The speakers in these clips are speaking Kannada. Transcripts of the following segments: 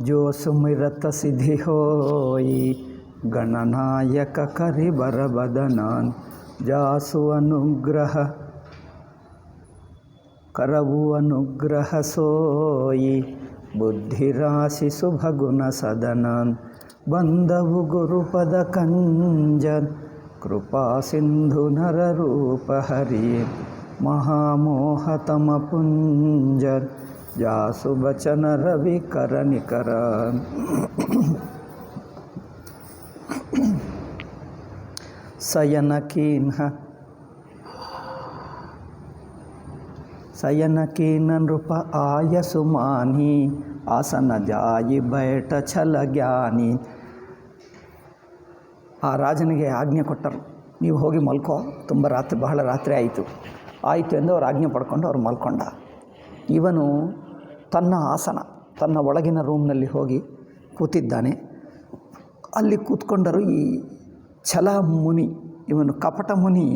जो सुमिरत सिद्धि होई गणनायक करिबर बदनान जासु अनुग्रह करवु अनुग्रह सोई बुद्धिराशि शुभगुण सदनान बंधवु गुरुपद कंजन कृपा सिंधु नर रूप हरि महामोहतम पुंजन जासु बचन रवि कर निकर सयन कीन नृप आय सुमानी आसन जाई बैठ छल ज्ञानी. ಆ ರಾಜನಿಗೆ ಆಜ್ಞೆ ಕೊಟ್ಟರು, ನೀವು ಹೋಗಿ ಮಲ್ಕೋ, ತುಂಬ ಬಹಳ ರಾತ್ರಿ ಆಯಿತು ಎಂದು ಅವ್ರು ಆಜ್ಞೆ ಪಡ್ಕೊಂಡು ಅವ್ರು ಮಲ್ಕೊಂಡ. ಇವನು ತನ್ನ ಆಸನ, ತನ್ನ ಒಳಗಿನ ರೂಮ್ನಲ್ಲಿ ಹೋಗಿ ಕೂತಿದ್ದಾನೆ. ಅಲ್ಲಿ ಕೂತ್ಕೊಂಡರು ಈ ಛಲ ಮುನಿ, ಇವನು ಕಪಟ ಮುನಿ.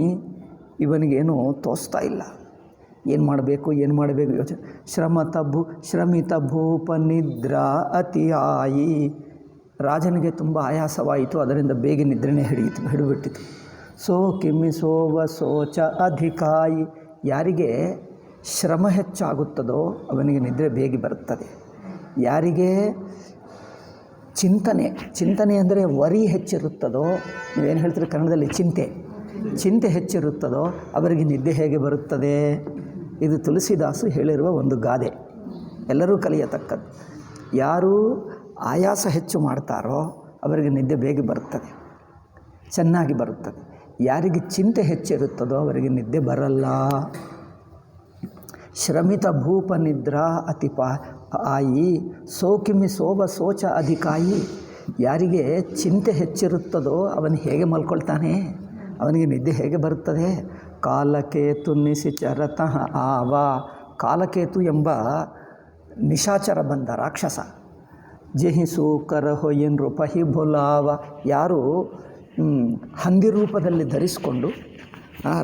ಇವನಿಗೇನು ತೋಚ್ತಾ ಇಲ್ಲ, ಏನು ಮಾಡಬೇಕು ಯೋಚನೆ. ಶ್ರಮಿತ ಭೂಪ ನಿದ್ರಾ ಅತಿಯಾಯಿ. ರಾಜನಿಗೆ ತುಂಬ ಆಯಾಸವಾಯಿತು, ಅದರಿಂದ ಬೇಗ ನಿದ್ರೆನೇ ಹಿಡಿಬಿಟ್ಟಿತು. ಕಿಮಿಸೋವ ಶೋಚ ಅಧಿಕಾಯಿ. ಯಾರಿಗೆ ಶ್ರಮ ಹೆಚ್ಚಾಗುತ್ತದೋ ಅವನಿಗೆ ನಿದ್ರೆ ಬೇಗ ಬರುತ್ತದೆ. ಯಾರಿಗೆ ಚಿಂತನೆ ಅಂದರೆ ವರಿ ಹೆಚ್ಚಿರುತ್ತದೋ, ನೀವೇನು ಹೇಳ್ತೀರಿ ಕನ್ನಡದಲ್ಲಿ, ಚಿಂತೆ ಹೆಚ್ಚಿರುತ್ತದೋ ಅವರಿಗೆ ನಿದ್ದೆ ಹೇಗೆ ಬರುತ್ತದೆ? ಇದು ತುಳಸಿದಾಸು ಹೇಳಿರುವ ಒಂದು ಗಾದೆ, ಎಲ್ಲರೂ ಕಲಿಯತಕ್ಕದ್ದು. ಯಾರು ಆಯಾಸ ಹೆಚ್ಚು ಮಾಡ್ತಾರೋ ಅವರಿಗೆ ನಿದ್ದೆ ಬೇಗ ಬರುತ್ತದೆ, ಚೆನ್ನಾಗಿ ಬರುತ್ತದೆ. ಯಾರಿಗೆ ಚಿಂತೆ ಹೆಚ್ಚಿರುತ್ತದೋ ಅವರಿಗೆ ನಿದ್ದೆ ಬರಲ್ಲ. ಶ್ರಮಿತ ಭೂಪ ನಿದ್ರಾ ಆಯಿ ಸೋಕಿಮಿ ಸೋಬ ಶೋಚ ಅಧಿಕಾಯಿ. ಯಾರಿಗೆ ಚಿಂತೆ ಹೆಚ್ಚಿರುತ್ತದೋ ಅವನು ಹೇಗೆ ಮಲ್ಕೊಳ್ತಾನೆ, ಅವನಿಗೆ ನಿದ್ದೆ ಹೇಗೆ ಬರುತ್ತದೆ? ಕಾಲಕೇತು ನಿಶಿಚರತಃ ಆವ. ಕಾಲಕೇತು ಎಂಬ ನಿಶಾಚರ ಬಂದ ರಾಕ್ಷಸ. ಜೆಹಿಸು ಕರಹೊಯ್ಯ ನೃಪಹಿ ಭುಲಾವ. ಯಾರು ಹಂದಿ ರೂಪದಲ್ಲಿ ಧರಿಸಿಕೊಂಡು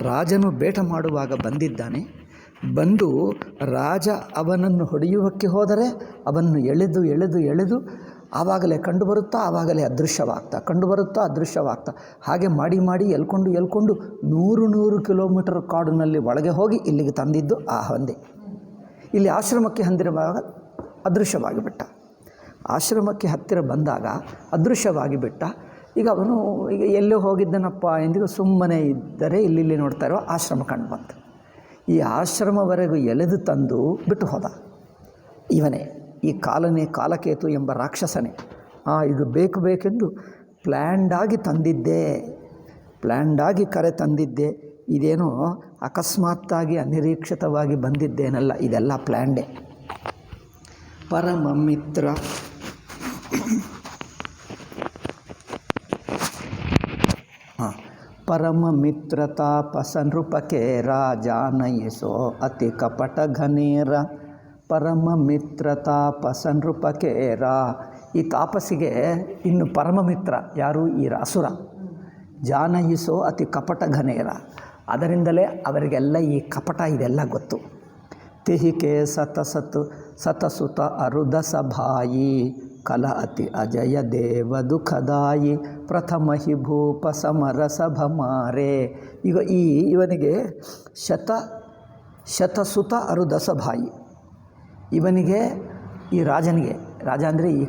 ರಾಜನು ಬೇಟ ಮಾಡುವಾಗ ಬಂದಿದ್ದಾನೆ. ಬಂದು ರಾಜ ಅವನನ್ನು ಹೊಡೆಯುವಕ್ಕೆ ಹೋದರೆ ಅವನ್ನು ಎಳೆದು ಆವಾಗಲೇ ಕಂಡುಬರುತ್ತಾ, ಆವಾಗಲೇ ಅದೃಶ್ಯವಾಗ್ತಾ ಹಾಗೆ ಮಾಡಿ ಎಲ್ಕೊಂಡು 100 ಕಿಲೋಮೀಟರ್ ಕಾಡಿನಲ್ಲಿ ಒಳಗೆ ಹೋಗಿ ಇಲ್ಲಿಗೆ ತಂದಿದ್ದು ಆ ಹಂದಿ. ಇಲ್ಲಿ ಆಶ್ರಮಕ್ಕೆ ಹಂದಿರುವಾಗ ಅದೃಶ್ಯವಾಗಿಬಿಟ್ಟ. ಆಶ್ರಮಕ್ಕೆ ಹತ್ತಿರ ಬಂದಾಗ ಅದೃಶ್ಯವಾಗಿಬಿಟ್ಟ. ಈಗ ಅವನು ಎಲ್ಲೋ ಹೋಗಿದ್ದನಪ್ಪ ಎಂದಿಗೂ ಸುಮ್ಮನೆ ಇದ್ದರೆ ಇಲ್ಲಿ ನೋಡ್ತಾ ಇರೋ ಆಶ್ರಮ ಕಂಡು ಬಂತು. ಈ ಆಶ್ರಮವರೆಗೂ ಎಳೆದು ತಂದು ಬಿಟ್ಟು ಹೋದ. ಇವನೇ ಈ ಕಾಲಕೇತು ಎಂಬ ರಾಕ್ಷಸನೇ. ಇದು ಬೇಕೆಂದು ಪ್ಲ್ಯಾಂಡಾಗಿ ಕರೆ ತಂದಿದ್ದೆ. ಇದೇನೋ ಅಕಸ್ಮಾತ್ತಾಗಿ ಅನಿರೀಕ್ಷಿತವಾಗಿ ಬಂದಿದ್ದೇನಲ್ಲ, ಇದೆಲ್ಲ ಪ್ಲ್ಯಾಂಡೇ. ಪರಮ ಮಿತ್ರ परम मित्रतापस नृपके राजानयसो अति कपट घनेರ. ಪರಮ ಮಿತ್ರತಾಪಸ ನೃಪಕೇರ. ಈ ತಾಪಸಿಗೆ ಇನ್ನು ಪರಮ ಮಿತ್ರ ಯಾರು? ಈ ಅಸುರ. ಜಾನಯಿಸೋ ಅತಿ ಕಪಟ ಘನೇರ. ಅದರಿಂದಲೇ ಅವರಿಗೆಲ್ಲ ಈ ಕಪಟ ಇದೆಲ್ಲ ಗೊತ್ತು. ತಿಹಿಕೆ ಸತಸುತ ಅರುದಸ ಭಾಯಿ ಕಲ ಅತಿ ಅಜಯ ದೇವ ದುಃಖದಾಯಿ ಪ್ರಥಮ ಹಿ ಭೂಪ ಸಮರಸ ಭಮಾರೆ. ಈಗ ಇವನಿಗೆ ಶತಸುತ ಅರುದಸ ಭಾಯಿ. ಇವನಿಗೆ ಈ ರಾಜ ಅಂದರೆ ಈ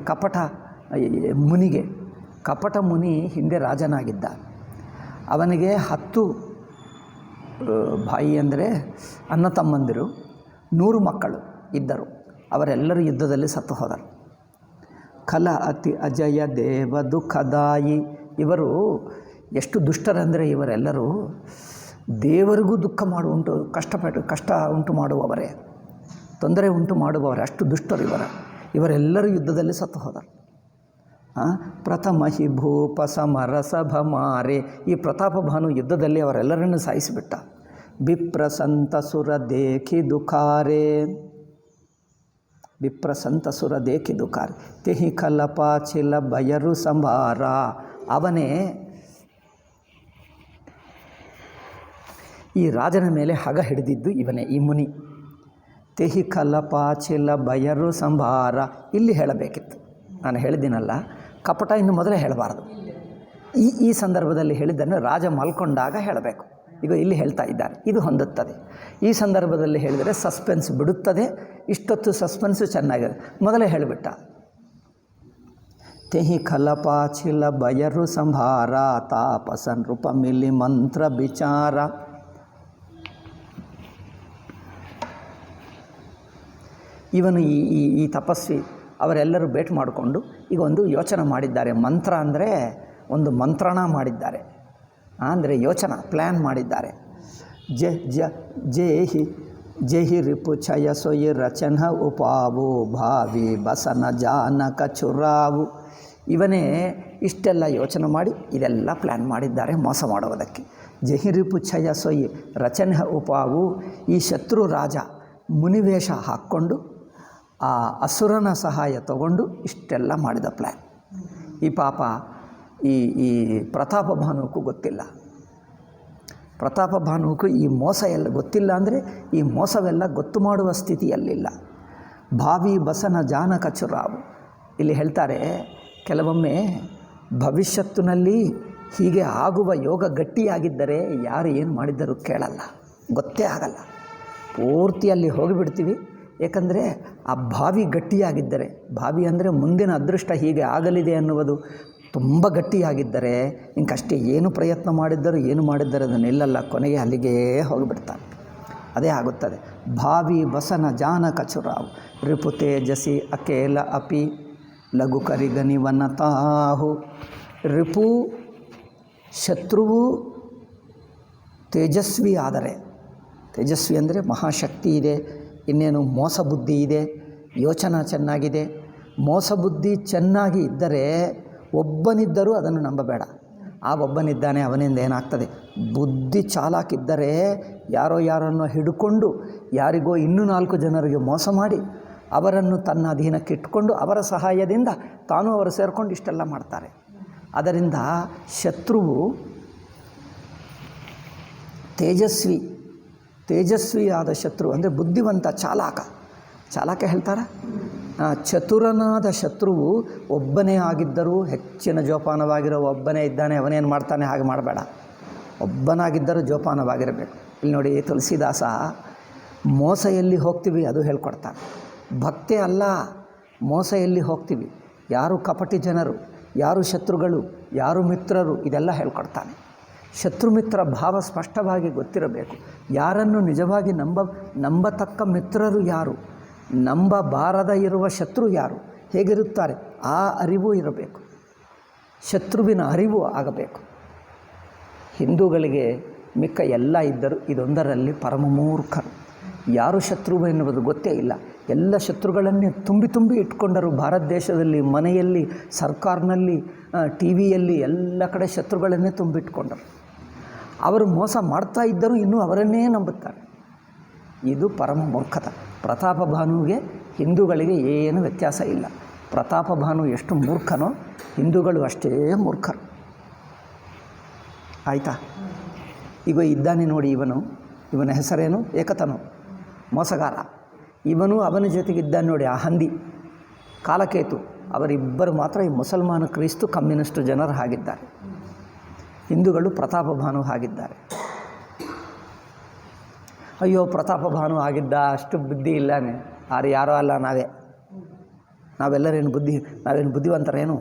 ಕಪಟ ಮುನಿ ಹಿಂದೆ ರಾಜನಾಗಿದ್ದ. ಅವನಿಗೆ 10 ಭಾಯಿ ಅಂದರೆ ಅಣ್ಣ ತಮ್ಮಂದಿರು, 100 ಮಕ್ಕಳು ಇದ್ದರು. ಅವರೆಲ್ಲರೂ ಯುದ್ಧದಲ್ಲಿ ಸತ್ತು ಹೋದರು. ಕಲ ಅತಿ ಅಜಯ ದೇವ ದುಃಖದಾಯಿ. ಇವರು ಎಷ್ಟು ದುಷ್ಟರೆಂದರೆ ಇವರೆಲ್ಲರೂ ದೇವರಿಗೂ ದುಃಖ ಕಷ್ಟ ಉಂಟು ಮಾಡುವವರೇ, ತೊಂದರೆ ಉಂಟು ಮಾಡುವವರೇ, ಅಷ್ಟು ದುಷ್ಟರು ಇವರೆಲ್ಲರೂ ಯುದ್ಧದಲ್ಲಿ ಸತ್ತು ಹೋದರು. ಪ್ರಥಮ ಹಿ ಭೂಪ ಸಮರಸ ಭಮಾರೆ. ಈ ಪ್ರತಾಪ ಭಾನು ಯುದ್ಧದಲ್ಲಿ ಅವರೆಲ್ಲರನ್ನು ಸಾಯಿಸಿಬಿಟ್ಟ. ಬಿಪ್ರಸಂತ ಸುರ ದೇಖಿ ದುಃಖಾರೆ. ತೆಹಿ ಕಲಪಾಚಿಲ ಬಯರು ಸಂಭಾರ. ಅವನೇ ಈ ರಾಜನ ಮೇಲೆ ಹಗ ಹಿಡಿದಿದ್ದು ಇವನೇ, ಈ ಮುನಿ. ತೆಹಿ ಕಲಪಾಚಿಲ ಬಯರು ಸಂಭಾರ. ಇಲ್ಲಿ ಹೇಳಬೇಕಿತ್ತು, ನಾನು ಹೇಳಿದ್ದೀನಲ್ಲ, ಕಪಟ ಇನ್ನು ಮೊದಲೇ ಹೇಳಬಾರ್ದು. ಈ ಸಂದರ್ಭದಲ್ಲಿ ಹೇಳಿದ್ದನ್ನು ರಾಜ ಮಲ್ಕೊಂಡಾಗ ಹೇಳಬೇಕು. ಈಗ ಇಲ್ಲಿ ಹೇಳ್ತಾ ಇದ್ದಾರೆ, ಇದು ಹೊಂದುತ್ತದೆ. ಈ ಸಂದರ್ಭದಲ್ಲಿ ಹೇಳಿದರೆ ಸಸ್ಪೆನ್ಸ್ ಬಿಡುತ್ತದೆ. ಇಷ್ಟೊತ್ತು ಸಸ್ಪೆನ್ಸು ಚೆನ್ನಾಗಿದೆ, ಮೊದಲೇ ಹೇಳಿಬಿಟ್ಟ. ತೆಹಿ ಖಲಪಾಚಿಲ ಬಯರು ಸಂಭಾರ ತಾಪಸ ನೃಪ ಮಿಲಿ ಮಂತ್ರ ವಿಚಾರ. ಇವನು ಈ ತಪಸ್ವಿ ಅವರೆಲ್ಲರೂ ಭೇಟಿ ಮಾಡಿಕೊಂಡು ಈಗ ಒಂದು ಯೋಚನೆ ಮಾಡಿದ್ದಾರೆ. ಮಂತ್ರ ಅಂದರೆ ಒಂದು ಮಂತ್ರಣ ಮಾಡಿದ್ದಾರೆ, ಅಂದರೆ ಯೋಚನೆ ಪ್ಲ್ಯಾನ್ ಮಾಡಿದ್ದಾರೆ. ಜೇಹಿ ರಿಪು ಛಯ ಸೊಯಿ ರಚನ ಉಪಾವು ಭಾವಿ ಬಸನ ಜಾನಕ ಚುರಾವು. ಇವನೇ ಇಷ್ಟೆಲ್ಲ ಯೋಚನೆ ಮಾಡಿ ಇದೆಲ್ಲ ಪ್ಲ್ಯಾನ್ ಮಾಡಿದ್ದಾರೆ ಮೋಸ ಮಾಡುವುದಕ್ಕೆ. ಜಹಿರಿಪು ಛಯ ಸೊಯಿ ರಚನ ಉಪಾವು. ಈ ಶತ್ರು ರಾಜ ಮುನಿವೇಷ ಹಾಕ್ಕೊಂಡು ಆ ಅಸುರನ ಸಹಾಯ ತಗೊಂಡು ಇಷ್ಟೆಲ್ಲ ಮಾಡಿದ ಪ್ಲ್ಯಾನ್. ಈ ಪಾಪ ಈ ಪ್ರತಾಪಭಾನುಕ್ಕೂ ಗೊತ್ತಿಲ್ಲ. ಪ್ರತಾಪಭಾನುಕ್ಕೂ ಈ ಮೋಸ ಎಲ್ಲ ಗೊತ್ತಿಲ್ಲ. ಅಂದರೆ ಈ ಮೋಸವೆಲ್ಲ ಗೊತ್ತು ಮಾಡುವ ಸ್ಥಿತಿಯಲ್ಲಿಲ್ಲ. ಭಾವಿ ಬಸನ ಜಾನಕ ಚುರಾವು. ಇಲ್ಲಿ ಹೇಳ್ತಾರೆ, ಕೆಲವೊಮ್ಮೆ ಭವಿಷ್ಯತ್ತಿನಲ್ಲಿ ಹೀಗೆ ಆಗುವ ಯೋಗ ಗಟ್ಟಿಯಾಗಿದ್ದರೆ ಯಾರು ಏನು ಮಾಡಿದ್ದರೂ ಕೇಳಲ್ಲ, ಗೊತ್ತೇ ಆಗಲ್ಲ. ಪೂರ್ತಿಯಲ್ಲಿ ಹೋಗಿಬಿಡ್ತೀವಿ. ಏಕೆಂದರೆ ಆ ಭಾವಿ ಗಟ್ಟಿಯಾಗಿದ್ದರೆ, ಭಾವಿ ಅಂದರೆ ಮುಂದಿನ ಅದೃಷ್ಟ ಹೀಗೆ ಆಗಲಿದೆ ಅನ್ನುವುದು ತುಂಬ ಗಟ್ಟಿಯಾಗಿದ್ದರೆ ಇಂಕಷ್ಟೇ ಏನು ಪ್ರಯತ್ನ ಮಾಡಿದ್ದರೂ ಏನು ಮಾಡಿದ್ದರೆ ಅದು ನಿಲ್ಲಲ್ಲ, ಕೊನೆಗೆ ಅಲ್ಲಿಗೇ ಹೋಗಿಬಿಡ್ತಾನೆ. ಅದೇ ಆಗುತ್ತದೆ. ಭಾವಿ ಬಸನ ಜಾನಕ ಚುರಾವು. ರಿಪು ತೇಜಸಿ ಅಕೇಲ ಅಪಿ ಲಘು ಕರಿಗನಿವನತಾಹು. ರಿಪು ಶತ್ರುವು ತೇಜಸ್ವಿ ಆದರೆ, ತೇಜಸ್ವಿ ಅಂದರೆ ಮಹಾಶಕ್ತಿ ಇದೆ, ಇನ್ನೇನು ಮೋಸ ಬುದ್ಧಿ ಇದೆ, ಯೋಚನೆ ಚೆನ್ನಾಗಿದೆ. ಮೋಸ ಬುದ್ಧಿ ಚೆನ್ನಾಗಿ ಇದ್ದರೆ ಒಬ್ಬನಿದ್ದರೂ ಅದನ್ನು ನಂಬಬೇಡ. ಆ ಒಬ್ಬನಿದ್ದಾನೆ ಅವನಿಂದ ಏನಾಗ್ತದೆ. ಬುದ್ಧಿ ಚಾಲಾಕಿದ್ದರೆ ಯಾರನ್ನೋ ಹಿಡ್ಕೊಂಡು ಯಾರಿಗೋ ಇನ್ನೂ 4 ಜನರಿಗೆ ಮೋಸ ಮಾಡಿ ಅವರನ್ನು ತನ್ನ ಅಧೀನಕ್ಕೆ ಇಟ್ಕೊಂಡು ಅವರ ಸಹಾಯದಿಂದ ತಾನೂ ಅವರು ಸೇರಿಕೊಂಡು ಇಷ್ಟೆಲ್ಲ ಮಾಡ್ತಾರೆ. ಅದರಿಂದ ಶತ್ರುವು ತೇಜಸ್ವಿಯಾದ ಶತ್ರು ಅಂದರೆ ಬುದ್ಧಿವಂತ, ಚಾಲಾಕ ಹೇಳ್ತಾರೆ. ಚತುರನಾದ ಶತ್ರುವು ಒಬ್ಬನೇ ಆಗಿದ್ದರೂ ಹೆಚ್ಚಿನ ಜೋಪಾನವಾಗಿರೋ ಒಬ್ಬನೇ ಇದ್ದಾನೆ, ಅವನೇನು ಮಾಡ್ತಾನೆ ಹಾಗೆ ಮಾಡಬೇಡ. ಒಬ್ಬನಾಗಿದ್ದರೂ ಜೋಪಾನವಾಗಿರಬೇಕು. ಇಲ್ಲಿ ನೋಡಿ, ತುಳಸಿದಾಸ ಮೋಸ ಎಲ್ಲಿ ಹೋಗ್ತೀವಿ ಅದು ಹೇಳ್ಕೊಡ್ತಾನೆ. ಭಕ್ತಿ ಅಲ್ಲ, ಮೋಸ ಎಲ್ಲಿ ಹೋಗ್ತೀವಿ, ಯಾರು ಕಪಟಿ ಜನರು, ಯಾರು ಶತ್ರುಗಳು, ಯಾರು ಮಿತ್ರರು, ಇದೆಲ್ಲ ಹೇಳ್ಕೊಡ್ತಾನೆ. ಶತ್ರು ಮಿತ್ರ ಭಾವ ಸ್ಪಷ್ಟವಾಗಿ ಗೊತ್ತಿರಬೇಕು. ಯಾರನ್ನು ನಿಜವಾಗಿ ನಂಬತಕ್ಕ ಮಿತ್ರರು ಯಾರು, ನಂಬಬಾರದ ಇರುವ ಶತ್ರು ಯಾರು, ಹೇಗಿರುತ್ತಾರೆ ಆ ಅರಿವು ಇರಬೇಕು. ಶತ್ರುವಿನ ಅರಿವು ಆಗಬೇಕು. ಹಿಂದೂಗಳಿಗೆ ಮಿಕ್ಕ ಎಲ್ಲ ಇದ್ದರೂ ಇದೊಂದರಲ್ಲಿ ಪರಮ ಮೂರ್ಖರು. ಯಾರು ಶತ್ರು ಎನ್ನುವುದು ಗೊತ್ತೇ ಇಲ್ಲ. ಎಲ್ಲ ಶತ್ರುಗಳನ್ನೇ ತುಂಬಿ ಇಟ್ಕೊಂಡರು. ಭಾರತ ದೇಶದಲ್ಲಿ ಮನೆಯಲ್ಲಿ, ಸರ್ಕಾರನಲ್ಲಿ, ಟಿವಿಯಲ್ಲಿ ಎಲ್ಲ ಕಡೆ ಶತ್ರುಗಳನ್ನೇ ತುಂಬಿಟ್ಕೊಂಡರು. ಅವರು ಮೋಸ ಮಾಡ್ತಾ ಇದ್ದರೂ ಇನ್ನೂ ಅವರನ್ನೇ ನಂಬುತ್ತಾರೆ. ಇದು ಪರಮ ಮೂರ್ಖತ. ಪ್ರತಾಪಭಾನುವಿಗೆ ಹಿಂದೂಗಳಿಗೆ ಏನು ವ್ಯತ್ಯಾಸ ಇಲ್ಲ. ಪ್ರತಾಪಭಾನು ಎಷ್ಟು ಮೂರ್ಖನೋ ಹಿಂದೂಗಳು ಅಷ್ಟೇ ಮೂರ್ಖರು. ಆಯಿತಾ? ಈಗ ಇದ್ದಾನೆ ನೋಡಿ, ಇವನ ಹೆಸರೇನು, ಏಕತನು, ಮೋಸಗಾರ. ಇವನು ಅವನ ಜೊತೆಗಿದ್ದಾನೆ ನೋಡಿ, ಆ ಹಂದಿ, ಕಾಲಕೇತು. ಅವರಿಬ್ಬರು ಮಾತ್ರ ಈ ಮುಸಲ್ಮಾನ, ಕ್ರಿಸ್ತು, ಕಮ್ಯುನಿಸ್ಟು ಜನರು ಹಾಗಿದ್ದಾರೆ. ಹಿಂದೂಗಳು ಪ್ರತಾಪಭಾನು ಹಾಗಿದ್ದಾರೆ. ಅಯ್ಯೋ ಪ್ರತಾಪಭಾನು ಆಗಿದ್ದ, ಅಷ್ಟು ಬುದ್ಧಿ ಇಲ್ಲನೇ, ಯಾರೋ ಅಲ್ಲ, ನಾವೆಲ್ಲರೇನು ನಾವೇನು ಬುದ್ಧಿವಂತರೇನು,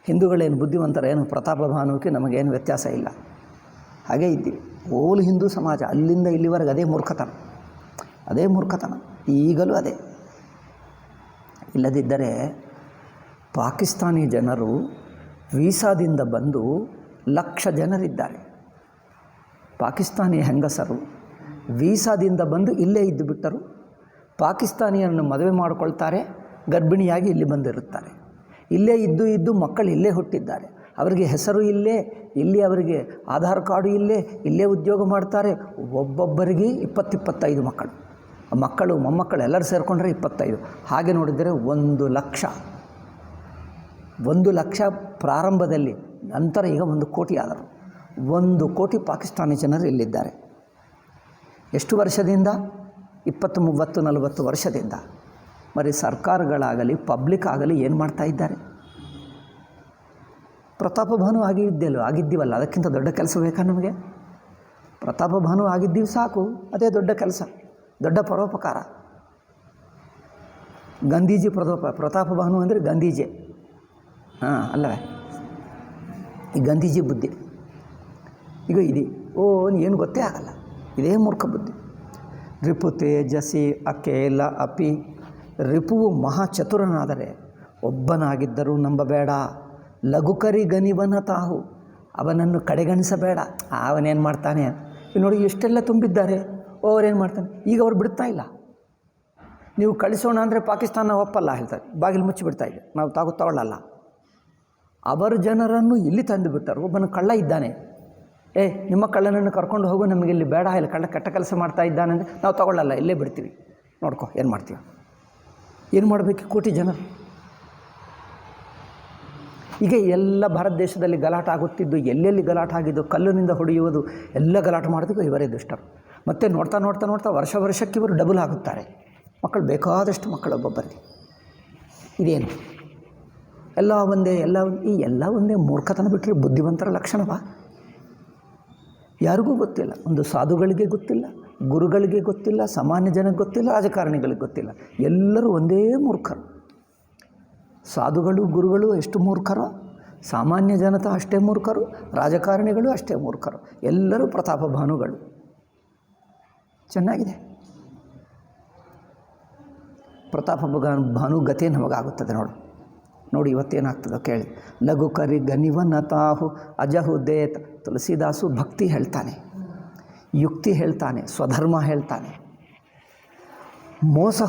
ಹಿಂದೂಗಳೇನು ಬುದ್ಧಿವಂತರೇನು, ಪ್ರತಾಪಭಾನುಕ್ಕೆ ನಮಗೇನು ವ್ಯತ್ಯಾಸ ಇಲ್ಲ, ಹಾಗೇ ಇದ್ದೀವಿ. ಓಲು ಹಿಂದೂ ಸಮಾಜ ಅಲ್ಲಿಂದ ಇಲ್ಲಿವರೆಗೆ ಅದೇ ಮೂರ್ಖತನ, ಈಗಲೂ ಅದೇ. ಇಲ್ಲದಿದ್ದರೆ ಪಾಕಿಸ್ತಾನಿ ಜನರು ವೀಸಾದಿಂದ ಬಂದು 1,00,000 ಜನರಿದ್ದಾರೆ. ಪಾಕಿಸ್ತಾನಿ ಹೆಂಗಸರು ವೀಸಾದಿಂದ ಬಂದು ಇಲ್ಲೇ ಇದ್ದು ಬಿಟ್ಟರು. ಪಾಕಿಸ್ತಾನಿಯನ್ನು ಮದುವೆ ಮಾಡಿಕೊಳ್ತಾರೆ, ಗರ್ಭಿಣಿಯಾಗಿ ಇಲ್ಲಿ ಬಂದಿರುತ್ತಾರೆ. ಇಲ್ಲೇ ಇದ್ದು ಮಕ್ಕಳು ಇಲ್ಲೇ ಹುಟ್ಟಿದ್ದಾರೆ. ಅವರಿಗೆ ಹೆಸರು ಇಲ್ಲಿ ಅವರಿಗೆ ಆಧಾರ್ ಕಾರ್ಡು ಇಲ್ಲೇ ಉದ್ಯೋಗ ಮಾಡ್ತಾರೆ. ಒಬ್ಬೊಬ್ಬರಿಗೆ 20-25 ಮಕ್ಕಳು ಮೊಮ್ಮಕ್ಕಳು ಎಲ್ಲರೂ ಸೇರಿಕೊಂಡ್ರೆ 25. ಹಾಗೆ ನೋಡಿದರೆ 1,00,000 ಪ್ರಾರಂಭದಲ್ಲಿ, ನಂತರ ಈಗ 1 ಕೋಟಿ ಆದರು. 1 ಕೋಟಿ ಪಾಕಿಸ್ತಾನಿ ಜನರು ಇಲ್ಲಿದ್ದಾರೆ. ಎಷ್ಟು ವರ್ಷದಿಂದ? 20, 30, 40 ವರ್ಷದಿಂದ. మరి ಸರ್ಕಾರಗಳಾಗಲಿ ಪಬ್ಲಿಕ್ ಆಗಲಿ ಏನು ಮಾಡ್ತಾ ಇದ್ದಾರೆ? ಪ್ರತಾಪ ಭಾನು ಆಗಿದ್ದೀವಲ್ಲ, ಅದಕ್ಕಿಂತ ದೊಡ್ಡ ಕೆಲಸ ಬೇಕಾ ನಮಗೆ? ಪ್ರತಾಪ ಭಾನು ಆಗಿದ್ದೀವಿ ಸಾಕು, ಅದೇ ದೊಡ್ಡ ಕೆಲಸ, ದೊಡ್ಡ ಪರೋಪಕಾರ. ಗಾಂಧೀಜಿ ಪ್ರತಾಪ ಭಾನು ಅಂದರೆ ಗಾಂಧೀಜಿ, ಅಲ್ಲವೇ? ಈ ಗಾಂಧೀಜಿ ಬುದ್ಧಿ ಈಗ ಇದೆ. ಏನು ಗೊತ್ತೇ ಆಗಲ್ಲ, ಇದೇ ಮೂರ್ಖ ಬುದ್ಧಿ. ರಿಪು ತೇಜಸಿ ಅಕೇಲ ಅಪಿ. ರಿಪುವು ಮಹಾಚತುರನಾದರೆ ಒಬ್ಬನಾಗಿದ್ದರೂ ನಂಬಬೇಡ. ಲಘುಕರಿ ಗನಿವನ ತಾಹು, ಅವನನ್ನು ಕಡೆಗಣಿಸಬೇಡ. ಅವನೇನು ಮಾಡ್ತಾನೆ ನೋಡಿ, ಎಷ್ಟೆಲ್ಲ ತುಂಬಿದ್ದಾರೆ, ಅವರೇನು ಮಾಡ್ತಾನೆ. ಈಗ ಅವ್ರು ಬಿಡ್ತಾ ಇಲ್ಲ. ನೀವು ಕಳಿಸೋಣ ಅಂದರೆ ಪಾಕಿಸ್ತಾನ ಒಪ್ಪಲ್ಲ ಹೇಳ್ತಾರೆ, ಬಾಗಿಲು ಮುಚ್ಚಿಬಿಡ್ತಾಯಿದೆ, ನಾವು ತಗೊಳ್ಳಲ್ಲ. ಅವರ ಜನರನ್ನು ಇಲ್ಲಿ ತಂದು ಬಿಟ್ಟರು. ಒಬ್ಬನ ಕಳ್ಳ ಇದ್ದಾನೆ, ನಿಮ್ಮ ಕಳ್ಳನನ್ನು ಕರ್ಕೊಂಡು ಹೋಗು, ನಮಗೆ ಇಲ್ಲಿ ಬೇಡ, ಇಲ್ಲಿ ಕೆಟ್ಟ ಕೆಲಸ ಮಾಡ್ತಾ ಇದ್ದಾನೆ ಅಂದರೆ ನಾವು ತಗೊಳ್ಳಲ್ಲ, ಇಲ್ಲೇ ಬಿಡ್ತೀವಿ, ನೋಡ್ಕೊ ಏನು ಮಾಡ್ತೀವಿ. ಏನು ಮಾಡಬೇಕು ಕೋಟಿ ಜನರು? ಈಗ ಎಲ್ಲ ಭಾರತ ದೇಶದಲ್ಲಿ ಗಲಾಟೆ ಆಗುತ್ತಿದ್ದು, ಎಲ್ಲೆಲ್ಲಿ ಗಲಾಟೆ ಆಗಿದ್ದು, ಕಲ್ಲಿನಿಂದ ಹೊಡೆಯುವುದು ಎಲ್ಲ ಗಲಾಟೆ ಮಾಡೋದಕ್ಕೂ ಇವರೇ ದುಷ್ಟರು. ಮತ್ತು ನೋಡ್ತಾ ನೋಡ್ತಾ ನೋಡ್ತಾ ವರ್ಷಕ್ಕೆ ಇವರು ಡಬಲ್ ಆಗುತ್ತಾರೆ. ಮಕ್ಕಳು ಬೇಕಾದಷ್ಟು ಮಕ್ಕಳು ಒಬ್ಬೊಬ್ಬರಿಗೆ. ಇದೇನು ಎಲ್ಲ ಒಂದೇ ಮೂರ್ಖತನ ಬಿಟ್ಟರೆ ಬುದ್ಧಿವಂತರ ಲಕ್ಷಣವಾ? ಯಾರಿಗೂ ಗೊತ್ತಿಲ್ಲ. ಒಂದು ಸಾಧುಗಳಿಗೆ ಗೊತ್ತಿಲ್ಲ, ಗುರುಗಳಿಗೆ ಗೊತ್ತಿಲ್ಲ, ಸಾಮಾನ್ಯ ಜನಕ್ಕೆ ಗೊತ್ತಿಲ್ಲ, ರಾಜಕಾರಣಿಗಳಿಗೆ ಗೊತ್ತಿಲ್ಲ. ಎಲ್ಲರೂ ಒಂದೇ ಮೂರ್ಖರು. ಸಾಧುಗಳು ಗುರುಗಳು ಎಷ್ಟು ಮೂರ್ಖರೋ, ಸಾಮಾನ್ಯ ಜನತಾ ಅಷ್ಟೇ ಮೂರ್ಖರು, ರಾಜಕಾರಣಿಗಳು ಅಷ್ಟೇ ಮೂರ್ಖರು. ಎಲ್ಲರೂ ಪ್ರತಾಪ ಭಾನುಗಳು. ಚೆನ್ನಾಗಿದೆ. ಪ್ರತಾಪ ಭಾನು ಗತಿ ನಮಗಾಗುತ್ತದೆ ನೋಡಿ ಇವತ್ತೇನಾಗ್ತದೋ ಕೇಳಿ. ಲಘು ಕರಿ ಗನಿವನತಾಹು ಅಜಹು ದೇತ್. ತುಳಸಿದಾಸು ಭಕ್ತಿ ಹೇಳ್ತಾನೆ, ಯುಕ್ತಿ ಹೇಳ್ತಾನೆ, ಸ್ವಧರ್ಮ ಹೇಳ್ತಾನೆ. ಮೋಸ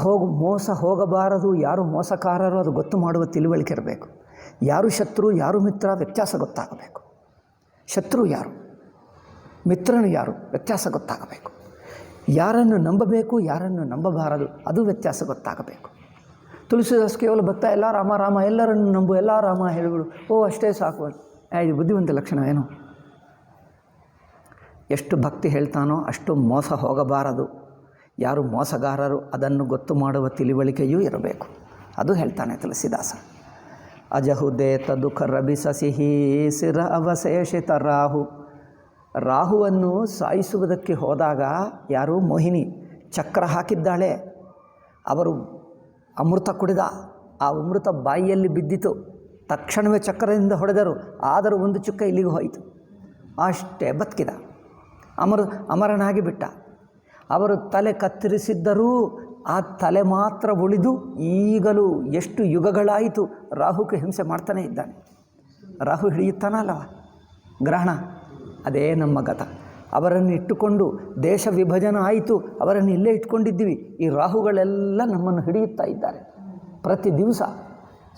ಹೋಗಬಾರದು. ಯಾರು ಮೋಸಕಾರರು ಅದು ಗೊತ್ತು ಮಾಡುವ ತಿಳುವಳಿಕೆ ಇರಬೇಕು. ಯಾರು ಶತ್ರು ಯಾರು ಮಿತ್ರ ವ್ಯತ್ಯಾಸ ಗೊತ್ತಾಗಬೇಕು. ಶತ್ರು ಯಾರು, ಮಿತ್ರನು ಯಾರು ವ್ಯತ್ಯಾಸ ಗೊತ್ತಾಗಬೇಕು. ಯಾರನ್ನು ನಂಬಬೇಕು ಯಾರನ್ನು ನಂಬಬಾರದು ಅದು ವ್ಯತ್ಯಾಸ ಗೊತ್ತಾಗಬೇಕು. ತುಳಸಿದಾಸ್ ಕೇವಲ ಭಕ್ತ ಎಲ್ಲ ರಾಮ ರಾಮ, ಎಲ್ಲರನ್ನು ನಂಬು, ಎಲ್ಲ ರಾಮ ಹೇಳಿಬಿಡು, ಅಷ್ಟೇ ಸಾಕು. ಇದು ಬುದ್ಧಿವಂತ ಲಕ್ಷಣ ಏನು? ಎಷ್ಟು ಭಕ್ತಿ ಹೇಳ್ತಾನೋ ಅಷ್ಟು ಮೋಸ ಹೋಗಬಾರದು. ಯಾರು ಮೋಸಗಾರರು ಅದನ್ನು ಗೊತ್ತು ಮಾಡುವ ತಿಳುವಳಿಕೆಯೂ ಇರಬೇಕು. ಅದು ಹೇಳ್ತಾನೆ ತುಳಸಿದಾಸ. ಅಜಹುದೇ ತದುಖ ರಬಿಸಸಿಹಿ ಸಿರ ಅವಶೇಷಿತ ರಾಹು. ರಾಹುವನ್ನು ಸಾಯಿಸುವುದಕ್ಕೆ ಹೋದಾಗ ಯಾರು ಮೋಹಿನಿ ಚಕ್ರ ಹಾಕಿದ್ದಾಳೆ. ಅವರು ಅಮೃತ ಕುಡಿದ, ಆ ಅಮೃತ ಬಾಯಿಯಲ್ಲಿ ಬಿದ್ದಿತು. ತಕ್ಷಣವೇ ಚಕ್ರದಿಂದ ಹೊಡೆದರು, ಆದರೂ ಒಂದು ಚುಕ್ಕ ಇಲ್ಲಿಗೆ ಹೋಯಿತು. ಅಷ್ಟೇ ಬದುಕಿದ, ಅಮರನಾಗಿ ಬಿಟ್ಟ. ಅವರು ತಲೆ ಕತ್ತರಿಸಿದ್ದರೂ ಆ ತಲೆ ಮಾತ್ರ ಉಳಿದು ಈಗಲೂ ಎಷ್ಟು ಯುಗಗಳಾಯಿತು ರಾಹುಕ್ಕೆ ಹಿಂಸೆ ಮಾಡ್ತಾನೇ ಇದ್ದಾನೆ. ರಾಹು ಹಿಡಿಯುತ್ತಾನಲ್ಲವ ಗ್ರಹಣ, ಅದೇ ನಮ್ಮ ಗತ. ಅವರನ್ನು ಇಟ್ಟುಕೊಂಡು ದೇಶ ವಿಭಜನೆ ಆಯಿತು, ಅವರನ್ನು ಇಲ್ಲೇ ಇಟ್ಕೊಂಡಿದ್ದೀವಿ. ಈ ರಾಹುಗಳೆಲ್ಲ ನಮ್ಮನ್ನು ಹಿಡಿಯುತ್ತಾ ಇದ್ದಾರೆ. ಪ್ರತಿ ದಿವಸ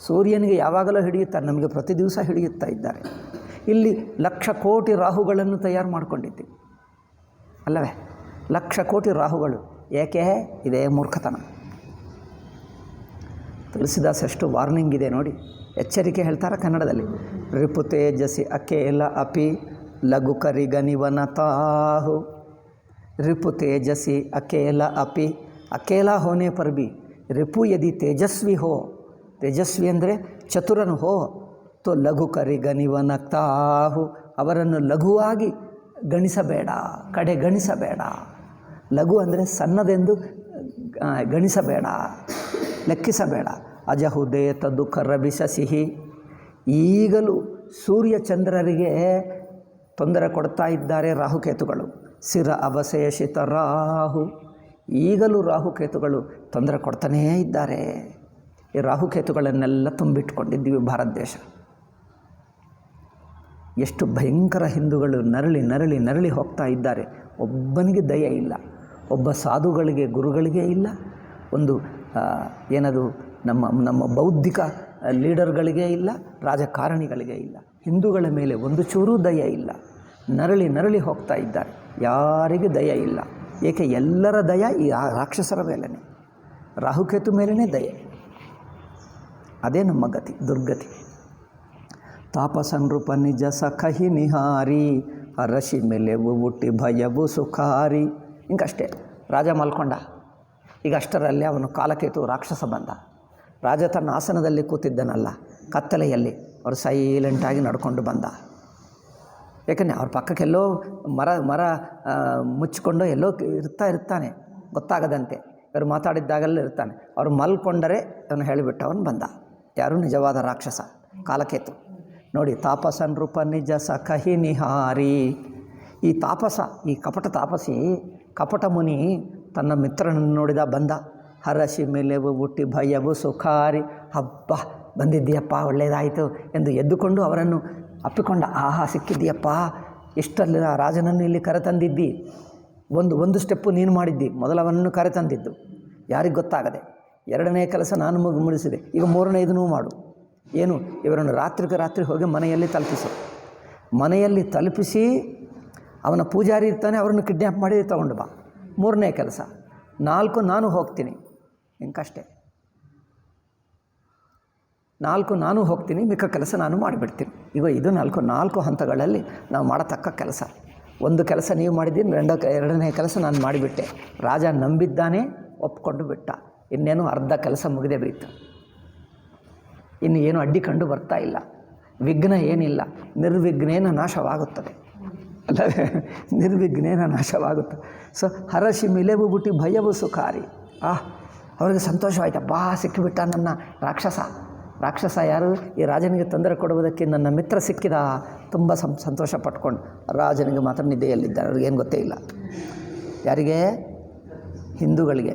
ಸೂರ್ಯನಿಗೆ ಯಾವಾಗಲೂ ಹಿಡಿಯುತ್ತಾರೆ, ನಮಗೆ ಪ್ರತಿ ದಿವಸ ಹಿಡಿಯುತ್ತಾ ಇದ್ದಾರೆ. ಇಲ್ಲಿ 1,00,000 ಕೋಟಿ ರಾಹುಗಳನ್ನು ತಯಾರು ಮಾಡಿಕೊಂಡಿದ್ದೀವಿ ಅಲ್ಲವೇ? 1,00,000 ಕೋಟಿ ರಾಹುಗಳು. ಏಕೆ? ಇದೇ ಮೂರ್ಖತನ. ತುಳಸಿದಾಸ್ ಎಷ್ಟು ವಾರ್ನಿಂಗ್ ಇದೆ ನೋಡಿ, ಎಚ್ಚರಿಕೆ ಹೇಳ್ತಾರೆ ಕನ್ನಡದಲ್ಲಿ. ರಿಪು ತೇಜಸಿ ಅಕೇಲ ಅಪಿ ಲಘು ಕರಿಗನಿವನತಾಹು. रिपु तेजसी अकेला अपि, अकेला होने पर भी रिपु यदि तेजस्वी हो, तेजस्वी ಅಂದರೆ ಚತುರನು ಹೋ, ತೋ ಲಘು ಕರಿ ಗನಿವನಕ್ತಾಹು, ಅವರನ್ನು ಲಘುವಾಗಿ ಗಣಿಸಬೇಡ, ಕಡೆಗಣಿಸಬೇಡ. ಲಘು ಅಂದರೆ ಸಣ್ಣದೆಂದು ಗಣಿಸಬೇಡ, ಲೆಕ್ಕಿಸಬೇಡ. ಅಜಹುದೇ ತದುಃಖ ರಬಿಸಸಿಹಿ, ಈಗಲೂ ಸೂರ್ಯಚಂದ್ರರಿಗೆ ತೊಂದರೆ ಕೊಡ್ತಾ ಇದ್ದಾರೆ ರಾಹುಕೇತುಗಳು. ಸಿರ ಅವಶೇಷಿತ ರಾಹು, ಈಗಲೂ ರಾಹುಕೇತುಗಳು ತೊಂದರೆ ಕೊಡ್ತಾನೇ ಇದ್ದಾರೆ. ಈ ರಾಹುಕೇತುಗಳನ್ನೆಲ್ಲ ತುಂಬಿಟ್ಕೊಂಡಿದ್ದೀವಿ ಭಾರತ ದೇಶ. ಎಷ್ಟು ಭಯಂಕರ ಹಿಂದೂಗಳು ನರಳಿ ನರಳಿ ನರಳಿ ಹೋಗ್ತಾ ಇದ್ದಾರೆ. ಒಬ್ಬನಿಗೆ ದಯ ಇಲ್ಲ, ಒಬ್ಬ ಸಾಧುಗಳಿಗೆ ಗುರುಗಳಿಗೆ ಇಲ್ಲ, ಒಂದು ಏನದು ನಮ್ಮ ಬೌದ್ಧಿಕ ಲೀಡರ್ಗಳಿಗೆ ಇಲ್ಲ, ರಾಜಕಾರಣಿಗಳಿಗೆ ಇಲ್ಲ. ಹಿಂದೂಗಳ ಮೇಲೆ ಒಂದು ಚೂರೂ ದಯ ಇಲ್ಲ. ನರಳಿ ನರಳಿ ಹೋಗ್ತಾ ಇದ್ದಾರೆ, ಯಾರಿಗೆ ದಯ ಇಲ್ಲ. ಏಕೆ? ಎಲ್ಲರ ದಯ ಈ ರಾಕ್ಷಸರ ಮೇಲೇ, ರಾಹುಕೇತು ಮೇಲೇ ದಯೆ. ಅದೇ ನಮ್ಮ ಗತಿ, ದುರ್ಗತಿ. ತಾಪಸನೃಪ ನಿಜ ಸಖಹಿ ನಿಹಾರಿ, ಅರಸಿ ಮೇಲೆ ಹುಟ್ಟಿ ಭಯವು ಸುಖಾರಿ. ಹಿಂಗಷ್ಟೇ. ರಾಜ ಮಲ್ಕೊಂಡ, ಈಗ ಅಷ್ಟರಲ್ಲಿ ಅವನು ಕಾಲಕೇತು ರಾಕ್ಷಸ ಬಂದ. ರಾಜ ತನ್ನ ಆಸನದಲ್ಲಿ ಕೂತಿದ್ದನಲ್ಲ, ಕತ್ತಲೆಯಲ್ಲಿ ಅವರು ಸೈಲೆಂಟಾಗಿ ನಡ್ಕೊಂಡು ಬಂದ. ಯಾಕಂದರೆ ಅವ್ರ ಪಕ್ಕಕ್ಕೆಲ್ಲೋ ಮರ ಮುಚ್ಚಿಕೊಂಡು ಎಲ್ಲೋ ಇರ್ತಾನೆ, ಗೊತ್ತಾಗದಂತೆ. ಇವರು ಮಾತಾಡಿದ್ದಾಗಲೇ ಇರ್ತಾನೆ. ಅವರು ಮಲ್ಕೊಂಡರೆ ಅವನು ಹೇಳಿಬಿಟ್ಟು ಅವನು ಬಂದ. ಯಾರು? ನಿಜವಾದ ರಾಕ್ಷಸ ಕಾಲಕೇತು. ನೋಡಿ, ತಾಪಸನ್ ರೂಪ ನಿಜ ಸಖಹಿ ನಿಹಾರಿ. ಈ ತಾಪಸ, ಈ ಕಪಟ ತಾಪಸಿ, ಕಪಟ ಮುನಿ ತನ್ನ ಮಿತ್ರನನ್ನು ನೋಡಿದ, ಬಂದ. ಹರಸಿ ಮೇಲೆವು ಹುಟ್ಟಿ ಭಯವು ಸುಖಾರಿ. ಹಬ್ಬ, ಬಂದಿದ್ದೀಯಪ್ಪ, ಒಳ್ಳೆಯದಾಯಿತು ಎಂದು ಎದ್ದುಕೊಂಡು ಅವರನ್ನು ಅಪ್ಪಿಕೊಂಡ. ಆಹಾ, ಸಿಕ್ಕಿದ್ದೀಯಪ್ಪ, ಇಷ್ಟಲ್ಲಿ ರಾಜನನ್ನು ಇಲ್ಲಿ ಕರೆತಂದಿದ್ದಿ. ಒಂದು ಸ್ಟೆಪ್ಪು ನೀನು ಮಾಡಿದ್ದಿ, ಮೊದಲವನನ್ನು ಕರೆತಂದಿದ್ದು ಯಾರಿಗೆ ಗೊತ್ತಾಗದೆ. ಎರಡನೇ ಕೆಲಸ ನಾನು ಮುಗಿಸಿದೆ, ಈಗ ಮೂರನೇದನ್ನೂ ಮಾಡು. ಏನು? ಇವರನ್ನು ರಾತ್ರಿ ಹೋಗಿ ಮನೆಯಲ್ಲಿ ತಲುಪಿಸು. ಮನೆಯಲ್ಲಿ ತಲುಪಿಸಿ ಅವನ ಪೂಜಾರಿ ಇರ್ತಾನೆ, ಅವರನ್ನು ಕಿಡ್ನ್ಯಾಪ್ ಮಾಡಿ ತಗೊಂಡು ಬಾ. ಮೂರನೇ ಕೆಲಸ. 4 ನಾನು ಹೋಗ್ತೀನಿ, ಇಂಕಷ್ಟೇ. 4 ನಾನು ಹೋಗ್ತೀನಿ, ಮಿಕ್ಕ ಕೆಲಸ ನಾನು ಮಾಡಿಬಿಡ್ತೀನಿ. ಈಗ ಇದು 4 ಹಂತಗಳಲ್ಲಿ ನಾವು ಮಾಡತಕ್ಕ ಕೆಲಸ. ಒಂದು ಕೆಲಸ ನೀವು ಮಾಡಿದ್ದೀನಿ, ಎರಡನೇ ಕೆಲಸ ನಾನು ಮಾಡಿಬಿಟ್ಟೆ. ರಾಜ ನಂಬಿದ್ದಾನೆ, ಒಪ್ಕೊಂಡು ಬಿಟ್ಟ. ಇನ್ನೇನು ಅರ್ಧ ಕೆಲಸ ಮುಗಿದೇ ಬಿತ್ತು. ಇನ್ನು ಏನು ಅಡ್ಡಿ ಕಂಡು ಬರ್ತಾ ಇಲ್ಲ. ವಿಘ್ನ ಏನಿಲ್ಲ, ನಿರ್ವಿಘ್ನೇನ ನಾಶವಾಗುತ್ತದೆ ಅಲ್ಲವೇ? ನಿರ್ವಿಘ್ನೇನ ನಾಶವಾಗುತ್ತದೆ. ಸೊ ಹರಸಿ ಮಿಲೆವು ಬುಟ್ಟಿ ಭಯವು ಸುಖಾರಿ. ಅವರಿಗೆ ಸಂತೋಷವಾಯ್ತು. ಬಾ, ಸಿಕ್ಕಿಬಿಟ್ಟ ನನ್ನ ರಾಕ್ಷಸ ಯಾರು? ಈ ರಾಜನಿಗೆ ತೊಂದರೆ ಕೊಡುವುದಕ್ಕೆ ನನ್ನ ಮಿತ್ರ ಸಿಕ್ಕಿದ. ತುಂಬ ಸಂತೋಷ ಪಟ್ಕೊಂಡು ರಾಜನಿಗೆ ಮಾತ್ರ ನಿದ್ದೆಯಲ್ಲಿದ್ದಾರೆ. ಅವ್ರಿಗೇನು ಗೊತ್ತೇ ಇಲ್ಲ. ಯಾರಿಗೆ? ಹಿಂದೂಗಳಿಗೆ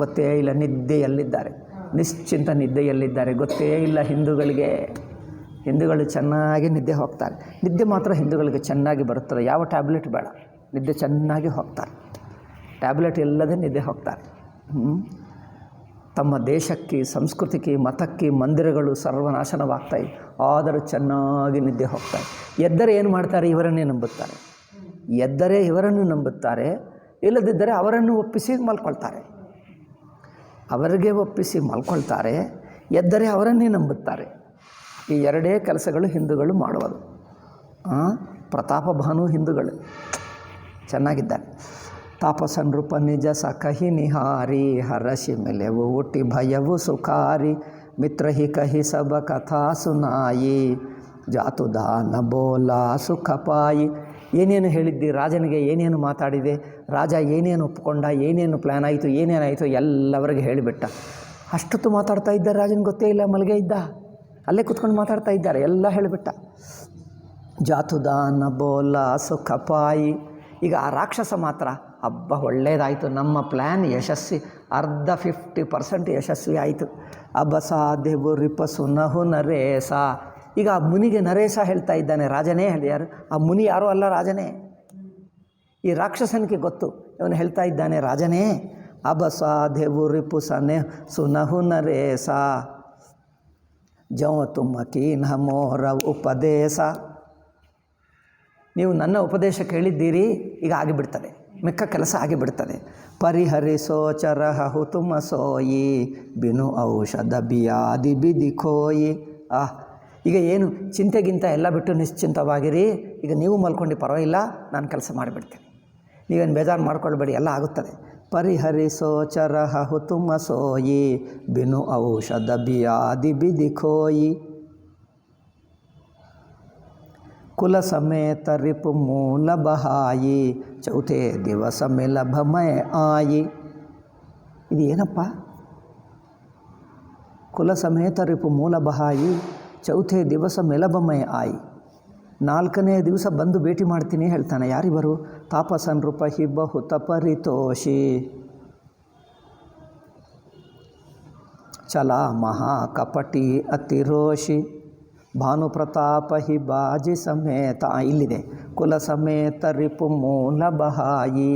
ಗೊತ್ತೇ ಇಲ್ಲ, ನಿದ್ದೆಯಲ್ಲಿದ್ದಾರೆ. ನಿಶ್ಚಿಂತ ನಿದ್ದೆಯಲ್ಲಿದ್ದಾರೆ, ಗೊತ್ತೇ ಇಲ್ಲ ಹಿಂದೂಗಳಿಗೆ. ಹಿಂದೂಗಳು ಚೆನ್ನಾಗಿ ನಿದ್ದೆ ಹೋಗ್ತಾರೆ. ನಿದ್ದೆ ಮಾತ್ರ ಹಿಂದೂಗಳಿಗೆ ಚೆನ್ನಾಗಿ ಬರುತ್ತದೆ. ಯಾವ ಟ್ಯಾಬ್ಲೆಟ್ ಬೇಡ, ನಿದ್ದೆ ಚೆನ್ನಾಗಿ ಹೋಗ್ತಾರೆ. ಟ್ಯಾಬ್ಲೆಟ್ ಇಲ್ಲದೆ ನಿದ್ದೆ ಹೋಗ್ತಾರೆ. ತಮ್ಮ ದೇಶಕ್ಕೆ, ಸಂಸ್ಕೃತಿಗೆ, ಮತಕ್ಕೆ, ಮಂದಿರಗಳು ಸರ್ವನಾಶನವಾಗ್ತಾಯಿವೆ, ಆದರೂ ಚೆನ್ನಾಗಿ ನಿದ್ದೆ ಹೋಗ್ತಾರೆ. ಎದ್ದರೆ ಏನು ಮಾಡ್ತಾರೆ? ಇವರನ್ನೇ ನಂಬುತ್ತಾರೆ. ಎದ್ದರೆ ಇವರನ್ನು ನಂಬುತ್ತಾರೆ, ಇಲ್ಲದಿದ್ದರೆ ಅವರನ್ನು ಒಪ್ಪಿಸಿ ಮಲ್ಕೊಳ್ತಾರೆ. ಅವರಿಗೆ ಒಪ್ಪಿಸಿ ಮಲ್ಕೊಳ್ತಾರೆ, ಎದ್ದರೆ ಅವರನ್ನೇ ನಂಬುತ್ತಾರೆ. ಈ ಎರಡೇ ಕೆಲಸಗಳು ಹಿಂದೂಗಳು ಮಾಡುವುದು. ಪ್ರತಾಪ ಭಾನು ಹಿಂದೂಗಳು ಚೆನ್ನಾಗಿದ್ದಾರೆ. ತಾಪಸನ್ ರೂಪ ನಿಜ ಸಖಹಿ ನಿಹಾರಿ. ಹರಸಿ ಮೆಲೆವು ಹುಟ್ಟಿ ಭಯವು ಸುಖಾರಿ. ಮಿತ್ರ ಹಿ ಕಹಿ ಸಬ ಕಥಾ ಸುನಾಯಿ. ಜಾತು ದಾನ ಬೋಲಾ ಸುಖ ಪಾಯಿ. ಏನೇನು ಹೇಳಿದ್ದಿ ರಾಜನಿಗೆ, ಏನೇನು ಮಾತಾಡಿದೆ, ರಾಜ ಏನೇನು ಒಪ್ಕೊಂಡ, ಏನೇನು ಪ್ಲ್ಯಾನ್ ಆಯಿತು, ಏನೇನಾಯಿತು ಎಲ್ಲವರಿಗೆ ಹೇಳಿಬಿಟ್ಟ. ಅಷ್ಟೊತ್ತು ಮಾತಾಡ್ತಾ ಇದ್ದಾರೆ, ರಾಜನಿಗೆ ಗೊತ್ತೇ ಇಲ್ಲ, ಮಲಗೇ ಇದ್ದ. ಅಲ್ಲೇ ಕೂತ್ಕೊಂಡು ಮಾತಾಡ್ತಾ ಇದ್ದಾರೆ, ಎಲ್ಲ ಹೇಳಿಬಿಟ್ಟ. ಜಾತು ದಾನ ಬೋಲಾ ಸುಖ ಪಾಯಿ. ಈಗ ಆ ರಾಕ್ಷಸ ಮಾತ್ರ, ಹಬ್ಬ ಒಳ್ಳೆಯದಾಯಿತು, ನಮ್ಮ ಪ್ಲ್ಯಾನ್ ಯಶಸ್ವಿ, ಅರ್ಧ 50% ಯಶಸ್ವಿ ಆಯಿತು. ಅಬಸಾದೆವು ರಿಪಸು ನಹು ನರೇಸ. ಈಗ ಆ ಮುನಿಗೆ ನರೇಶ ಹೇಳ್ತಾ ಇದ್ದಾನೆ, ರಾಜನೇ ಯಾರು? ಆ ಮುನಿ ಯಾರೂ ಅಲ್ಲ, ರಾಜನೇ. ಈ ರಾಕ್ಷಸನಿಗೆ ಗೊತ್ತು, ಇವನು ಹೇಳ್ತಾ ಇದ್ದಾನೆ, ರಾಜನೇ. ಅಬಸಾದೆವು ರಿಪುಸನೆ ಸುನಹು ನರೇಸ. ಜೋ ತುಮಕೀನ್ ಮೋರ ಉಪದೇಶ. ನೀವು ನನ್ನ ಉಪದೇಶ ಕೇಳಿದ್ದೀರಿ, ಈಗ ಆಗಿಬಿಡ್ತದೆ, ಮಿಕ್ಕ ಕೆಲಸ ಆಗಿಬಿಡ್ತದೆ. ಪರಿಹರಿಸೋ ಚರಹು ತುಮ ಸೋಯಿ. ಬಿನು ಔಷಧ ಬಿಯಾದಿ ಬಿದಿ ಖೋಯಿ. ಈಗ ಏನು ಚಿಂತೆಗಿಂತ ಎಲ್ಲ ಬಿಟ್ಟು ನಿಶ್ಚಿಂತವಾಗಿರಿ. ಈಗ ನೀವು ಮಲ್ಕೊಂಡು ಪರವಾಗಿಲ್ಲ, ನಾನು ಕೆಲಸ ಮಾಡಿಬಿಡ್ತೇನೆ, ನೀವೇನು ಬೇಜಾರು ಮಾಡ್ಕೊಳ್ಬೇಡಿ, ಎಲ್ಲ ಆಗುತ್ತದೆ. ಪರಿಹರಿಸೋ ಚರಹು ತುಮ ಸೋಯಿ. ಬಿನು ಔಷಧ ಬಿಯಾದಿ ಬಿದಿ ಖೋಯಿ. ಕುಲ ಸಮೇತ ರಿಪು ಮೂಲ ಬಹಾಯಿ. ಚೌಥೆ ದಿವಸ ಮೆಲಭ ಮೈ ಆಯಿ. ಇದು ಏನಪ್ಪ? ಕುಲ ಸಮೇತ ರಿಪು ಮೂಲ ಬಹಾಯಿ. ಚೌಥೆ ದಿವಸ ಮೆಲಭ ಮೈ ಆಯಿ. 4ನೇ ದಿವಸ ಬಂದು ಭೇಟಿ ಮಾಡ್ತೀನಿ ಹೇಳ್ತಾನೆ. ಯಾರಿವರು? ತಾಪಸನ್ ರೂಪ ಹಿ ಬಹುತ ಪರಿತೋಷಿ. ಚಲ ಮಹಾ ಕಪಟಿ ಅತಿರೋಷಿ. ಭಾನು ಪ್ರತಾಪ ಹಿ ಬಾಜಿ ಸಮೇತ. ಇಲ್ಲಿದೆ, ಕುಲ ಸಮೇತ ರಿಪು ಮೂಲ ಬಹಾಯಿ.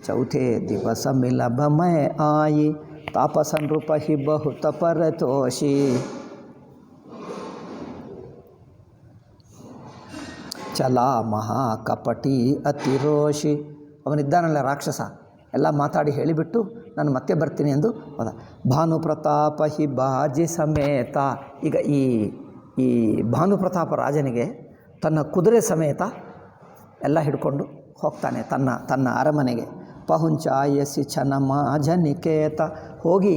ಚೌಥೆ ದಿವಸ ಮಿಲಭ ಮೈ ಆಯಿ. ತಾಪಸನ್ ರೂಪ ಹಿ ಬಹುತ ಪರಿತೋಷಿ. ಚಲ ಮಹಾ ಕಪಟಿ ಅತಿರೋಷಿ. ಅವನಿದ್ದಾನಲ್ಲ ರಾಕ್ಷಸ, ಎಲ್ಲ ಮಾತಾಡಿ ಹೇಳಿಬಿಟ್ಟು ನಾನು ಮತ್ತೆ ಬರ್ತೀನಿ ಎಂದು ಹೋದ. ಭಾನು ಪ್ರತಾಪ ಹಿ ಬಾಜಿ ಸಮೇತ. ಈಗ ಈ ಭಾನು ಪ್ರತಾಪ ರಾಜನಿಗೆ ತನ್ನ ಕುದುರೆ ಸಮೇತ ಎಲ್ಲ ಹಿಡ್ಕೊಂಡು ಹೋಗ್ತಾನೆ ತನ್ನ ಅರಮನೆಗೆ. ಪಹುಂಚಾಯಸಿ ಛನಮಾಜನಿಕೇತ, ಹೋಗಿ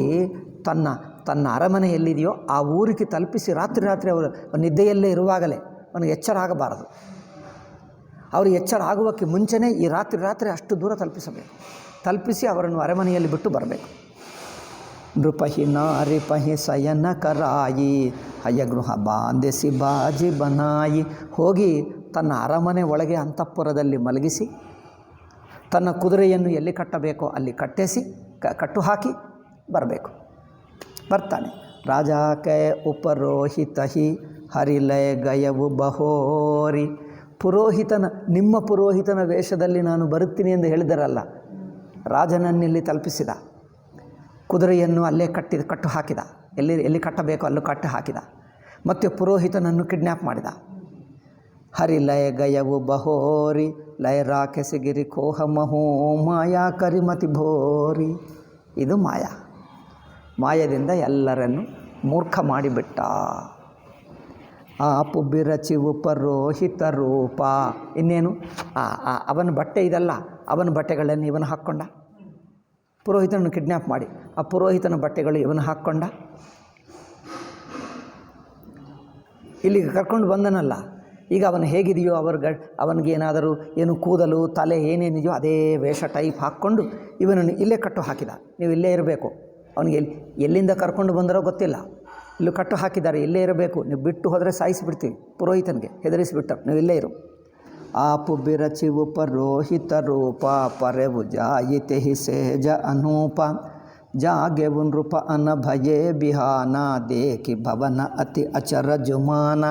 ತನ್ನ ಅರಮನೆ ಎಲ್ಲಿದೆಯೋ ಆ ಊರಿಗೆ ತಲುಪಿಸಿ ರಾತ್ರಿ ಅವರು ನಿದ್ದೆಯಲ್ಲೇ ಇರುವಾಗಲೇ ಅವನಿಗೆ ಎಚ್ಚರ ಆಗಬಾರದು. ಅವರು ಎಚ್ಚರ ಆಗುವಕ್ಕೆ ಮುಂಚೆನೇ ಈ ರಾತ್ರಿ ಅಷ್ಟು ದೂರ ತಲುಪಿಸಿ ಅವರನ್ನು ಅರಮನೆಯಲ್ಲಿ ಬಿಟ್ಟು ಬರಬೇಕು. ನೃಪಹಿ ನಾರಿಪಹಿ ಸಯನ ಕರಾಯಿ ಹಯಗೃಹ ಬಾಂಧೆಸಿ ಬಾಜಿ ಬನಾಯಿ, ಹೋಗಿ ತನ್ನ ಅರಮನೆ ಒಳಗೆ ಅಂತಃಪುರದಲ್ಲಿ ಮಲಗಿಸಿ ತನ್ನ ಕುದುರೆಯನ್ನು ಎಲ್ಲಿ ಕಟ್ಟಬೇಕೋ ಅಲ್ಲಿ ಕಟ್ಟು ಹಾಕಿ ಬರಬೇಕು. ಬರ್ತಾನೆ. ರಾಜ ಕೈ ಉಪರೋಹಿತಹಿ ಹರಿಲಯ ಗಯವು ಬಹೋರಿ, ನಿಮ್ಮ ಪುರೋಹಿತನ ವೇಷದಲ್ಲಿ ನಾನು ಬರುತ್ತೀನಿ ಎಂದು ಹೇಳಿದರಲ್ಲ, ರಾಜನನ್ನಿಲ್ಲಿ ತಲುಪಿಸಿದ. ಕುದುರೆಯನ್ನು ಅಲ್ಲೇ ಕಟ್ಟು ಹಾಕಿದ, ಎಲ್ಲಿ ಕಟ್ಟಬೇಕೋ ಅಲ್ಲೂ ಕಟ್ಟು ಹಾಕಿದ. ಮತ್ತು ಪುರೋಹಿತನನ್ನು ಕಿಡ್ನ್ಯಾಪ್ ಮಾಡಿದ. ಹರಿ ಲಯ ಗಯವು ಬಹೋರಿ ಲಯ ರಾಕೆಸಿಗಿರಿ ಕೋಹ ಮಹೋ ಮಾಯಾ ಕರಿಮತಿ ಭೋರಿ. ಇದು ಮಾಯದಿಂದ ಎಲ್ಲರನ್ನು ಮೂರ್ಖ ಮಾಡಿಬಿಟ್ಟ. ಆಪು ಬಿರಚಿವು ಪರೋಹಿತ ರೂಪ. ಇನ್ನೇನು ಅವನ ಬಟ್ಟೆ ಇದಲ್ಲ, ಅವನ ಬಟ್ಟೆಗಳನ್ನು ಇವನು ಹಾಕ್ಕೊಂಡ. ಪುರೋಹಿತನನ್ನು ಕಿಡ್ನ್ಯಾಪ್ ಮಾಡಿ ಆ ಪುರೋಹಿತನ ಬಟ್ಟೆಗಳು ಇವನು ಹಾಕ್ಕೊಂಡ. ಇಲ್ಲಿಗೆ ಕರ್ಕೊಂಡು ಬಂದನಲ್ಲ, ಈಗ ಅವನು ಹೇಗಿದೆಯೋ ಅವನಿಗೇನಾದರೂ ಏನು ಕೂದಲು ತಲೆ ಏನೇನಿದೆಯೋ ಅದೇ ವೇಷ ಟೈಪ್ ಹಾಕ್ಕೊಂಡು ಇವನನ್ನು ಇಲ್ಲೇ ಕಟ್ಟು ಹಾಕಿದ. ನೀವು ಇಲ್ಲೇ ಇರಬೇಕು. ಅವನಿಗೆ ಎಲ್ಲಿಂದ ಕರ್ಕೊಂಡು ಬಂದರೋ ಗೊತ್ತಿಲ್ಲ, ಇಲ್ಲೂ ಕಟ್ಟು ಹಾಕಿದ್ದಾರೆ, ಇಲ್ಲೇ ಇರಬೇಕು, ನೀವು ಬಿಟ್ಟು ಹೋದರೆ ಸಾಯಿಸಿಬಿಡ್ತೀವಿ. ಪುರೋಹಿತನಿಗೆ ಹೆದರಿಸಿಬಿಟ್ಟರು, ನೀವು ಇಲ್ಲೇ ಇರು. ಆಪು ಬಿರಚಿವು ಪರೋಹಿತ ರೂಪ ಪರೆವು ಜಾಯಿತೆ ಹಿ ಸೇಜ ಅನೂಪ, ಜಾಗೆವು ನೃಪ ಅನಭಯೇ ಬಿಹಾನ ದೇಖಿ ಭವನ ಅತಿ ಅಚರ ಜುಮಾನ.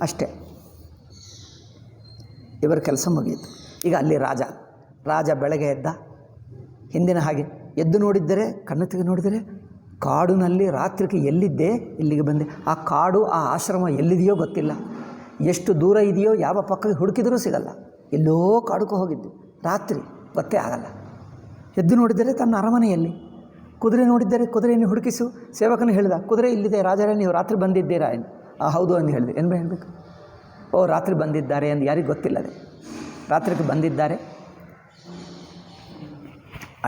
ಅಷ್ಟೇ, ಇವರ ಕೆಲಸ ಮುಗಿಯಿತು. ಈಗ ಅಲ್ಲಿ ರಾಜ ಬೆಳಗ್ಗೆ ಎದ್ದ. ಹಿಂದಿನ ಹಾಗೆ ಎದ್ದು ನೋಡಿದ್ದರೆ, ಕಣ್ಣು ತೆಗೆದು ನೋಡಿದರೆ ಕಾಡಿನಲ್ಲಿ ರಾತ್ರಿಗೆ ಎಲ್ಲಿದ್ದೆ ಇಲ್ಲಿಗೆ ಬಂದೆ. ಆ ಕಾಡು ಆ ಆಶ್ರಮ ಎಲ್ಲಿದೆಯೋ ಗೊತ್ತಿಲ್ಲ, ಎಷ್ಟು ದೂರ ಇದೆಯೋ ಯಾವ ಪಕ್ಕಕ್ಕೆ ಹುಡುಕಿದರೂ ಸಿಗಲ್ಲ. ಎಲ್ಲೋ ಕಾಡುಕೋ ಹೋಗಿದ್ದು, ರಾತ್ರಿ ಗೊತ್ತೇ ಆಗಲ್ಲ. ಎದ್ದು ನೋಡಿದರೆ ತನ್ನ ಅರಮನೆಯಲ್ಲಿ. ಕುದುರೆ ನೋಡಿದ್ದರೆ ಕುದುರೆಯನ್ನು ಹುಡುಕಿಸು. ಸೇವಕನು ಹೇಳಿದ, ಕುದುರೆ ಇಲ್ಲಿದೆ ರಾಜರೇ, ನೀವು ರಾತ್ರಿ ಬಂದಿದ್ದೀರಾ ಎಂದು. ಹೌದು ಎಂದು ಹೇಳಿದೆ. ಏನು ಹೇಳಬೇಕು? ರಾತ್ರಿ ಬಂದಿದ್ದಾರೆ ಎಂದು ಯಾರಿಗೂ ಗೊತ್ತಿಲ್ಲದೆ ರಾತ್ರಿಗೆ ಬಂದಿದ್ದಾರೆ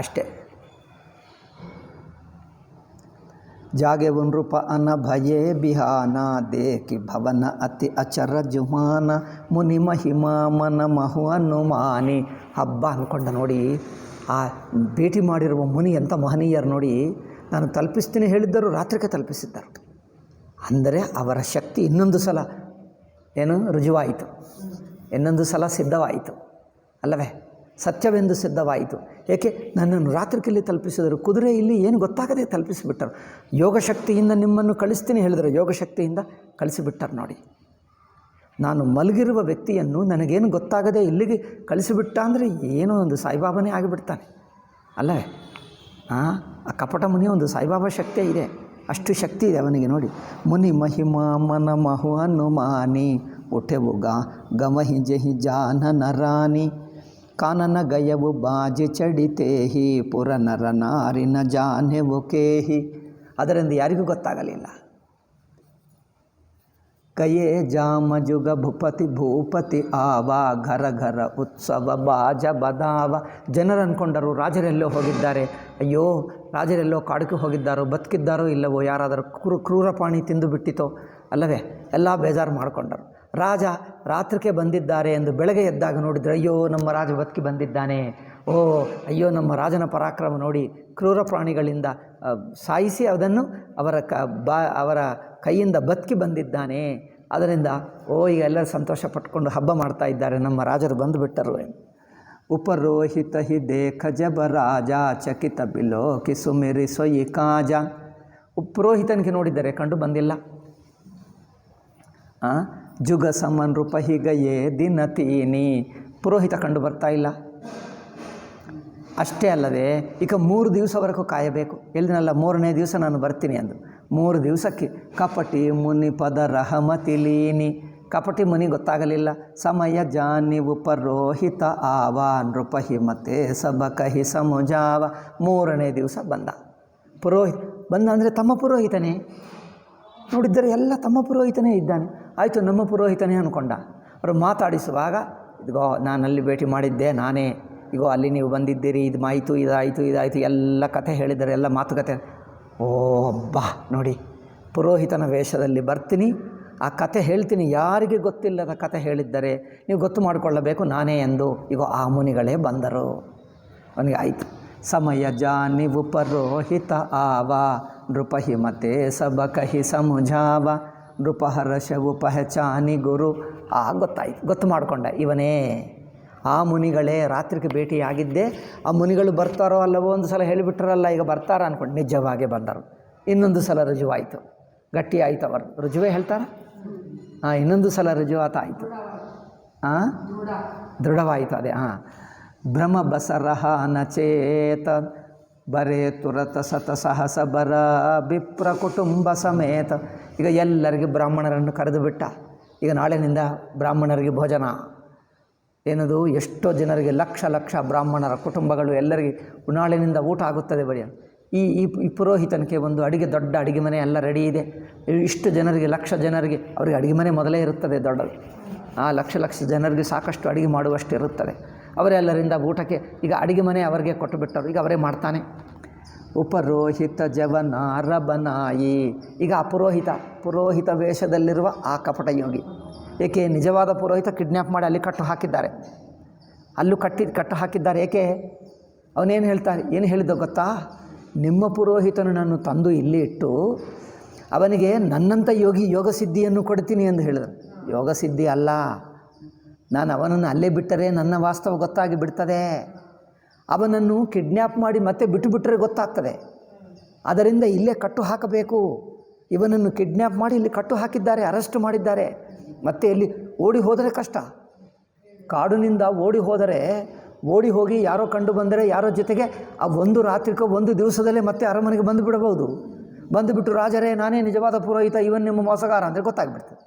ಅಷ್ಟೇ. ಜಾಗೆವು ನೃಪ ಅನಭಯೇ ಬಿಹಾನ ದೇಖಿ ಭವನ ಅತಿ ಅಚರ ಜುಮಾನ ಮುನಿ ಮಹಿಮಾ ಮನ ಮಹು ಅನುಮಾನಿ. ಹಬ್ಬ ಅಂದ್ಕೊಂಡ ನೋಡಿ, ಆ ಭೇಟಿ ಮಾಡಿರುವ ಮುನಿ ಎಂಥ ಮಹನೀಯರು ನೋಡಿ. ನಾನು ತಲುಪಿಸ್ತೀನಿ ಹೇಳಿದ್ದರು, ರಾತ್ರಿಗೆ ತಲುಪಿಸಿದ್ದರು. ಅಂದರೆ ಅವರ ಶಕ್ತಿ ಇನ್ನೊಂದು ಸಲ ರುಜುವಾಯಿತು, ಇನ್ನೊಂದು ಸಲ ಸಿದ್ಧವಾಯಿತು ಅಲ್ಲವೇ? ಸತ್ಯವೆಂದು ಸಿದ್ಧವಾಯಿತು. ಏಕೆ? ನನ್ನನ್ನು ರಾತ್ರಿಯಲ್ಲಿ ತಲುಪಿಸಿದರು. ಕುದುರೆ ಇಲ್ಲಿ ಏನು ಗೊತ್ತಾಗದೆ ತಲುಪಿಸಿಬಿಟ್ಟರು. ಯೋಗಶಕ್ತಿಯಿಂದ ನಿಮ್ಮನ್ನು ಕಳಿಸ್ತೀನಿ ಹೇಳಿದರು, ಯೋಗಶಕ್ತಿಯಿಂದ ಕಳಿಸಿಬಿಟ್ಟರು ನೋಡಿ. ನಾನು ಮಲಗಿರುವ ವ್ಯಕ್ತಿಯನ್ನು ನನಗೇನು ಗೊತ್ತಾಗದೆ ಇಲ್ಲಿಗೆ ಕಳಿಸಿಬಿಟ್ಟ ಅಂದರೆ ಏನೋ ಒಂದು ಸಾಯಿಬಾಬಾನೇ ಆಗಿಬಿಡ್ತಾನೆ ಅಲ್ಲವೇ? ಆ ಕಪಟ ಮುನಿ ಒಂದು ಸಾಯಿಬಾಬಾ ಶಕ್ತಿಯೇ ಇದೆ, ಅಷ್ಟು ಶಕ್ತಿ ಇದೆ ಅವನಿಗೆ ನೋಡಿ. ಮುನಿ ಮಹಿಮಾ ಮನ ಮಹು ಹನುಮಾನಿ ಉಠೆವು ಗಮಹಿ ಜಹಿ ಜಾನನ ರಾಣಿ ಕಾನನ ಗಯವು ಬಾಜಿ ಚಡಿತೇಹಿ ಪುರ ನರ ನಾರಿನ ಜಾನೆವು ಕೇಹಿ. ಅದರಿಂದ ಯಾರಿಗೂ ಗೊತ್ತಾಗಲಿಲ್ಲ. ಕಯೇ ಜಾಮ ಜುಗ ಭೂಪತಿ ಆವ ಘರ ಘರ ಉತ್ಸವ ಬಾಜ ಬದಾವ. ಜನರು ಅಂದ್ಕೊಂಡರು ರಾಜರೆಲ್ಲೋ ಹೋಗಿದ್ದಾರೆ, ಅಯ್ಯೋ ರಾಜರೆಲ್ಲೋ ಕಾಡಿಗೆ ಹೋಗಿದ್ದಾರೋ, ಬದುಕಿದ್ದಾರೋ ಇಲ್ಲವೋ, ಯಾರಾದರೂ ಕ್ರೂರ ಪ್ರಾಣಿ ತಿಂದು ಬಿಟ್ಟಿತೋ ಅಲ್ಲವೇ, ಎಲ್ಲ ಬೇಜಾರು ಮಾಡಿಕೊಂಡರು. ರಾಜ ರಾತ್ರಿಗೆ ಬಂದಿದ್ದಾರೆ ಎಂದು ಬೆಳಗ್ಗೆ ಎದ್ದಾಗ ನೋಡಿದರೆ, ಅಯ್ಯೋ ನಮ್ಮ ರಾಜ ಬದುಕಿ ಬಂದಿದ್ದಾನೆ, ಅಯ್ಯೋ ನಮ್ಮ ರಾಜನ ಪರಾಕ್ರಮ ನೋಡಿ, ಕ್ರೂರ ಪ್ರಾಣಿಗಳಿಂದ ಸಾಯಿಸಿ ಅದನ್ನು ಅವರ ಕೈಯಿಂದ ಬದುಕಿ ಬಂದಿದ್ದಾನೆ. ಅದರಿಂದ ಈಗ ಎಲ್ಲರೂ ಸಂತೋಷ ಪಟ್ಕೊಂಡು ಹಬ್ಬ ಮಾಡ್ತಾ ಇದ್ದಾರೆ, ನಮ್ಮ ರಾಜರು ಬಂದುಬಿಟ್ಟರು. ಉಪರೋಹಿತ ಹಿ ದೇಖ ಜಬ ರಾಜ ಚಕಿತ ಬಿಲೋಕಿ ಸುಮಿರಿ ಸೊಯಿ ಕಾಜ. ಪುರೋಹಿತನಿಗೆ ನೋಡಿದರೆ ಕಂಡು ಬಂದಿಲ್ಲ. ಜುಗ ಸಮನ್ ರೂಪ ಹೀಗಯೇ ದಿನತೀನಿ. ಪುರೋಹಿತ ಕಂಡು ಬರ್ತಾ ಇಲ್ಲ. ಅಷ್ಟೇ ಅಲ್ಲದೆ ಈಗ 3 ದಿವಸವರೆಗೂ ಕಾಯಬೇಕು. ಹೇಳಿದ್ನಲ್ಲ 3ನೇ ದಿವಸ ನಾನು ಬರ್ತೀನಿ ಅಂದು. 3 ದಿವಸಕ್ಕೆ ಕಪಟಿ ಮುನಿ ಪದ ರಹಮತಿಲೀನಿ. ಕಪಟಿ ಮುನಿ ಗೊತ್ತಾಗಲಿಲ್ಲ. ಸಮಯ ಜಾನಿ ಉಪರೋಹಿತ ಆವ ನೃಪಹಿ ಮತ್ತೆ ಸಬಕಹಿ ಸಮುಜಾವ. 3ನೇ ದಿವಸ ಬಂದ. ಬಂದ ಅಂದರೆ ತಮ್ಮ ಪುರೋಹಿತನೇ. ನೋಡಿದ್ದರೆ ಎಲ್ಲ ತಮ್ಮ ಪುರೋಹಿತನೇ ಇದ್ದಾನೆ. ಆಯಿತು, ನಮ್ಮ ಪುರೋಹಿತನೇ ಅಂದ್ಕೊಂಡ. ಅವರು ಮಾತಾಡಿಸುವಾಗ, ಇದಿಗೋ ನಾನಲ್ಲಿ ಭೇಟಿ ಮಾಡಿದ್ದೆ ನಾನೇ, ಇಗೋ ಅಲ್ಲಿ ನೀವು ಬಂದಿದ್ದೀರಿ, ಇದು ಮಾಯಿತು, ಇದಾಯಿತು ಎಲ್ಲ ಕಥೆ ಹೇಳಿದ್ದಾರೆ, ಎಲ್ಲ ಮಾತುಕತೆ. ಓ ಅಬ್ಬಾ ನೋಡಿ, ಪುರೋಹಿತನ ವೇಷದಲ್ಲಿ ಬರ್ತೀನಿ, ಆ ಕಥೆ ಹೇಳ್ತೀನಿ, ಯಾರಿಗೆ ಗೊತ್ತಿಲ್ಲದ ಕಥೆ ಹೇಳಿದ್ದರೆ ನೀವು ಗೊತ್ತು ಮಾಡಿಕೊಳ್ಳಬೇಕು ನಾನೇ ಎಂದು. ಇಗೋ ಆ ಮುನಿಗಳೇ ಬಂದರು. ಅವನಿಗೆ ಆಯಿತು. ಸಮಯ ಜಾನಿವು ಪರೋಹಿತ ಆವ, ನೃಪಹಿ ಮತೆ ಸಬ ಕಹಿ ಸಮುಜಾವ, ನೃಪಹರ್ಷವು ಪಹಚಾನಿ ಗುರು. ಗೊತ್ತಾಯ್ತು, ಗೊತ್ತು ಮಾಡಿಕೊಂಡ, ಇವನೇ ಆ ಮುನಿಗಳೇ. ರಾತ್ರಿಗೆ ಭೇಟಿಯಾಗಿದ್ದೆ, ಆ ಮುನಿಗಳು ಬರ್ತಾರೋ ಅಲ್ಲವೋ ಒಂದು ಸಲ ಹೇಳಿಬಿಟ್ರಲ್ಲ, ಈಗ ಬರ್ತಾರ ಅಂದ್ಕೊಂಡು ನಿಜವಾಗೇ ಬಂದರು. ಇನ್ನೊಂದು ಸಲ ರುಜುವಾಯಿತು, ಗಟ್ಟಿ ಆಯಿತು. ಅವರು ರುಜುವೇ ಹೇಳ್ತಾರೆ. ಇನ್ನೊಂದು ಸಲ ರುಜುವಾತಾಯಿತು, ದೃಢವಾಯಿತು. ಅದೇ ಭ್ರಮ ಬಸರಹ ನಚೇತ ಬರೇ ತುರತ ಸತ ಸಹಸ ಬರ ಬಿಪ್ರ ಕುಟುಂಬ ಸಮೇತ. ಈಗ ಎಲ್ಲರಿಗೆ ಬ್ರಾಹ್ಮಣರನ್ನು ಕರೆದು ಬಿಟ್ಟ. ಈಗ ನಾಳೆನಿಂದ ಬ್ರಾಹ್ಮಣರಿಗೆ ಭೋಜನ. ಏನದು, ಎಷ್ಟೋ ಜನರಿಗೆ, ಲಕ್ಷ ಲಕ್ಷ ಬ್ರಾಹ್ಮಣರ ಕುಟುಂಬಗಳು ಎಲ್ಲರಿಗೆ ನಾಳಿನಿಂದ ಊಟ ಆಗುತ್ತದೆ. ಬರೀ ಈ ಪುರೋಹಿತನಿಗೆ ಒಂದು ಅಡಿಗೆ, ದೊಡ್ಡ ಅಡಿಗೆ ಮನೆ ಎಲ್ಲ ರೆಡಿ ಇದೆ. ಇಷ್ಟು ಜನರಿಗೆ, ಲಕ್ಷ ಜನರಿಗೆ ಅವರಿಗೆ ಅಡಿಗೆ ಮನೆ ಮೊದಲೇ ಇರುತ್ತದೆ ದೊಡ್ಡದು. ಲಕ್ಷ ಲಕ್ಷ ಜನರಿಗೆ ಸಾಕಷ್ಟು ಅಡಿಗೆ ಮಾಡುವಷ್ಟು ಇರುತ್ತದೆ. ಅವರೆಲ್ಲರಿಂದ ಊಟಕ್ಕೆ ಈಗ ಅಡಿಗೆ ಮನೆ ಅವರಿಗೆ ಕೊಟ್ಟು ಬಿಟ್ಟರು. ಈಗ ಅವರೇ ಮಾಡ್ತಾನೆ. ಉಪರೋಹಿತ ಜವನಾರಬನಾಯಿ. ಈಗ ಆ ಪುರೋಹಿತ ವೇಷದಲ್ಲಿರುವ ಆ ಕಪಟ ಯೋಗಿ, ಏಕೆ ನಿಜವಾದ ಪುರೋಹಿತ ಕಿಡ್ನ್ಯಾಪ್ ಮಾಡಿ ಅಲ್ಲಿ ಕಟ್ಟು ಹಾಕಿದ್ದಾರೆ, ಅಲ್ಲೂ ಕಟ್ಟು ಹಾಕಿದ್ದಾರೆ. ಏಕೆ? ಅವನೇನು ಹೇಳ್ತಾರೆ, ಏನು ಹೇಳಿದ್ದೋ ಗೊತ್ತಾ? ನಿಮ್ಮ ಪುರೋಹಿತನು ನಾನು ತಂದು ಇಲ್ಲಿ ಇಟ್ಟು ಅವನಿಗೆ ನನ್ನಂಥ ಯೋಗ ಸಿದ್ಧಿಯನ್ನು ಕೊಡ್ತೀನಿ ಎಂದು ಹೇಳಿದರು. ಯೋಗ ಸಿದ್ಧಿ ಅಲ್ಲ, ನಾನು ಅವನನ್ನು ಅಲ್ಲೇ ಬಿಟ್ಟರೆ ನನ್ನ ವಾಸ್ತವ ಗೊತ್ತಾಗಿ ಬಿಡ್ತದೆ. ಅವನನ್ನು ಕಿಡ್ನ್ಯಾಪ್ ಮಾಡಿ ಮತ್ತೆ ಬಿಟ್ಟರೆ ಗೊತ್ತಾಗ್ತದೆ. ಅದರಿಂದ ಇಲ್ಲೇ ಕಟ್ಟು ಹಾಕಬೇಕು. ಇವನನ್ನು ಕಿಡ್ನ್ಯಾಪ್ ಮಾಡಿ ಇಲ್ಲಿ ಕಟ್ಟು ಹಾಕಿದ್ದಾರೆ, ಅರೆಸ್ಟ್ ಮಾಡಿದ್ದಾರೆ. ಮತ್ತೆ ಇಲ್ಲಿ ಓಡಿ ಹೋದರೆ ಕಷ್ಟ. ಕಾಡಿನಿಂದ ಓಡಿ ಹೋಗಿ ಯಾರೋ ಕಂಡು ಬಂದರೆ ಯಾರೋ ಜೊತೆಗೆ ಆ ಒಂದು ರಾತ್ರಿಕೋ ಒಂದು ದಿವಸದಲ್ಲೇ ಮತ್ತೆ ಅರಮನೆಗೆ ಬಂದುಬಿಡಬಹುದು. ಬಂದುಬಿಟ್ಟು ರಾಜರೇ ನಾನೇ ನಿಜವಾದ ಪುರೋಹಿತ, ಇವನ್ ನಿಮ್ಮ ಮೋಸಗಾರ ಅಂದರೆ ಗೊತ್ತಾಗ್ಬಿಡ್ತದೆ.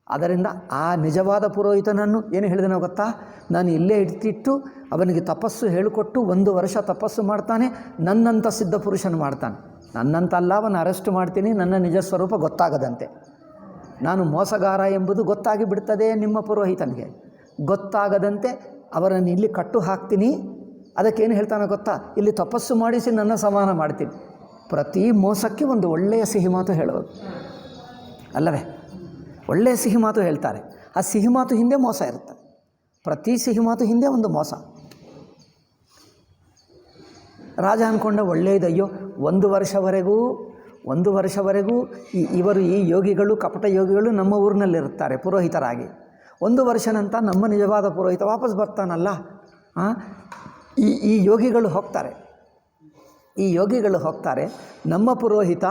ಆದ್ದರಿಂದ ಆ ನಿಜವಾದ ಪುರೋಹಿತನನ್ನು ಏನು ಹೇಳಿದನೋ ಗೊತ್ತಾ? ನಾನು ಇಲ್ಲೇ ಇಟ್ಟಿಟ್ಟು ಅವನಿಗೆ ತಪಸ್ಸು ಹೇಳಿಕೊಟ್ಟು 1 ವರ್ಷ ತಪಸ್ಸು ಮಾಡ್ತಾನೆ, ನನ್ನಂಥ ಸಿದ್ಧ ಪುರುಷನ ಮಾಡ್ತಾನೆ. ನನ್ನಂತಲ್ಲ, ಅವನು ಅರೆಸ್ಟ್ ಮಾಡ್ತೀನಿ, ನನ್ನ ನಿಜ ಸ್ವರೂಪ ಗೊತ್ತಾಗದಂತೆ. ನಾನು ಮೋಸಗಾರ ಎಂಬುದು ಗೊತ್ತಾಗಿ ಬಿಡ್ತದೆ ನಿಮ್ಮ ಪುರೋಹಿತನಿಗೆ. ಗೊತ್ತಾಗದಂತೆ ಅವರನ್ನು ಇಲ್ಲಿ ಕಟ್ಟು ಹಾಕ್ತೀನಿ. ಅದಕ್ಕೇನು ಹೇಳ್ತಾನೆ ಗೊತ್ತಾ? ಇಲ್ಲಿ ತಪಸ್ಸು ಮಾಡಿಸಿ ನನ್ನ ಸಮಾನ ಮಾಡ್ತೀನಿ. ಪ್ರತಿ ಮೋಸಕ್ಕೆ ಒಂದು ಒಳ್ಳೆಯ ಸಿಹಿ ಮಾತು ಹೇಳೋದು ಅಲ್ಲವೇ? ಒಳ್ಳೆಯ ಸಿಹಿ ಮಾತು ಹೇಳ್ತಾರೆ. ಆ ಸಿಹಿ ಮಾತು ಹಿಂದೆ ಮೋಸ ಇರುತ್ತೆ. ಪ್ರತಿ ಸಿಹಿ ಮಾತು ಹಿಂದೆ ಒಂದು ಮೋಸ. ರಾಜ ಅಂದ್ಕೊಂಡ ಒಳ್ಳೆಯದಯ್ಯೋ, 1 ವರ್ಷವರೆಗೂ ಇವರು ಈ ಯೋಗಿಗಳು, ಕಪಟ ಯೋಗಿಗಳು ನಮ್ಮ ಊರಿನಲ್ಲಿರುತ್ತಾರೆ ಪುರೋಹಿತರಾಗಿ. 1 ವರ್ಷ ನಂತರ ನಮ್ಮ ನಿಜವಾದ ಪುರೋಹಿತ ವಾಪಸ್ ಬರ್ತಾನಲ್ಲ. ಈ ಯೋಗಿಗಳು ಹೋಗ್ತಾರೆ. ನಮ್ಮ ಪುರೋಹಿತ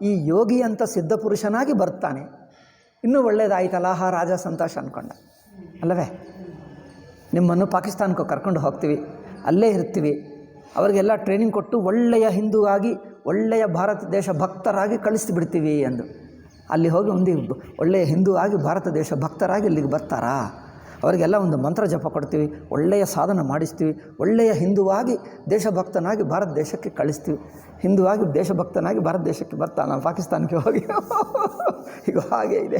ಈ ಯೋಗಿ ಅಂತ ಸಿದ್ಧ ಪುರುಷನಾಗಿ ಬರ್ತಾನೆ. ಇನ್ನೂ ಒಳ್ಳೆಯದಾಯ್ತಲ್ಲ, ರಾಜ ಸಂತೋಷ ಅಂದ್ಕೊಂಡ ಅಲ್ಲವೇ? ನಿಮ್ಮನ್ನು ಪಾಕಿಸ್ತಾನಕ್ಕೆ ಕರ್ಕೊಂಡು ಹೋಗ್ತೀವಿ, ಅಲ್ಲೇ ಇರ್ತೀವಿ, ಅವರಿಗೆಲ್ಲ ಟ್ರೈನಿಂಗ್ ಕೊಟ್ಟು ಒಳ್ಳೆಯ ಹಿಂದೂ ಆಗಿ, ಒಳ್ಳೆಯ ಭಾರತ ದೇಶ ಭಕ್ತರಾಗಿ ಕಳಿಸಿಬಿಡ್ತೀವಿ ಎಂದು. ಅಲ್ಲಿ ಹೋಗಿ ಒಂದು ಒಳ್ಳೆಯ ಹಿಂದೂ ಆಗಿ, ಭಾರತ ದೇಶ ಭಕ್ತರಾಗಿ ಇಲ್ಲಿಗೆ ಬರ್ತಾರಾ? ಅವರಿಗೆಲ್ಲ ಒಂದು ಮಂತ್ರ ಜಪ ಕೊಡ್ತೀವಿ, ಒಳ್ಳೆಯ ಸಾಧನ ಮಾಡಿಸ್ತೀವಿ, ಒಳ್ಳೆಯ ಹಿಂದೂವಾಗಿ ದೇಶಭಕ್ತನಾಗಿ ಭಾರತ ದೇಶಕ್ಕೆ ಕಳಿಸ್ತೀವಿ. ಹಿಂದೂವಾಗಿ ದೇಶಭಕ್ತನಾಗಿ ಭಾರತ ದೇಶಕ್ಕೆ ಬರ್ತಾನೆ, ಪಾಕಿಸ್ತಾನಕ್ಕೆ ಹೋಗಿ ಈಗ ಹಾಗೆ ಇದೆ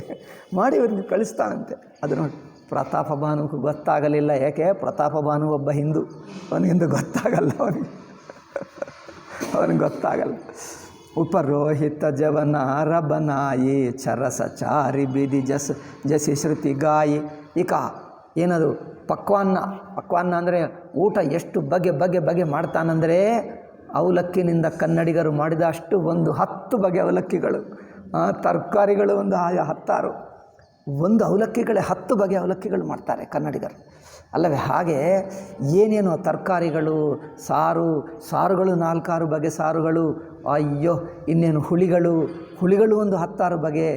ಮಾಡಿ ಅವ್ರಿಗೆ ಕಳಿಸ್ತಾನಂತೆ. ಅದು ನೋಡಿ, ಪ್ರತಾಪ ಭಾನುಗೂ ಗೊತ್ತಾಗಲಿಲ್ಲ. ಏಕೆ? ಪ್ರತಾಪ ಭಾನು ಒಬ್ಬ ಹಿಂದೂ, ಅವನಿಗಿಂದು ಗೊತ್ತಾಗಲ್ಲ, ಅವನಿಗೆ ಗೊತ್ತಾಗಲ್ಲ. ಉಪರೋಹಿತ ಜವನಾರ ಬನಾಯಿ ಚರಸ ಚಾರಿ ಬಿದಿ ಜಸಿ ಶ್ರುತಿ ಗಾಯಿ. ಈಗ ಏನದು ಪಕ್ವಾನ್ನ ಅಂದರೆ ಊಟ ಎಷ್ಟು ಬಗೆ ಮಾಡ್ತಾನಂದರೆ, ಅವಲಕ್ಕಿನಿಂದ ಕನ್ನಡಿಗರು ಮಾಡಿದ ಅಷ್ಟು ಒಂದು 10 ಬಗೆ ಅವಲಕ್ಕಿಗಳು, ತರಕಾರಿಗಳು ಒಂದು 10 ಒಂದು ಅವಲಕ್ಕಿಗಳೇ 10 ಬಗೆ ಅವಲಕ್ಕಿಗಳು ಮಾಡ್ತಾರೆ ಕನ್ನಡಿಗರು ಅಲ್ಲವೇ? ಹಾಗೆ ಏನೇನೋ ತರಕಾರಿಗಳು, ಸಾರುಗಳು 4-6 ಬಗೆ ಸಾರುಗಳು, ಅಯ್ಯೋ ಇನ್ನೇನು ಹುಳಿಗಳು ಒಂದು 10-6 ಬಗೆ.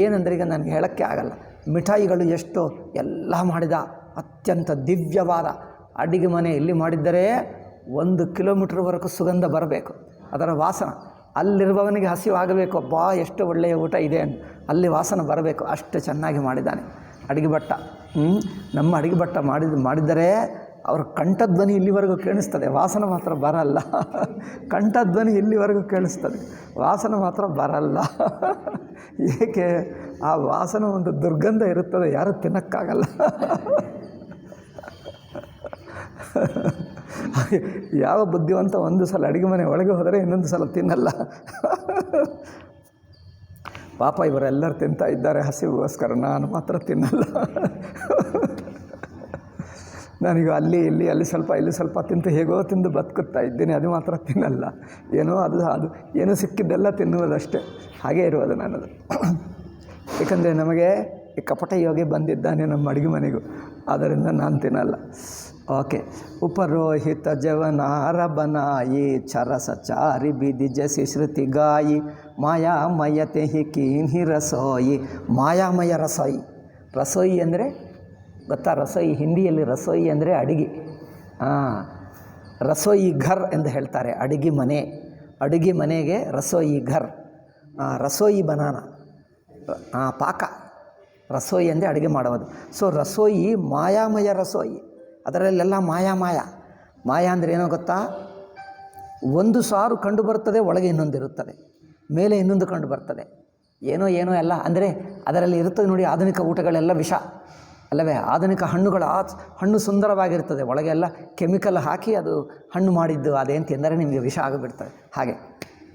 ಏನಂದರೆ ಈಗ ನನಗೆ ಹೇಳೋಕ್ಕೆ ಆಗಲ್ಲ. ಮಿಠಾಯಿಗಳು ಎಷ್ಟೋ ಎಲ್ಲ ಮಾಡಿದ. ಅತ್ಯಂತ ದಿವ್ಯವಾದ ಅಡಿಗೆ ಮನೆ ಇಲ್ಲಿ ಮಾಡಿದ್ದರೆ 1 ಕಿಲೋಮೀಟ್ರ್ವರೆಗೂ ಸುಗಂಧ ಬರಬೇಕು, ಅದರ ವಾಸನ. ಅಲ್ಲಿರುವವನಿಗೆ ಹಸಿವಾಗಬೇಕು, ಎಷ್ಟು ಒಳ್ಳೆಯ ಊಟ ಇದೆ ಅಂತ ಅಲ್ಲಿ ವಾಸನ ಬರಬೇಕು, ಅಷ್ಟು ಚೆನ್ನಾಗಿ ಮಾಡಿದ್ದಾನೆ ಅಡಿಗೆ ಭಟ್ಟ. ನಮ್ಮ ಅಡಿಗೆ ಭಟ್ಟ ಮಾಡಿದರೆ ಅವ್ರ ಕಂಠಧ್ವನಿ ಇಲ್ಲಿವರೆಗೂ ಕೇಳಿಸ್ತದೆ, ವಾಸನ ಮಾತ್ರ ಬರಲ್ಲ. ಕಂಠಧ್ವನಿ ಇಲ್ಲಿವರೆಗೂ ಕೇಳಿಸ್ತದೆ, ವಾಸನ ಮಾತ್ರ ಬರಲ್ಲ. ಏಕೆ? ಆ ವಾಸನ ಒಂದು ದುರ್ಗಂಧ ಇರುತ್ತದೆ, ಯಾರೂ ತಿನ್ನೋಕ್ಕಾಗಲ್ಲ. ಯಾವ ಬುದ್ಧಿವಂತ ಒಂದು ಸಲ ಅಡುಗೆ ಮನೆ ಒಳಗೆ ಹೋದರೆ ಇನ್ನೊಂದು ಸಲ ತಿನ್ನಲ್ಲ. ಪಾಪ ಇವರೆಲ್ಲರೂ ತಿಂತಾ ಇದ್ದಾರೆ ಹಸಿವಿಗೋಸ್ಕರ, ನಾನು ಮಾತ್ರ ತಿನ್ನಲ್ಲ. ನಾನೀಗ ಅಲ್ಲಿ ಸ್ವಲ್ಪ ಇಲ್ಲಿ ಸ್ವಲ್ಪ ತಿಂತು ಹೇಗೋ ತಿಂದು ಬದುಕುತ್ತಾ ಇದ್ದೀನಿ, ಅದು ಮಾತ್ರ ತಿನ್ನಲ್ಲ. ಏನೋ ಅದು ಏನೋ ಸಿಕ್ಕಿದ್ದೆಲ್ಲ ತಿನ್ನುವುದಷ್ಟೇ, ಹಾಗೇ ಇರುವುದು ನನ್ನದು. ಏಕೆಂದರೆ ನಮಗೆ ಈ ಕಪಟ ಯೋಗಿ ಬಂದಿದ್ದಾನೆ ನಮ್ಮ ಅಡುಗೆ ಮನೆಗೂ, ಆದ್ದರಿಂದ ನಾನು ತಿನ್ನಲ್ಲ. ಓಕೆ. ಉಪರೋಹಿತ ಜವನಾರ ಬನಾಯಿ ಚರಸ ಚಾರಿ ಬಿದಿ ಜಸಿ ಶ್ರುತಿ ಗಾಯಿ ಮಾಯಾಮಯತೆ ಹಿ ಕೀನ್ಹಿ ರಸೋಯಿ. ಮಾಯಾಮಯ ರಸೋಯಿ. ರಸೋಯಿ ಅಂದರೆ ಗೊತ್ತಾ? ರಸೋಯಿ ಹಿಂದಿಯಲ್ಲಿ ರಸೋಯಿ ಅಂದರೆ ಅಡಿಗೆ. ರಸೋಯಿ ಘರ್ ಎಂದು ಹೇಳ್ತಾರೆ. ಅಡುಗೆ ಮನೆ, ಅಡುಗೆ ಮನೆಗೆ ರಸೋಯಿ ಘರ್. ರಸೋಯಿ ಬನಾನ ಪಾಕ. ರಸೋಯಿ ಅಂದರೆ ಅಡುಗೆ ಮಾಡುವುದು. ಸೊ ರಸೋಯಿ ಮಾಯಾಮಯ ರಸೋಯಿ, ಅದರಲ್ಲೆಲ್ಲ ಮಾಯ ಅಂದರೆ ಏನೋ ಗೊತ್ತಾ? ಒಂದು ಸಾರು ಕಂಡು ಬರ್ತದೆ, ಒಳಗೆ ಇನ್ನೊಂದಿರುತ್ತದೆ, ಮೇಲೆ ಇನ್ನೊಂದು ಕಂಡು ಬರ್ತದೆ, ಏನೋ ಎಲ್ಲ ಅಂದರೆ ಅದರಲ್ಲಿ ಇರುತ್ತದೆ ನೋಡಿ. ಆಧುನಿಕ ಊಟಗಳೆಲ್ಲ ವಿಷ ಅಲ್ಲವೇ? ಆಧುನಿಕ ಹಣ್ಣು ಸುಂದರವಾಗಿರ್ತದೆ, ಒಳಗೆಲ್ಲ ಕೆಮಿಕಲ್ ಹಾಕಿ ಅದು ಹಣ್ಣು ಮಾಡಿದ್ದು, ಅದೇನು ತಿಂದರೆ ನಿಮಗೆ ವಿಷ ಆಗಿಬಿಡ್ತದೆ. ಹಾಗೆ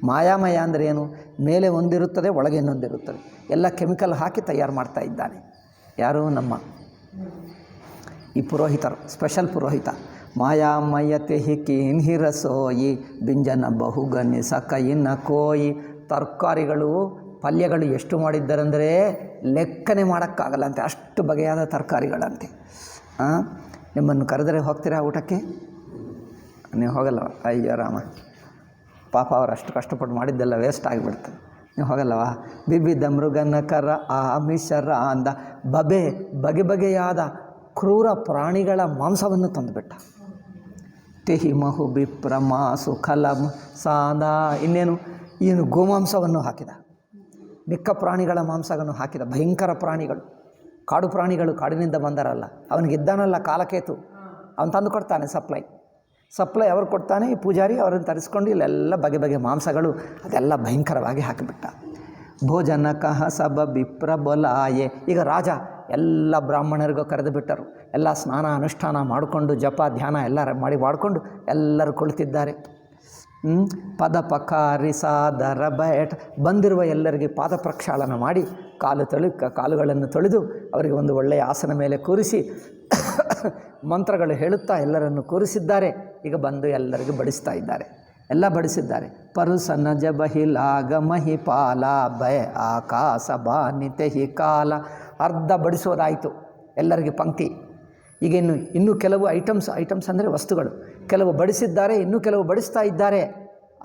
ಮಾಯಾಮಯ ಅಂದರೆ ಏನು? ಮೇಲೆ ಒಂದಿರುತ್ತದೆ, ಒಳಗೆ ಇನ್ನೊಂದಿರುತ್ತದೆ, ಎಲ್ಲ ಕೆಮಿಕಲ್ ಹಾಕಿ ತಯಾರು ಮಾಡ್ತಾ ಇದ್ದಾನೆ. ಯಾರು? ನಮ್ಮ ಈ ಪುರೋಹಿತರು, ಸ್ಪೆಷಲ್ ಪುರೋಹಿತ. ಮಾಯಾಮಯತೆ ಹಿ ಕೀನ್ಹಿ ರಸೋಯಿ ಬಿಂಜನ ಬಹುಗನಿ ಸಕಯಿನ ಕೋಯಿ. ತರಕಾರಿಗಳು, ಪಲ್ಯಗಳು ಎಷ್ಟು ಮಾಡಿದ್ದಾರಂದರೆ ಲೆಕ್ಕನೆ ಮಾಡೋಕ್ಕಾಗಲ್ಲಂತೆ, ಅಷ್ಟು ಬಗೆಯಾದ ತರಕಾರಿಗಳಂತೆ. ನಿಮ್ಮನ್ನು ಕರೆದರೆ ಹೋಗ್ತೀರಾ ಊಟಕ್ಕೆ? ನೀವು ಹೋಗಲ್ಲವ? ಅಯ್ಯೋ ರಾಮ, ಪಾಪ ಅವರು ಅಷ್ಟು ಕಷ್ಟಪಟ್ಟು ಮಾಡಿದ್ದೆಲ್ಲ ವೇಸ್ಟ್ ಆಗಿಬಿಡ್ತದೆ. ನೀವು ಹೋಗಲ್ಲವಾ? ಬಿಬಿದ ಮೃಗನ ಕರ ಆಮಿಷರ ಅಂದ. ಬಗೆಯಾದ ಕ್ರೂರ ಪ್ರಾಣಿಗಳ ಮಾಂಸವನ್ನು ತಂದುಬಿಟ್ಟ. ತೆಹಿ ಮಹು ಬಿಪ್ರಮಾಸು ಖಲಂ ಸಾಂದ. ಇನ್ನೇನು ಗೋಮಾಂಸವನ್ನು ಹಾಕಿದ, ಮಿಕ್ಕ ಪ್ರಾಣಿಗಳ ಮಾಂಸವನ್ನು ಹಾಕಿದ. ಭಯಂಕರ ಪ್ರಾಣಿಗಳು, ಕಾಡು ಪ್ರಾಣಿಗಳು, ಕಾಡಿನಿಂದ ಬಂದರಲ್ಲ. ಅವನಿಗಿದ್ದಾನಲ್ಲ ಕಾಲಕೇತು, ಅವನು ತಂದು ಕೊಡ್ತಾನೆ. ಸಪ್ಲೈ ಅವರು ಕೊಡ್ತಾನೆ. ಈ ಪೂಜಾರಿ ಅವರನ್ನು ತರಿಸ್ಕೊಂಡು ಇಲ್ಲೆಲ್ಲ ಬಗೆ ಮಾಂಸಗಳು, ಅದೆಲ್ಲ ಭಯಂಕರವಾಗಿ ಹಾಕಿಬಿಟ್ಟ. ಭೋಜನ ಕಹ ಸಬ ಬಿಪ್ರ ಬೊಲಾಯೆ. ಈಗ ರಾಜ ಎಲ್ಲ ಬ್ರಾಹ್ಮಣರಿಗೂ ಕರೆದು ಬಿಟ್ಟರು. ಎಲ್ಲ ಸ್ನಾನ ಅನುಷ್ಠಾನ ಮಾಡಿಕೊಂಡು, ಜಪ ಧ್ಯಾನ ಎಲ್ಲ ಮಾಡಿಕೊಂಡು ಎಲ್ಲರೂ ಕುಳಿತಿದ್ದಾರೆ. ಪದಪಕಾರಿ ಸಾದರ ಬಯಟ್. ಬಂದಿರುವ ಎಲ್ಲರಿಗೆ ಪಾದ ಪ್ರಕ್ಷಾಳನ ಮಾಡಿ ಕಾಲುಗಳನ್ನು ತೊಳೆದು ಅವರಿಗೆ ಒಂದು ಒಳ್ಳೆಯ ಆಸನ ಮೇಲೆ ಕೂರಿಸಿ ಮಂತ್ರಗಳು ಹೇಳುತ್ತಾ ಎಲ್ಲರನ್ನು ಕೂರಿಸಿದ್ದಾರೆ. ಈಗ ಬಂದು ಎಲ್ಲರಿಗೂ ಬಡಿಸ್ತಾ ಇದ್ದಾರೆ, ಎಲ್ಲ ಬಡಿಸಿದ್ದಾರೆ. ಪರುಸನ ಜಬಹಿಲಾಗ ಮಹಿಪಾಲ ಭಯ ಆಕಾಶ ಬಾನಿತೆ ಹಿ ಕಾಲ. ಅರ್ಧ ಬಡಿಸೋದಾಯಿತು, ಎಲ್ಲರಿಗೆ ಪಂಕ್ತಿ. ಈಗ ಇನ್ನೂ ಕೆಲವು ಐಟಮ್ಸ್ ಅಂದರೆ ವಸ್ತುಗಳು ಕೆಲವು ಬಡಿಸಿದ್ದಾರೆ, ಇನ್ನೂ ಕೆಲವು ಬಡಿಸ್ತಾ ಇದ್ದಾರೆ.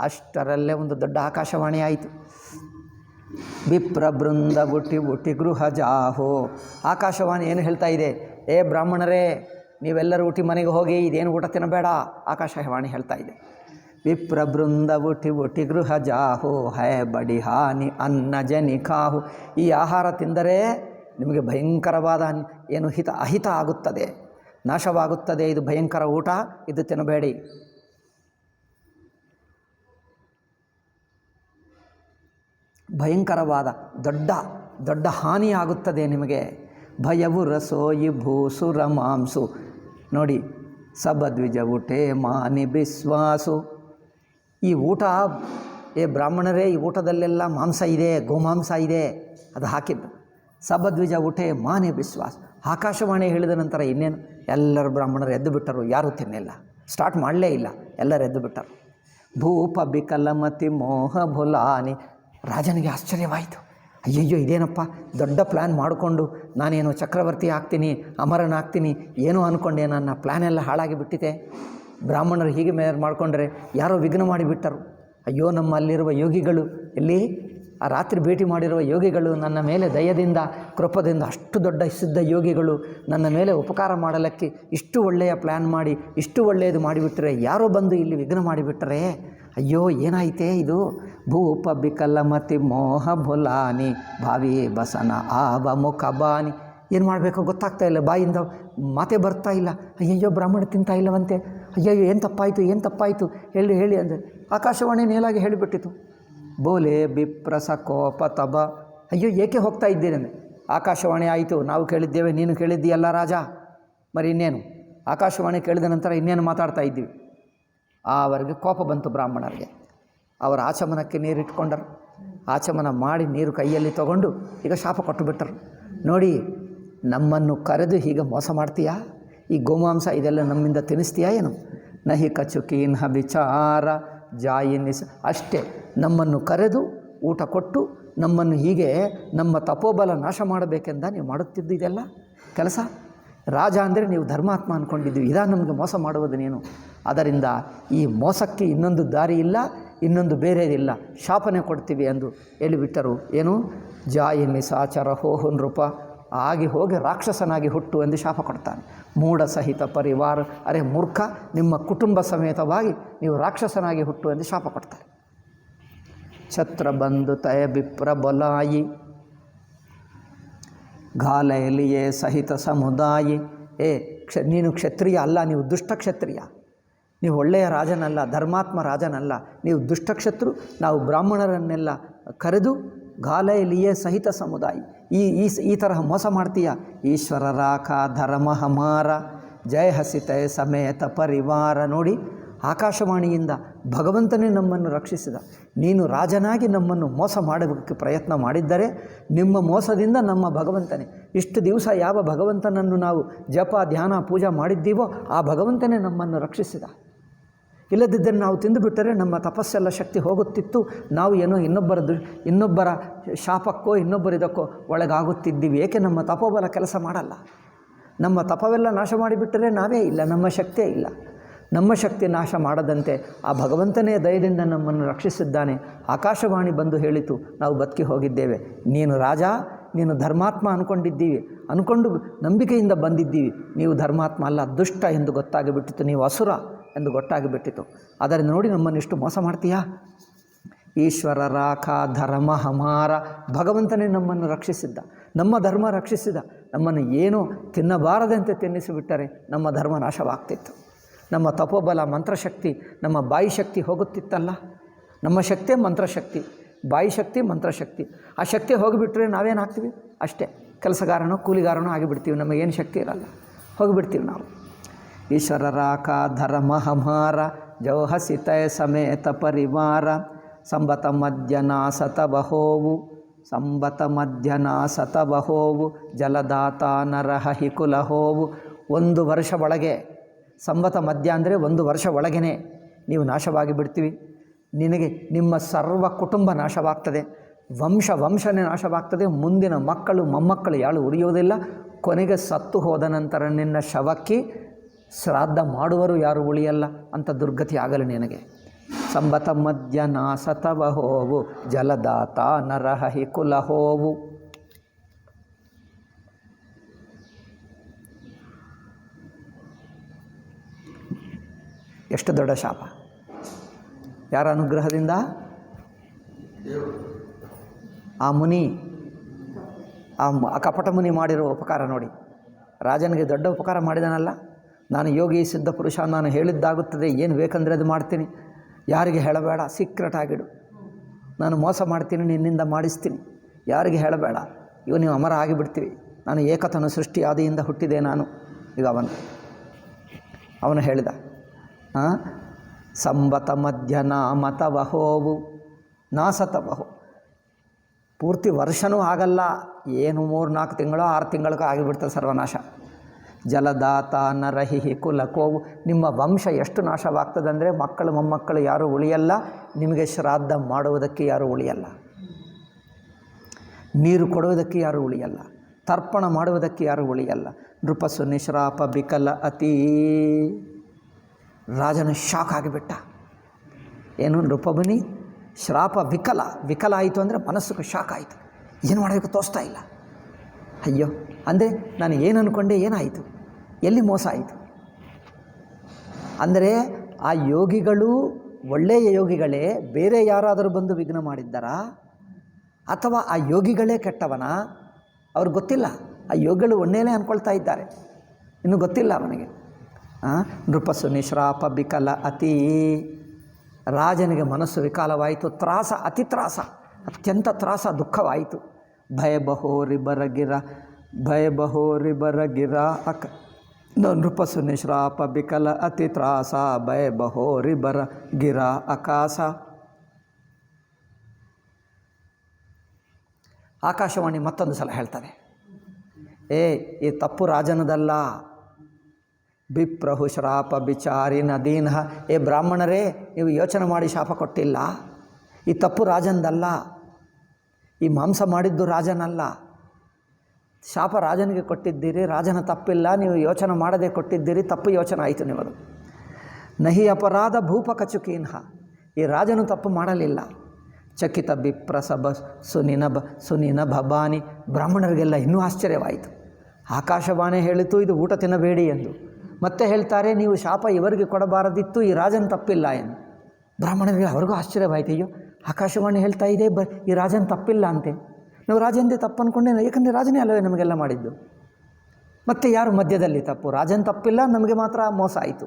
ಅಷ್ಟರಲ್ಲೇ ಒಂದು ದೊಡ್ಡ ಆಕಾಶವಾಣಿ ಆಯಿತು. ವಿಪ್ರ ಬೃಂದ ಬುಟ್ಟಿ ಗೃಹ ಜಾಹೋ. ಆಕಾಶವಾಣಿ ಏನು ಹೇಳ್ತಾ ಇದೆ? ಏ ಬ್ರಾಹ್ಮಣರೇ, ನೀವೆಲ್ಲರೂ ಊಟಿ ಮನೆಗೆ ಹೋಗಿ, ಇದೇನು ಊಟ ತಿನ್ನಬೇಡ. ಆಕಾಶವಾಣಿ ಹೇಳ್ತಾ ಇದೆ. ವಿಪ್ರ ಬೃಂದ ಬುಟ್ಟಿ ಗೃಹ ಜಾಹೋ ಹೇ ಬಡಿ ಹಾನಿ ಅನ್ನ ಜನಿ ಖಾಹು. ಈ ಆಹಾರ ತಿಂದರೆ ನಿಮಗೆ ಭಯಂಕರವಾದ ಅಹಿತ ಆಗುತ್ತದೆ, ನಾಶವಾಗುತ್ತದೆ. ಇದು ಭಯಂಕರ ಊಟ, ಇದು ತಿನ್ನಬೇಡಿ. ಭಯಂಕರವಾದ ದೊಡ್ಡ ಹಾನಿಯಾಗುತ್ತದೆ ನಿಮಗೆ. ಭಯವು ರಸೋಯಿ ಭೂಸುರ ಮಾಂಸು. ನೋಡಿ, ಸಬದ್ವಿಜ ಊಟೆ ಮಾನಿ ಬಿಸ್ವಾಸು. ಈ ಊಟ, ಬ್ರಾಹ್ಮಣರೇ, ಈ ಊಟದಲ್ಲೆಲ್ಲ ಮಾಂಸ ಇದೆ, ಗೋಮಾಂಸ ಇದೆ, ಅದು ಹಾಕಿದ್ದು. ಸಬದ್ವಿಜ ಊಟೆ ಮಾನಿ ಬಿಸ್ವಾಸ. ಆಕಾಶವಾಣಿ ಹೇಳಿದ ನಂತರ ಇನ್ನೇನು, ಎಲ್ಲರೂ ಬ್ರಾಹ್ಮಣರು ಎದ್ದು ಬಿಟ್ಟರು. ಯಾರೂ ತಿನ್ನಿಲ್ಲ, ಸ್ಟಾರ್ಟ್ ಮಾಡಲೇ ಇಲ್ಲ, ಎಲ್ಲರೂ ಎದ್ದು ಬಿಟ್ಟರು. ಭೂಪ ಬಿಕಲಮತಿ ಮೋಹ ಭುಲಾನಿ. ರಾಜನಿಗೆ ಆಶ್ಚರ್ಯವಾಯಿತು. ಅಯ್ಯಯ್ಯೋ, ಇದೇನಪ್ಪ, ದೊಡ್ಡ ಪ್ಲ್ಯಾನ್ ಮಾಡಿಕೊಂಡು ನಾನೇನು ಚಕ್ರವರ್ತಿ ಆಗ್ತೀನಿ, ಅಮರನಾಗ್ತೀನಿ, ಏನೋ ಅಂದ್ಕೊಂಡೆ, ನನ್ನ ಪ್ಲ್ಯಾನೆಲ್ಲ ಹಾಳಾಗಿ ಬಿಟ್ಟಿದೆ. ಬ್ರಾಹ್ಮಣರು ಹೀಗೆ ಮಾಡಿಕೊಂಡ್ರೆ ಯಾರೋ ವಿಘ್ನ ಮಾಡಿಬಿಟ್ಟರು. ಅಯ್ಯೋ, ನಮ್ಮಲ್ಲಿರುವ ಯೋಗಿಗಳು, ಎಲ್ಲಿ ಆ ರಾತ್ರಿ ಭೇಟಿ ಮಾಡಿರುವ ಯೋಗಿಗಳು ನನ್ನ ಮೇಲೆ ದಯದಿಂದ, ಕೃಪದಿಂದ, ಅಷ್ಟು ದೊಡ್ಡ ಸಿದ್ಧ ಯೋಗಿಗಳು ನನ್ನ ಮೇಲೆ ಉಪಕಾರ ಮಾಡಲಿಕ್ಕೆ ಇಷ್ಟು ಒಳ್ಳೆಯ ಪ್ಲ್ಯಾನ್ ಮಾಡಿ, ಇಷ್ಟು ಒಳ್ಳೆಯದು ಮಾಡಿಬಿಟ್ರೆ, ಯಾರೋ ಬಂದು ಇಲ್ಲಿ ವಿಘ್ನ ಮಾಡಿಬಿಟ್ಟರೆ, ಅಯ್ಯೋ ಏನಾಯಿತೇ ಇದು. ಭೂಪ ಬಿಕಲಮತಿ ಮೋಹ ಭುಲಾನಿ ಭಾವಿ ಬಸನ ಆವ ಮುಖ ಬಾನಿ. ಏನು ಮಾಡಬೇಕೋ ಗೊತ್ತಾಗ್ತಾ ಇಲ್ಲ, ಬಾಯಿಂದ ಮಾತೇ ಬರ್ತಾ ಇಲ್ಲ. ಅಯ್ಯಯ್ಯೋ, ಬ್ರಾಹ್ಮಣ ತಿಂತಾ ಇಲ್ಲವಂತೆ. ಅಯ್ಯಯ್ಯೋ, ಏನು ತಪ್ಪಾಯಿತು ಹೇಳಿ ಅಂದರೆ ಆಕಾಶವಾಣಿ ನೇಲಾಗಿ ಹೇಳಿಬಿಟ್ಟಿತು. ಬೋಲೆ ಬಿಪ್ರಸ ಕೋಪ ತಬ. ಅಯ್ಯೋ, ಏಕೆ ಹೋಗ್ತಾ ಇದ್ದೀರಿ ಅಂದರೆ, ಆಕಾಶವಾಣಿ ಆಯಿತು, ನಾವು ಕೇಳಿದ್ದೇವೆ, ನೀನು ಕೇಳಿದ್ದೀಯಲ್ಲ ರಾಜ, మరి ಇನ್ನೇನು ಆಕಾಶವಾಣಿ ಕೇಳಿದ ನಂತರ ಇನ್ನೇನು ಮಾತಾಡ್ತಾ ಇದ್ದೀವಿ. ಅವರಿಗೆ ಕೋಪ ಬಂತು ಬ್ರಾಹ್ಮಣರಿಗೆ. ಅವರ ಆಚಮನಕ್ಕೆ ನೀರಿಟ್ಕೊಂಡರು. ಆಚಮನ ಮಾಡಿ ನೀರು ಕೈಯಲ್ಲಿ ತಗೊಂಡು ಈಗ ಶಾಪ ಕೊಟ್ಟು ಬಿಟ್ಟರು. ನೋಡಿ, ನಮ್ಮನ್ನು ಕರೆದು ಹೀಗೆ ಮೋಸ ಮಾಡ್ತೀಯಾ? ಈ ಗೋಮಾಂಸ ಇದೆಲ್ಲ ನಮ್ಮಿಂದ ತಿನ್ನಿಸ್ತೀಯಾ ಏನು? ನಹಿ ಕಚುಕೀನ್ ವಿಚಾರ ಜಾಯಿನಿಸ್. ಅಷ್ಟೇ, ನಮ್ಮನ್ನು ಕರೆದು ಊಟ ಕೊಟ್ಟು ನಮ್ಮನ್ನು ಹೀಗೆ ನಮ್ಮ ತಪೋಬಲ ನಾಶ ಮಾಡಬೇಕೆಂದ ನೀವು ಮಾಡುತ್ತಿದ್ದು ಇದೆಲ್ಲ ಕೆಲಸ. ರಾಜ ಅಂದರೆ ನೀವು ಧರ್ಮಾತ್ಮ ಅಂದ್ಕೊಂಡಿದ್ದೀವಿ, ಇದಾ ನಮಗೆ ಮೋಸ ಮಾಡುವುದು ನೀನು. ಅದರಿಂದ ಈ ಮೋಸಕ್ಕೆ ಇನ್ನೊಂದು ದಾರಿ ಇಲ್ಲ, ಇನ್ನೊಂದು ಬೇರೆದಿಲ್ಲ, ಶಾಪನೆ ಕೊಡ್ತೀವಿ ಎಂದು ಹೇಳಿಬಿಟ್ಟರು. ಏನು? ಜಾಯಿನಿ ಸಾಚರ ಹೋಹು ನೃಪ, ಆಗಿ ಹೋಗಿ ರಾಕ್ಷಸನಾಗಿ ಹುಟ್ಟು ಎಂದು ಶಾಪ ಕೊಡ್ತಾನೆ. ಮೂಢ ಸಹಿತ ಪರಿವಾರ, ಅರೆ ಮೂರ್ಖ, ನಿಮ್ಮ ಕುಟುಂಬ ಸಮೇತವಾಗಿ ನೀವು ರಾಕ್ಷಸನಾಗಿ ಹುಟ್ಟು ಎಂದು ಶಾಪ ಕೊಡ್ತಾರೆ. ಛತ್ರ ಬಂಧು ತಯ ಬಿಪ್ರ ಬೊಲಾಯಿ ಘಾಲಯಲಿಯೇ ಸಹಿತ ಸಮುದಾಯಿ. ನೀನು ಕ್ಷತ್ರಿಯ ಅಲ್ಲ, ನೀವು ದುಷ್ಟ ಕ್ಷತ್ರಿಯ, ನೀವು ಒಳ್ಳೆಯ ರಾಜನಲ್ಲ, ಧರ್ಮಾತ್ಮ ರಾಜನಲ್ಲ, ನೀವು ದುಷ್ಟಕ್ಷತ್ರು. ನಾವು ಬ್ರಾಹ್ಮಣರನ್ನೆಲ್ಲ ಕರೆದು ಘಾಲಯಲಿಯೇ ಸಹಿತ ಸಮುದಾಯ, ಈ ತರಹ ಮೋಸ ಮಾಡ್ತೀಯ. ಈಶ್ವರ ರಾಖ ಧರ್ಮ ಹಮಾರ ಜಯ ಹಸಿತಯ ಸಮೇತ ಪರಿವಾರ. ನೋಡಿ, ಆಕಾಶವಾಣಿಯಿಂದ ಭಗವಂತನೇ ನಮ್ಮನ್ನು ರಕ್ಷಿಸಿದ. ನೀನು ರಾಜನಾಗಿ ನಮ್ಮನ್ನು ಮೋಸ ಮಾಡೋದಕ್ಕೆ ಪ್ರಯತ್ನ ಮಾಡಿದ್ದರೆ ನಿಮ್ಮ ಮೋಸದಿಂದ ನಮ್ಮ ಭಗವಂತನೇ, ಇಷ್ಟು ದಿವಸ ಯಾವ ಭಗವಂತನನ್ನು ನಾವು ಜಪ ಧ್ಯಾನ ಪೂಜಾ ಮಾಡಿದ್ದೀವೋ ಆ ಭಗವಂತನೇ ನಮ್ಮನ್ನು ರಕ್ಷಿಸಿದ. ಇಲ್ಲದಿದ್ದರೆ ನಾವು ತಿಂದುಬಿಟ್ಟರೆ ನಮ್ಮ ತಪಸ್ಸೆಲ್ಲ ಶಕ್ತಿ ಹೋಗುತ್ತಿತ್ತು. ನಾವು ಏನೋ ಇನ್ನೊಬ್ಬರ ಶಾಪಕ್ಕೋ ಇನ್ನೊಬ್ಬರಿದಕ್ಕೋ ಒಳಗಾಗುತ್ತಿದ್ದೀವಿ. ಏಕೆ? ನಮ್ಮ ತಪೋಬಲ ಕೆಲಸ ಮಾಡಲ್ಲ. ನಮ್ಮ ತಪವೆಲ್ಲ ನಾಶ ಮಾಡಿಬಿಟ್ಟರೆ ನಾವೇ ಇಲ್ಲ, ನಮ್ಮ ಶಕ್ತಿಯೇ ಇಲ್ಲ. ನಮ್ಮ ಶಕ್ತಿ ನಾಶ ಮಾಡದಂತೆ ಆ ಭಗವಂತನೇ ದಯದಿಂದ ನಮ್ಮನ್ನು ರಕ್ಷಿಸಿದ್ದಾನೆ. ಆಕಾಶವಾಣಿ ಬಂದು ಹೇಳಿತು, ನಾವು ಬದುಕಿ ಹೋಗಿದ್ದೇವೆ. ನೀನು ರಾಜ, ನೀನು ಧರ್ಮಾತ್ಮ ಅಂದ್ಕೊಂಡು ನಂಬಿಕೆಯಿಂದ ಬಂದಿದ್ದೀವಿ. ನೀವು ಧರ್ಮಾತ್ಮ ಅಲ್ಲ, ದುಷ್ಟ ಎಂದು ಗೊತ್ತಾಗಿಬಿಟ್ಟಿತು, ನೀವು ಅಸುರ ಎಂದು ಗೊತ್ತಾಗಿಬಿಟ್ಟಿತು. ಅದರಿಂದ ನೋಡಿ, ನಮ್ಮನ್ನಿಷ್ಟು ಮೋಸ ಮಾಡ್ತೀಯಾ? ಈಶ್ವರ ರಾಖ ಧರ್ಮ ಹಮಾರ, ಭಗವಂತನೇ ನಮ್ಮನ್ನು ರಕ್ಷಿಸಿದ್ದ, ನಮ್ಮ ಧರ್ಮ ರಕ್ಷಿಸಿದ. ನಮ್ಮನ್ನು ಏನೂ ತಿನ್ನಬಾರದಂತೆ ತಿನ್ನಿಸಿಬಿಟ್ಟರೆ ನಮ್ಮ ಧರ್ಮ ನಾಶವಾಗ್ತಿತ್ತು. ನಮ್ಮ ತಪೋಬಲ ಮಂತ್ರಶಕ್ತಿ, ನಮ್ಮ ಬಾಯಿ ಶಕ್ತಿ ಹೋಗುತ್ತಿತ್ತಲ್ಲ. ನಮ್ಮ ಶಕ್ತಿ ಮಂತ್ರಶಕ್ತಿ, ಬಾಯಿ ಶಕ್ತಿ ಮಂತ್ರಶಕ್ತಿ. ಆ ಶಕ್ತಿ ಹೋಗಿಬಿಟ್ರೆ ನಾವೇನಾಗ್ತೀವಿ? ಅಷ್ಟೇ, ಕೆಲಸಗಾರನೋ ಕೂಲಿಗಾರನೋ ಆಗಿಬಿಡ್ತೀವಿ. ನಮಗೇನು ಶಕ್ತಿ ಇರಲ್ಲ, ಹೋಗಿಬಿಡ್ತೀವಿ ನಾವು. ಈಶ್ವರ ರಾಖ ಧರ್ಮ ಹಮಾರ ಜೌಹಸಿತಯ ಸಮೇತ ಪರಿವಾರ ಸಂಬತ ಮಧ್ಯನಾಸತ ಬಹೋವು ಸಂಬತ ಮಧ್ಯನಾಸತ ಬಹೋವು ಜಲದಾತ ನರಹಿ ಕುಲಹೋವು. 1 ವರ್ಷ ಒಳಗೆ, ಸಂಬತ ಮಧ್ಯ ಅಂದರೆ 1 ವರ್ಷ ಒಳಗೇ ನೀವು ನಾಶವಾಗಿ ಬಿಡ್ತೀವಿ. ನಿನಗೆ ನಿಮ್ಮ ಸರ್ವ ಕುಟುಂಬ ನಾಶವಾಗ್ತದೆ, ವಂಶನೇ ನಾಶವಾಗ್ತದೆ. ಮುಂದಿನ ಮಕ್ಕಳು ಮೊಮ್ಮಕ್ಕಳು ಯಾಳು ಉಳಿಯೋದಿಲ್ಲ. ಕೊನೆಗೆ ಸತ್ತು ಹೋದ ನಂತರ ನಿನ್ನ ಶವಕ್ಕೆ ಶ್ರಾದ್ದ ಮಾಡುವರು ಯಾರು ಉಳಿಯಲ್ಲ. ಅಂತ ದುರ್ಗತಿ ಆಗಲಿ ನಿನಗೆ. ಸಂಬತ ಮಧ್ಯ ನಾಸತವ ಹೋವು ಜಲದಾತ ನರಹಿ ಕುಲಹೋವು. ಎಷ್ಟು ದೊಡ್ಡ ಶಾಪ! ಯಾರ ಅನುಗ್ರಹದಿಂದ? ಆ ಮುನಿ, ಆ ಕಪಟ ಮುನಿ ಮಾಡಿರೋ ಉಪಕಾರ ನೋಡಿ. ರಾಜನಿಗೆ ದೊಡ್ಡ ಉಪಕಾರ ಮಾಡಿದನಲ್ಲ. ನಾನು ಯೋಗಿ ಸಿದ್ಧ ಪುರುಷ, ನಾನು ಹೇಳಿದ್ದಾಗುತ್ತದೆ, ಏನು ಬೇಕಂದರೆ ಅದು ಮಾಡ್ತೀನಿ, ಯಾರಿಗೆ ಹೇಳಬೇಡ, ಸೀಕ್ರೆಟ್ ಆಗಿಡು, ನಾನು ಮೋಸ ಮಾಡ್ತೀನಿ, ನಿನ್ನಿಂದ ಮಾಡಿಸ್ತೀನಿ, ಯಾರಿಗೆ ಹೇಳಬೇಡ, ಇವು ನೀವು ಅಮರ ಆಗಿಬಿಡ್ತೀವಿ, ನಾನು ಏಕತನು ಸೃಷ್ಟಿ ಆದಿಯಿಂದ ಹುಟ್ಟಿದೆ ನಾನು. ಈಗ ಅವನು ಹೇಳಿದ, ಸಂಬತ ಮಧ್ಯನ ಮತವಹೋವು ನಾಸತವಹು. ಪೂರ್ತಿ ವರ್ಷವೂ ಆಗಲ್ಲ, ಏನು 3-4 ತಿಂಗಳು 6 ತಿಂಗಳಿಗೂ ಆಗಿಬಿಡ್ತದೆ ಸರ್ವನಾಶ. ಜಲದಾತ ನರಹಿ ಕುಲಕೋವು. ನಿಮ್ಮ ವಂಶ ಎಷ್ಟು ನಾಶವಾಗ್ತದಂದರೆ ಮಕ್ಕಳು ಮೊಮ್ಮಕ್ಕಳು ಯಾರೂ ಉಳಿಯಲ್ಲ, ನಿಮಗೆ ಶ್ರಾದ್ದ ಮಾಡುವುದಕ್ಕೆ ಯಾರೂ ಉಳಿಯಲ್ಲ, ನೀರು ಕೊಡುವುದಕ್ಕೆ ಯಾರೂ ಉಳಿಯಲ್ಲ, ತರ್ಪಣ ಮಾಡುವುದಕ್ಕೆ ಯಾರೂ ಉಳಿಯಲ್ಲ. ನೃಪಸು ನಿಶ್ರಾಪ ಬಿಕಲ ಅತೀ. ರಾಜನ ಶಾಕ್ ಆಗಿಬಿಟ್ಟ. ಏನು? ನೃಪಮುನಿ ಶ್ರಾಪ ವಿಕಲ ಆಯಿತು ಅಂದರೆ ಮನಸ್ಸಿಗೆ ಶಾಕ್ ಆಯಿತು. ಏನು ಮಾಡಬೇಕು ತೋಚ್ತಾ ಇಲ್ಲ. ಅಯ್ಯೋ, ಅಂದರೆ ನಾನು ಏನು ಅಂದ್ಕೊಂಡೆ, ಏನಾಯಿತು, ಎಲ್ಲಿ ಮೋಸ ಆಯಿತು? ಅಂದರೆ ಆ ಯೋಗಿಗಳು ಒಳ್ಳೆಯ ಯೋಗಿಗಳೇ, ಬೇರೆ ಯಾರಾದರೂ ಬಂದು ವಿಘ್ನ ಮಾಡಿದ್ದಾರಾ ಅಥವಾ ಆ ಯೋಗಿಗಳೇ ಕೆಟ್ಟವನ? ಅವ್ರಿಗೆ ಗೊತ್ತಿಲ್ಲ. ಆ ಯೋಗಿಗಳು ಒಳ್ಳೆಯೇ ಅಂದ್ಕೊಳ್ತಾ ಇದ್ದಾರೆ, ಇನ್ನೂ ಗೊತ್ತಿಲ್ಲ ಅವನಿಗೆ. ನೃಪಸು ನಿಶ್ರಾಪ ಬಿಕಲ ಅತೀ. ರಾಜನಿಗೆ ಮನಸ್ಸು ವಿಕಾಲವಾಯಿತು, ತ್ರಾಸ, ಅತಿ ತ್ರಾಸ, ಅತ್ಯಂತ ತ್ರಾಸ, ದುಃಖವಾಯಿತು. ಭಯ ಬಹೋರಿ ಬರಗಿರ ಅಕ ನೃಪಸುನಿ ಶ್ರಾಪ ಬಿಕಲ ಅತಿ ತ್ರಾಸ ಭಯ ಬಹೋರಿ ಬರ ಗಿರ ಆಕಾಶ. ಆಕಾಶವಾಣಿ ಮತ್ತೊಂದು ಸಲ ಹೇಳ್ತಾರೆ, ಈ ತಪ್ಪು ರಾಜನದಲ್ಲ. ಬಿಪ್ರಹು ಶ್ರಾಪ ಬಿಚಾರಿ ನದೀನ. ಬ್ರಾಹ್ಮಣರೇ, ನೀವು ಯೋಚನೆ ಮಾಡಿ ಶಾಪ ಕೊಟ್ಟಿಲ್ಲ. ಈ ತಪ್ಪು ರಾಜನದಲ್ಲ, ಈ ಮಾಂಸ ಮಾಡಿದ್ದು ರಾಜನಲ್ಲ. ಶಾಪ ರಾಜನಿಗೆ ಕೊಟ್ಟಿದ್ದೀರಿ, ರಾಜನ ತಪ್ಪಿಲ್ಲ, ನೀವು ಯೋಚನೆ ಮಾಡದೆ ಕೊಟ್ಟಿದ್ದೀರಿ, ತಪ್ಪು ಯೋಚನೆ ಆಯಿತು ನಿಮ್ಮದು. ನಹಿ ಅಪರಾಧ ಭೂಪ ಕಚುಕೀನ್ಹ. ಈ ರಾಜನು ತಪ್ಪು ಮಾಡಲಿಲ್ಲ. ಚಕಿತ ಬಿಪ್ರಸಭ ಸುನಿನ ಭಬಾನಿ. ಬ್ರಾಹ್ಮಣರಿಗೆಲ್ಲ ಇನ್ನೂ ಆಶ್ಚರ್ಯವಾಯಿತು. ಆಕಾಶವಾಣಿ ಹೇಳಿತು ಇದು ಊಟ ತಿನ್ನಬೇಡಿ ಎಂದು. ಮತ್ತೆ ಹೇಳ್ತಾರೆ ನೀವು ಶಾಪ ಇವರಿಗೆ ಕೊಡಬಾರದಿತ್ತು, ಈ ರಾಜನ ತಪ್ಪಿಲ್ಲ ಎಂದು. ಬ್ರಾಹ್ಮಣರಿಗೆ ಅವ್ರಿಗೂ ಆಶ್ಚರ್ಯವಾಯಿತು. ಅಯ್ಯೋ, ಆಕಾಶವಾಣಿ ಹೇಳ್ತಾ ಇದೆ ಈ ರಾಜನ ತಪ್ಪಿಲ್ಲ ಅಂತೆ. ನಾವು ರಾಜಂದೇ ತಪ್ಪು ಅಂದ್ಕೊಂಡೇನು, ಏಕೆಂದರೆ ರಾಜನೇ ಅಲ್ಲವೇ ನಮಗೆಲ್ಲ ಮಾಡಿದ್ದು. ಮತ್ತು ಯಾರು ಮಧ್ಯದಲ್ಲಿ ತಪ್ಪು? ರಾಜನ ತಪ್ಪಿಲ್ಲ, ನಮಗೆ ಮಾತ್ರ ಮೋಸ ಆಯಿತು,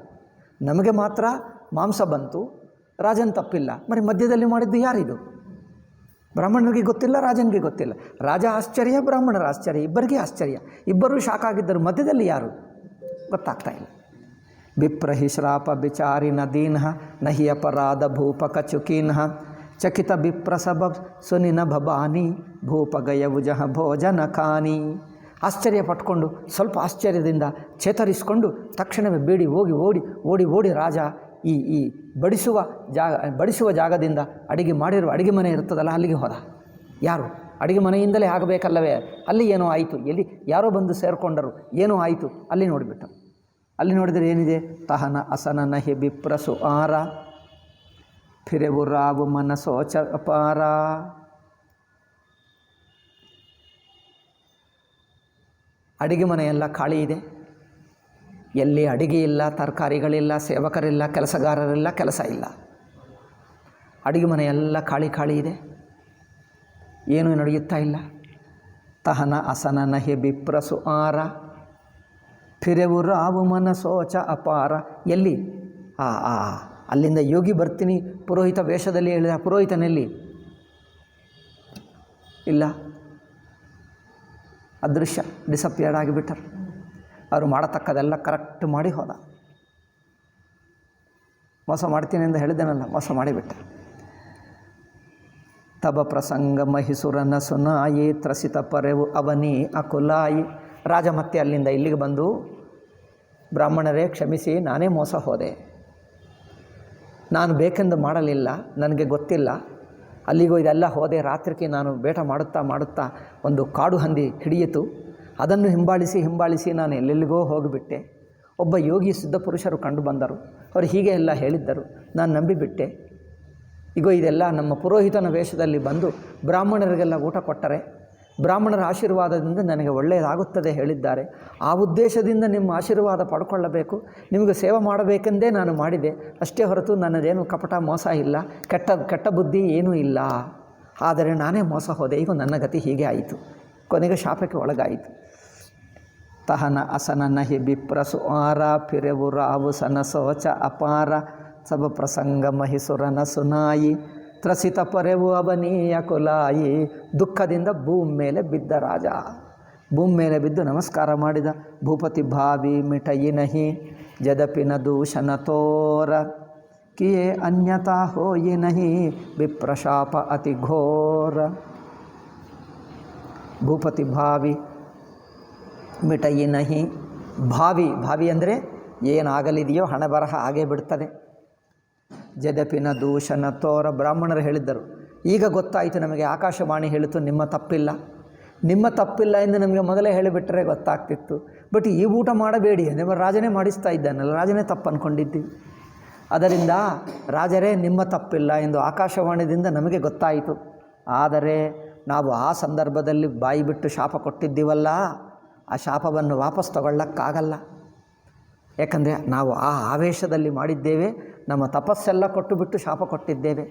ನಮಗೆ ಮಾತ್ರ ಮಾಂಸ ಬಂತು, ರಾಜನ ತಪ್ಪಿಲ್ಲ. మరి ಮಧ್ಯದಲ್ಲಿ ಮಾಡಿದ್ದು ಯಾರಿದು? ಬ್ರಾಹ್ಮಣರಿಗೆ ಗೊತ್ತಿಲ್ಲ, ರಾಜನಿಗೆ ಗೊತ್ತಿಲ್ಲ. ರಾಜ ಆಶ್ಚರ್ಯ, ಬ್ರಾಹ್ಮಣರ ಆಶ್ಚರ್ಯ, ಇಬ್ಬರಿಗೆ ಆಶ್ಚರ್ಯ. ಇಬ್ಬರೂ ಶಾಕ್ ಆಗಿದ್ದರು. ಮಧ್ಯದಲ್ಲಿ ಯಾರು ಗೊತ್ತಾಗ್ತಾ ಇಲ್ಲ. ಬಿಪ್ರಹಿ ಶ್ರಾಪ ಬಿಚಾರಿ ನದೀನ್ಹ ನಹಿ ಅಪರಾಧ ಭೂಪ ಕಚುಕೀನ್ಹ. ಚಕಿತ ಬಿಪ್ರಸಭ ಸುನಿನ ಭಬಾನಿ ಭೂಪಗಯವುಜಃ ಭೋಜನ ಖಾನಿ. ಆಶ್ಚರ್ಯ ಪಟ್ಕೊಂಡು, ಸ್ವಲ್ಪ ಆಶ್ಚರ್ಯದಿಂದ ಚೇತರಿಸಿಕೊಂಡು ತಕ್ಷಣವೇ ಬೇಡಿ ಓಡಿ ರಾಜ ಈ ಬಡಿಸುವ ಜಾಗದಿಂದ ಅಡಿಗೆ ಮಾಡಿರುವ ಅಡಿಗೆ ಮನೆ ಇರ್ತದಲ್ಲ ಅಲ್ಲಿಗೆ ಹೋದ. ಯಾರು? ಅಡಿಗೆ ಮನೆಯಿಂದಲೇ ಆಗಬೇಕಲ್ಲವೇ? ಅಲ್ಲಿ ಏನೋ ಆಯಿತು, ಎಲ್ಲಿ ಯಾರೋ ಬಂದು ಸೇರಿಕೊಂಡರು, ಏನೋ ಆಯಿತು. ಅಲ್ಲಿ ನೋಡಿಬಿಟ್ಟು, ಅಲ್ಲಿ ನೋಡಿದರೆ ಏನಿದೆ? ತಹನ ಅಸನ ನಹಿ ಬಿಪ್ರಸು ಆರ ಫಿರೆವು ರಾವು ಮನಸೋಚ ಅಪಾರ. ಅಡಿಗೆ ಮನೆಯೆಲ್ಲ ಖಾಲಿ ಇದೆ. ಎಲ್ಲಿ ಅಡಿಗೆ ಇಲ್ಲ, ತರಕಾರಿಗಳಿಲ್ಲ, ಸೇವಕರಿಲ್ಲ, ಕೆಲಸಗಾರರಿಲ್ಲ, ಕೆಲಸ ಇಲ್ಲ. ಅಡಿಗೆ ಮನೆಯೆಲ್ಲ ಖಾಲಿ ಇದೆ, ಏನೂ ನಡೆಯುತ್ತಾ ಇಲ್ಲ. ತಹನ ಅಸನ ನಹಿ ಬಿಪ್ರಸು ಆರ ಫಿರೆವು ರಾವು ಮನಸೋಚ ಅಪಾರ. ಎಲ್ಲಿ? ಅಲ್ಲಿಂದ ಯೋಗಿ ಬರ್ತೀನಿ ಪುರೋಹಿತ ವೇಷದಲ್ಲಿ ಹೇಳಿದ ಪುರೋಹಿತನಲ್ಲಿ ಇಲ್ಲ, ಅದೃಶ್ಯ, ಡಿಸಪಿಯರ್ಡ್ ಆಗಿಬಿಟ್ಟರು. ಅವರು ಮಾಡತಕ್ಕದೆಲ್ಲ ಕರೆಕ್ಟ್ ಮಾಡಿ ಹೋದ. ಮೋಸ ಮಾಡ್ತೀನಿ ಅಂತ ಹೇಳಿದ್ದೇನಲ್ಲ, ಮೋಸ ಮಾಡಿಬಿಟ್ಟ. ತಬ ಪ್ರಸಂಗ ಮಹಿಸುರನ ಸುನಾಯಿ ತ್ರಸಿತ ಪರೆವು ಅವನಿ ಅಕುಲಾಯಿ. ರಾಜ ಮತ್ತೆ ಅಲ್ಲಿಂದ ಇಲ್ಲಿಗೆ ಬಂದು, ಬ್ರಾಹ್ಮಣರೇ ಕ್ಷಮಿಸಿ, ನಾನೇ ಮೋಸ ಹೋದೆ, ನಾನು ಬೇಕೆಂದು ಮಾಡಲಿಲ್ಲ, ನನಗೆ ಗೊತ್ತಿಲ್ಲ. ಅಲ್ಲಿಗೂ ಇದೆಲ್ಲ ಹೋದೆ. ರಾತ್ರಿಗೆ ನಾನು ಬೇಟ ಮಾಡುತ್ತಾ ಒಂದು ಕಾಡು ಹಂದಿ ಹಿಡಿಯಿತು. ಅದನ್ನು ಹಿಂಬಾಲಿಸಿ ನಾನು ಎಲ್ಲೆಲ್ಲಿಗೋ ಹೋಗಿಬಿಟ್ಟೆ. ಒಬ್ಬ ಯೋಗಿ ಸಿದ್ಧ ಪುರುಷರು ಕಂಡು ಬಂದರು. ಅವರು ಹೀಗೆ ಎಲ್ಲ ಹೇಳಿದ್ದರು, ನಾನು ನಂಬಿಬಿಟ್ಟೆ. ಈಗ ಇದೆಲ್ಲ ನಮ್ಮ ಪುರೋಹಿತನ ವೇಷದಲ್ಲಿ ಬಂದು ಬ್ರಾಹ್ಮಣರಿಗೆಲ್ಲ ಊಟ ಕೊಟ್ಟರೆ ಬ್ರಾಹ್ಮಣರ ಆಶೀರ್ವಾದದಿಂದ ನನಗೆ ಒಳ್ಳೆಯದಾಗುತ್ತದೆ ಹೇಳಿದ್ದಾರೆ. ಆ ಉದ್ದೇಶದಿಂದ ನಿಮ್ಮ ಆಶೀರ್ವಾದ ಪಡ್ಕೊಳ್ಳಬೇಕು, ನಿಮಗೆ ಸೇವೆ ಮಾಡಬೇಕೆಂದೇ ನಾನು ಮಾಡಿದೆ, ಅಷ್ಟೇ ಹೊರತು ನನ್ನದೇನು ಕಪಟ ಮೋಸ ಇಲ್ಲ, ಕೆಟ್ಟ ಬುದ್ಧಿ ಏನೂ ಇಲ್ಲ. ಆದರೆ ನಾನೇ ಮೋಸ ಹೋದೆ, ಈಗ ನನ್ನ ಗತಿ ಹೀಗೆ ಆಯಿತು. ಕೊನೆಗೆ ಶಾಪಕ್ಕೆ ಒಳಗಾಯಿತು. ತಹನ ಅಸನ ನಹಿ ಬಿಪ್ರಸು ಆರ ಫಿರೆವು ರಾವು ಸನಸೋಚ ಅಪಾರ ಸಬ ಪ್ರಸಂಗ ಮಹಿಸುರನ ಸುನಾಯಿ ತ್ರಸಿತ ಪರೆವು ಅವನೀಯ ಕುಲಾಯಿ. ದುಃಖದಿಂದ ಭೂಮಿ ಮೇಲೆ ಬಿದ್ದ ರಾಜ. ಭೂಮಿ ಮೇಲೆ ಬಿದ್ದು ನಮಸ್ಕಾರ ಮಾಡಿದ. ಭೂಪತಿ ಭಾವಿ ಮಿಠಯಿ ನಹಿ ಜದಪಿನ ದೂಷಣ ತೋರ ಕಿಯೇ ಅನ್ಯತಾ ಹೋಯಿ ನಹಿ ವಿಪ್ರಶಾಪ ಅತಿ ಘೋರ. ಭೂಪತಿ ಭಾವಿ ಮಿಠಯಿ ನಹಿ. ಭಾವಿ ಅಂದರೆ ಏನಾಗಲಿದೆಯೋ ಹಣೆ ಬರಹ ಹಾಗೇ ಬಿಡ್ತದೆ. ಜದಪಿನ ದೂಷಣ ತೋರ. ಬ್ರಾಹ್ಮಣರು ಹೇಳಿದ್ದರು, ಈಗ ಗೊತ್ತಾಯಿತು ನಮಗೆ, ಆಕಾಶವಾಣಿ ಹೇಳಿತು ನಿಮ್ಮ ತಪ್ಪಿಲ್ಲ ಎಂದು ನಮಗೆ ಮೊದಲೇ ಹೇಳಿಬಿಟ್ರೆ ಗೊತ್ತಾಗ್ತಿತ್ತು. ಬಟ್ ಈ ಊಟ ಮಾಡಬೇಡಿ, ನಿಮ್ಮ ರಾಜನೇ ಮಾಡಿಸ್ತಾ ಇದ್ದಾನಲ್ಲ, ರಾಜನೇ ತಪ್ಪು ಅಂದ್ಕೊಂಡಿದ್ದೀವಿ. ಅದರಿಂದ ರಾಜರೇ ನಿಮ್ಮ ತಪ್ಪಿಲ್ಲ ಎಂದು ಆಕಾಶವಾಣಿಯಿಂದ ನಮಗೆ ಗೊತ್ತಾಯಿತು. ಆದರೆ ನಾವು ಆ ಸಂದರ್ಭದಲ್ಲಿ ಬಾಯಿ ಬಿಟ್ಟು ಶಾಪ ಕೊಟ್ಟಿದ್ದೀವಲ್ಲ, ಆ ಶಾಪವನ್ನು ವಾಪಸ್ ತಗೊಳ್ಳೋಕ್ಕಾಗಲ್ಲ. ಯಾಕಂದರೆ ನಾವು ಆ ಆವೇಶದಲ್ಲಿ ಮಾಡಿದ್ದೇವೆ, ನಮ್ಮ ತಪಸ್ಸೆಲ್ಲ ಕೊಟ್ಟು ಬಿಟ್ಟು ಶಾಪ ಕೊಟ್ಟಿದ್ದೇವೆ.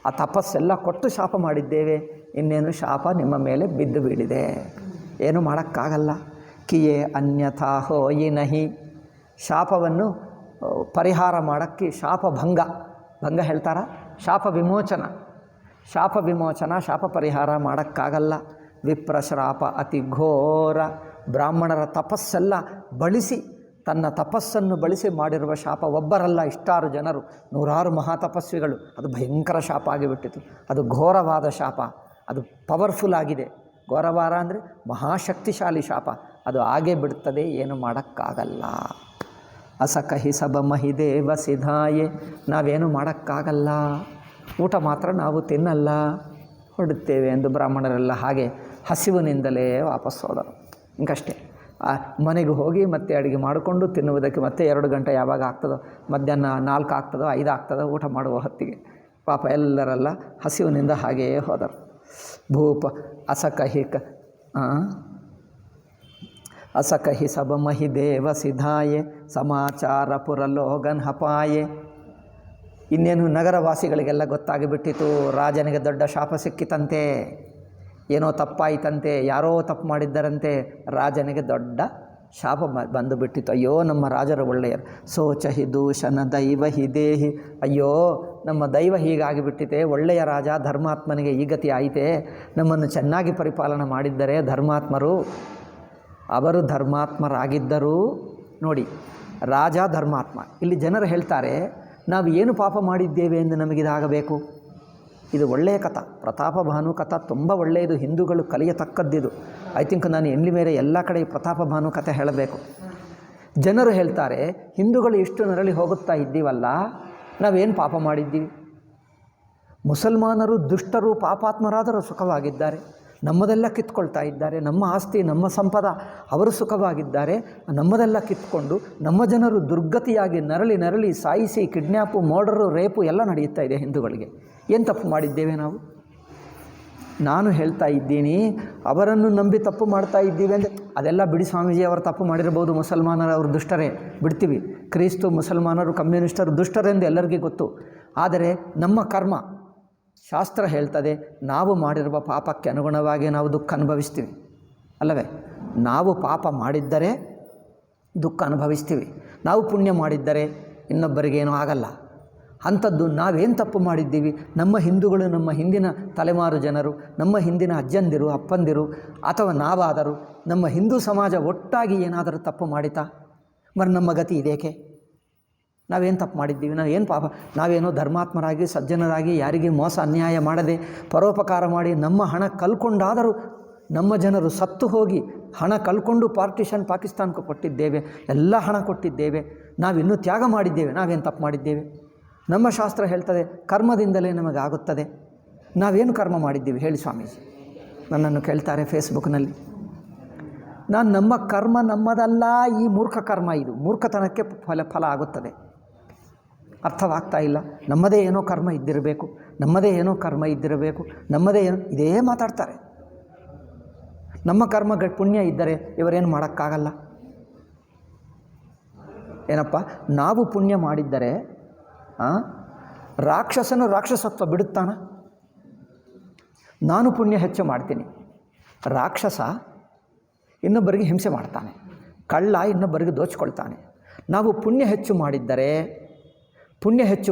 ಆ ತಪಸ್ಸೆಲ್ಲ ಕೊಟ್ಟು ಶಾಪ ಮಾಡಿದ್ದೇವೆ. ಇನ್ನೇನು ಶಾಪ ನಿಮ್ಮ ಮೇಲೆ ಬಿದ್ದು ಬೀಳಿದೆ, ಏನು ಮಾಡೋಕ್ಕಾಗಲ್ಲ. ಕಿಯೇ ಅನ್ಯಥಾ ಹೋಯಿ ನಹಿ. ಶಾಪವನ್ನು ಪರಿಹಾರ ಮಾಡೋಕ್ಕೆ ಭಂಗ ಹೇಳ್ತಾರ, ಶಾಪ ವಿಮೋಚನ, ಶಾಪ ಪರಿಹಾರ ಮಾಡೋಕ್ಕಾಗಲ್ಲ. ವಿಪ್ರಶ್ರಾಪ ಅತಿ ಘೋರ. ಬ್ರಾಹ್ಮಣರ ತಪಸ್ಸೆಲ್ಲ ಬಳಸಿ ತನ್ನ ತಪಸ್ಸನ್ನು ಬಳಸಿ ಮಾಡಿರುವ ಶಾಪ. ಒಬ್ಬರಲ್ಲ, ಇಷ್ಟಾರು ಜನರು, ನೂರಾರು ಮಹಾತಪಸ್ವಿಗಳು. ಅದು ಭಯಂಕರ ಶಾಪ ಆಗಿಬಿಟ್ಟಿತು. ಅದು ಘೋರವಾದ ಶಾಪ, ಅದು ಪವರ್ಫುಲ್ ಆಗಿದೆ. ಘೋರವಾರ ಅಂದರೆ ಮಹಾಶಕ್ತಿಶಾಲಿ ಶಾಪ. ಅದು ಆಗೇ ಬಿಡ್ತದೆ, ಏನು ಮಾಡೋಕ್ಕಾಗಲ್ಲ. ಅಸಕಹಿ ಸಬ ಮಹಿದೇವ ಸಿಧಾಯೆ, ನಾವೇನು ಮಾಡೋಕ್ಕಾಗಲ್ಲ. ಊಟ ಮಾತ್ರ ನಾವು ತಿನ್ನಲ್ಲ, ಹೊರಡುತ್ತೇವೆ ಎಂದು ಬ್ರಾಹ್ಮಣರೆಲ್ಲ ಹಾಗೆ ಹಸಿವಿನಿಂದಲೇ ವಾಪಸ್ ಹೋದರು. ಇಂಕಷ್ಟೇ. ಮನೆಗೆ ಹೋಗಿ ಮತ್ತೆ ಅಡುಗೆ ಮಾಡಿಕೊಂಡು ತಿನ್ನುವುದಕ್ಕೆ ಮತ್ತೆ 2 ಗಂಟೆ ಯಾವಾಗ ಆಗ್ತದೋ, ಮಧ್ಯಾಹ್ನ 4 ಆಗ್ತದೋ 5 ಆಗ್ತದೋ ಊಟ ಮಾಡುವ ಹೊತ್ತಿಗೆ ಪಾಪ ಎಲ್ಲರೆಲ್ಲ ಹಸಿವಿನಿಂದ ಹಾಗೆಯೇ ಹೋದರು. ಭೂಪ ಅಸಕಹಿ ಸಬ ಮಹಿದೇವ ಸಿಧಾಯೆ ಸಮಾಚಾರ ಪುರಲೋಗನ್ ಹಪಾಯೆ. ಇನ್ನೇನು ನಗರವಾಸಿಗಳಿಗೆಲ್ಲ ಗೊತ್ತಾಗಿಬಿಟ್ಟಿತು, ರಾಜನಿಗೆ ದೊಡ್ಡ ಶಾಪ ಸಿಕ್ಕಿತಂತೆ, ಏನೋ ತಪ್ಪಾಯಿತಂತೆ, ಯಾರೋ ತಪ್ಪು ಮಾಡಿದ್ದರಂತೆ. ರಾಜನಿಗೆ ದೊಡ್ಡ ಶಾಪ ಬಂದು ಬಿಟ್ಟಿತ್ತು. ಅಯ್ಯೋ, ನಮ್ಮ ರಾಜರು ಒಳ್ಳೆಯರು. ಸೋಚಹಿ ದೂಷಣ ದೈವ ಹಿ ದೇಹಿ, ಅಯ್ಯೋ ನಮ್ಮ ದೈವ ಹೀಗಾಗಿಬಿಟ್ಟಿದೆ. ಒಳ್ಳೆಯ ರಾಜ ಧರ್ಮಾತ್ಮನಿಗೆ ಈ ಗತಿ ಆಯಿತೆ. ನಮ್ಮನ್ನು ಚೆನ್ನಾಗಿ ಪರಿಪಾಲನೆ ಮಾಡಿದ್ದರೆ ಧರ್ಮಾತ್ಮರು, ಅವರು ಧರ್ಮಾತ್ಮರಾಗಿದ್ದರೂ. ನೋಡಿ, ರಾಜ ಧರ್ಮಾತ್ಮ. ಇಲ್ಲಿ ಜನರು ಹೇಳ್ತಾರೆ, ನಾವು ಏನು ಪಾಪ ಮಾಡಿದ್ದೇವೆ ಎಂದು ನಮಗಿದಾಗಬೇಕು. ಇದು ಒಳ್ಳೆಯ ಕಥಾ, ಪ್ರತಾಪ ಭಾನು ಕಥಾ ತುಂಬ ಒಳ್ಳೆಯದು. ಹಿಂದೂಗಳು ಕಲಿಯತಕ್ಕದ್ದಿದು. ಐ ಥಿಂಕ್ ನಾನು ಎಲ್ಲಿ ಮೇಲೆ ಎಲ್ಲ ಕಡೆ ಪ್ರತಾಪ ಭಾನು ಕಥೆ ಹೇಳಬೇಕು. ಜನರು ಹೇಳ್ತಾರೆ, ಹಿಂದೂಗಳು ಇಷ್ಟು ನರಳಿ ಹೋಗುತ್ತಾ ಇದ್ದೀವಲ್ಲ, ನಾವೇನು ಪಾಪ ಮಾಡಿದ್ದೀವಿ? ಮುಸಲ್ಮಾನರು ದುಷ್ಟರು ಪಾಪಾತ್ಮರಾದರೂ ಸುಖವಾಗಿದ್ದಾರೆ, ನಮ್ಮದೆಲ್ಲ ಕಿತ್ಕೊಳ್ತಾ ಇದ್ದಾರೆ. ನಮ್ಮ ಆಸ್ತಿ, ನಮ್ಮ ಸಂಪದ, ಅವರು ಸುಖವಾಗಿದ್ದಾರೆ. ನಮ್ಮದೆಲ್ಲ ಕಿತ್ಕೊಂಡು ನಮ್ಮ ಜನರು ದುರ್ಗತಿಯಾಗಿ ನರಳಿ ಸಾಯಿಸಿ ಕಿಡ್ನ್ಯಾಪು, ಮರ್ಡರು, ರೇಪು ಎಲ್ಲ ನಡೆಯುತ್ತಾ ಇದೆ ಹಿಂದೂಗಳಿಗೆ. ಏನು ತಪ್ಪು ಮಾಡಿದ್ದೇವೆ ನಾವು? ನಾನು ಹೇಳ್ತಾ ಇದ್ದೀನಿ, ಅವರನ್ನು ನಂಬಿ ತಪ್ಪು ಮಾಡ್ತಾ ಇದ್ದೀವಿ ಅಂದರೆ ಅದೆಲ್ಲ ಬಿಡಿ ಸ್ವಾಮೀಜಿ, ಅವರು ತಪ್ಪು ಮಾಡಿರ್ಬೋದು, ಮುಸಲ್ಮಾನರು ಅವರು ದುಷ್ಟರೇ, ಬಿಡ್ತೀವಿ. ಕ್ರೈಸ್ತು ಮುಸಲ್ಮಾನರು ಕಮ್ಯುನಿಸ್ಟರು ದುಷ್ಟರೆಂದು ಎಲ್ಲರಿಗೂ ಗೊತ್ತು. ಆದರೆ ನಮ್ಮ ಕರ್ಮ, ಶಾಸ್ತ್ರ ಹೇಳ್ತದೆ, ನಾವು ಮಾಡಿರುವ ಪಾಪಕ್ಕೆ ಅನುಗುಣವಾಗಿ ನಾವು ದುಃಖ ಅನುಭವಿಸ್ತೀವಿ ಅಲ್ಲವೇ? ನಾವು ಪಾಪ ಮಾಡಿದ್ದರೆ ದುಃಖ ಅನುಭವಿಸ್ತೀವಿ, ನಾವು ಪುಣ್ಯ ಮಾಡಿದ್ದರೆ ಇನ್ನೊಬ್ಬರಿಗೇನೂ ಆಗಲ್ಲ. ಅಂಥದ್ದು ನಾವೇನು ತಪ್ಪು ಮಾಡಿದ್ದೀವಿ? ನಮ್ಮ ಹಿಂದೂಗಳು, ನಮ್ಮ ಹಿಂದಿನ ತಲೆಮಾರು ಜನರು, ನಮ್ಮ ಹಿಂದಿನ ಅಜ್ಜಂದಿರು, ಅಪ್ಪಂದಿರು, ಅಥವಾ ನಾವಾದರೂ ನಮ್ಮ ಹಿಂದೂ ಸಮಾಜ ಒಟ್ಟಾಗಿ ಏನಾದರೂ ತಪ್ಪು ಮಾಡಿತಾ? మరి ನಮ್ಮ ಗತಿ ಇದೇಕೆ? ನಾವೇನು ತಪ್ಪು ಮಾಡಿದ್ದೀವಿ? ನಾವೇನು ಪಾಪ? ನಾವೇನೋ ಧರ್ಮಾತ್ಮರಾಗಿ ಸಜ್ಜನರಾಗಿ ಯಾರಿಗೆ ಮೋಸ ಅನ್ಯಾಯ ಮಾಡದೆ ಪರೋಪಕಾರ ಮಾಡಿ ನಮ್ಮ ಹಣ ಕಲ್ಕೊಂಡಾದರೂ ನಮ್ಮ ಜನರು ಸತ್ತು ಹೋಗಿ ಹಣ ಕಲ್ಕೊಂಡು ಪಾಕಿಸ್ತಾನಕ್ಕೆ ಕೊಟ್ಟಿದ್ದೇವೆ, ಎಲ್ಲ ಹಣ ಕೊಟ್ಟಿದ್ದೇವೆ, ನಾವಿನ್ನೂ ತ್ಯಾಗ ಮಾಡಿದ್ದೇವೆ. ನಾವೇನು ತಪ್ಪು ಮಾಡಿದ್ದೇವೆ? ನಮ್ಮ ಶಾಸ್ತ್ರ ಹೇಳ್ತದೆ, ಕರ್ಮದಿಂದಲೇ ನಮಗಾಗುತ್ತದೆ. ನಾವೇನು ಕರ್ಮ ಮಾಡಿದ್ದೀವಿ ಹೇಳಿ ಸ್ವಾಮೀಜಿ? ನನ್ನನ್ನು ಕೇಳ್ತಾರೆ ಫೇಸ್ಬುಕ್ನಲ್ಲಿ. ನಮ್ಮ ಕರ್ಮ ನಮ್ಮದಲ್ಲ, ಈ ಮೂರ್ಖ ಕರ್ಮ, ಇದು ಮೂರ್ಖತನಕ್ಕೆ ಫಲ ಆಗುತ್ತದೆ. ಅರ್ಥವಾಗ್ತಾ ಇಲ್ಲ. ನಮ್ಮದೇ ಏನೋ ಕರ್ಮ ಇದ್ದಿರಬೇಕು, ನಮ್ಮದೇ ಏನೋ ಕರ್ಮ ಇದ್ದಿರಬೇಕು, ನಮ್ಮದೇ ಏನೋ ಇದೇ ಮಾತಾಡ್ತಾರೆ. ನಮ್ಮ ಕರ್ಮ ಪುಣ್ಯ ಇದ್ದರೆ ಇವರೇನು ಮಾಡೋಕ್ಕಾಗಲ್ಲ. ಏನಪ್ಪ, ನಾವು ಪುಣ್ಯ ಮಾಡಿದ್ದರೆ ರಾಕ್ಷಸನು ರಾಕ್ಷಸತ್ವ ಬಿಡುತ್ತಾನ? ನಾನು ಪುಣ್ಯ ಹೆಚ್ಚು ಮಾಡ್ತೀನಿ, ರಾಕ್ಷಸ ಇನ್ನೊಬ್ಬರಿಗೆ ಹಿಂಸೆ ಮಾಡ್ತಾನೆ, ಕಳ್ಳ ಇನ್ನೊಬ್ಬರಿಗೆ ದೋಚಿಕೊಳ್ತಾನೆ. ನಾವು ಪುಣ್ಯ ಹೆಚ್ಚು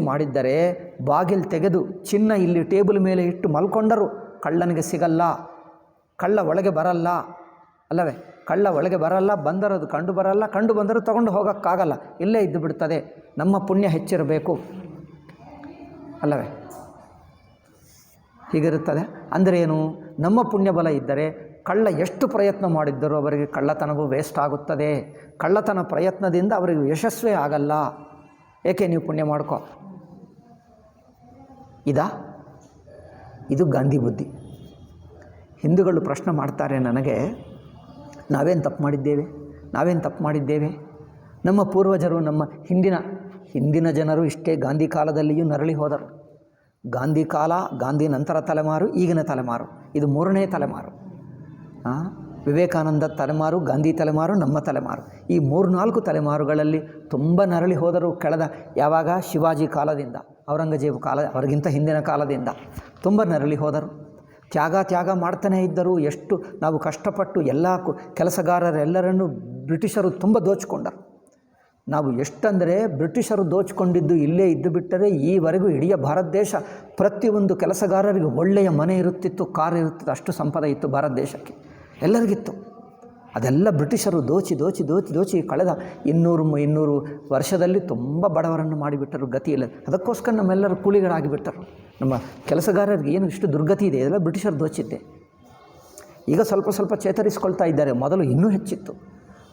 ಮಾಡಿದ್ದರೆ ಬಾಗಿಲು ತೆಗೆದು ಚಿನ್ನ ಇಲ್ಲಿ ಟೇಬಲ್ ಮೇಲೆ ಇಟ್ಟು ಮಲ್ಕೊಂಡರೂ ಕಳ್ಳನಿಗೆ ಸಿಗಲ್ಲ, ಕಳ್ಳ ಒಳಗೆ ಬರಲ್ಲ ಅಲ್ಲವೇ? ಕಳ್ಳ ಒಳಗೆ ಬರಲ್ಲ, ಬಂದರದು ಕಂಡು ಬರಲ್ಲ, ಕಂಡು ಬಂದರೂ ತಗೊಂಡು ಹೋಗೋಕ್ಕಾಗಲ್ಲ, ಇಲ್ಲೇ ಇದ್ದು ಬಿಡ್ತದೆ. ನಮ್ಮ ಪುಣ್ಯ ಹೆಚ್ಚಿರಬೇಕು ಅಲ್ಲವೇ? ಹೀಗಿರುತ್ತದೆ. ಅಂದರೆ ಏನು? ನಮ್ಮ ಪುಣ್ಯ ಬಲ ಇದ್ದರೆ ಕಳ್ಳ ಎಷ್ಟು ಪ್ರಯತ್ನ ಮಾಡಿದ್ದರೂ ಅವರಿಗೆ ಕಳ್ಳತನವೂ ವೇಸ್ಟ್ ಆಗುತ್ತದೆ. ಕಳ್ಳತನ ಪ್ರಯತ್ನದಿಂದ ಅವರಿಗೆ ಯಶಸ್ವೇ ಆಗಲ್ಲ. ಏಕೆ? ನೀವು ಪುಣ್ಯ ಮಾಡ್ಕೋ. ಇದು ಗಾಂಧಿ ಬುದ್ಧಿ. ಹಿಂದೂಗಳು ಪ್ರಶ್ನೆ ಮಾಡ್ತಾರೆ ನನಗೆ, ನಾವೇನು ತಪ್ಪು ಮಾಡಿದ್ದೇವೆ? ನಮ್ಮ ಪೂರ್ವಜರು, ನಮ್ಮ ಹಿಂದಿನ ಜನರು ಇಷ್ಟೇ ಗಾಂಧಿ ಕಾಲದಲ್ಲಿಯೂ ನರಳಿ ಹೋದರು. ಗಾಂಧಿ ಕಾಲ, ಗಾಂಧಿ ನಂತರ ತಲೆಮಾರು, ಈಗಿನ ತಲೆಮಾರು, ಇದು 3ನೇ ತಲೆಮಾರು. ವಿವೇಕಾನಂದ ತಲೆಮಾರು, ಗಾಂಧಿ ತಲೆಮಾರು, ನಮ್ಮ ತಲೆಮಾರು. ಈ 3-4 ತಲೆಮಾರುಗಳಲ್ಲಿ ತುಂಬ ನರಳಿ ಹೋದರು. ಯಾವಾಗ? ಶಿವಾಜಿ ಕಾಲದಿಂದ, ಔರಂಗಜೇಬು ಕಾಲ, ಅವರಿಗಿಂತ ಹಿಂದಿನ ಕಾಲದಿಂದ ತುಂಬ ನರಳಿ ಹೋದರು. ತ್ಯಾಗ ಮಾಡ್ತಾನೇ ಇದ್ದರು. ಎಷ್ಟು ನಾವು ಕಷ್ಟಪಟ್ಟು ಎಲ್ಲ ಕೆಲಸಗಾರರೆಲ್ಲರನ್ನು ಬ್ರಿಟಿಷರು ತುಂಬ ದೋಚಿಕೊಂಡರು. ನಾವು ಎಷ್ಟಂದರೆ ಬ್ರಿಟಿಷರು ದೋಚಿಕೊಂಡಿದ್ದು ಇಲ್ಲೇ ಇದ್ದು ಬಿಟ್ಟರೆ ಈವರೆಗೂ ಇಡೀ ಭಾರತ ದೇಶ ಪ್ರತಿಯೊಂದು ಕೆಲಸಗಾರರಿಗೆ ಒಳ್ಳೆಯ ಮನೆ ಇರುತ್ತಿತ್ತು, ಕಾರ್ ಇರುತ್ತಿತ್ತು, ಅಷ್ಟು ಸಂಪದ ಇತ್ತು ಭಾರತ ದೇಶಕ್ಕೆ, ಎಲ್ಲರಿಗಿತ್ತು. ಅದೆಲ್ಲ ಬ್ರಿಟಿಷರು ದೋಚಿ ದೋಚಿ ದೋಚಿ ದೋಚಿ ಕಳೆದ 200 ವರ್ಷದಲ್ಲಿ ತುಂಬ ಬಡವರನ್ನು ಮಾಡಿಬಿಟ್ಟರು, ಗತಿ ಇಲ್ಲ. ಅದಕ್ಕೋಸ್ಕರ ನಮ್ಮೆಲ್ಲರೂ ಕೂಲಿಗಳಾಗಿಬಿಟ್ಟರು. ನಮ್ಮ ಕೆಲಸಗಾರರಿಗೆ ಏನು ಇಷ್ಟು ದುರ್ಗತಿ ಇದೆ, ಇದೆಲ್ಲ ಬ್ರಿಟಿಷರು ದೋಚಿದ್ದೆ. ಈಗ ಸ್ವಲ್ಪ ಸ್ವಲ್ಪ ಚೇತರಿಸ್ಕೊಳ್ತಾ ಇದ್ದಾರೆ, ಮೊದಲು ಇನ್ನೂ ಹೆಚ್ಚಿತ್ತು.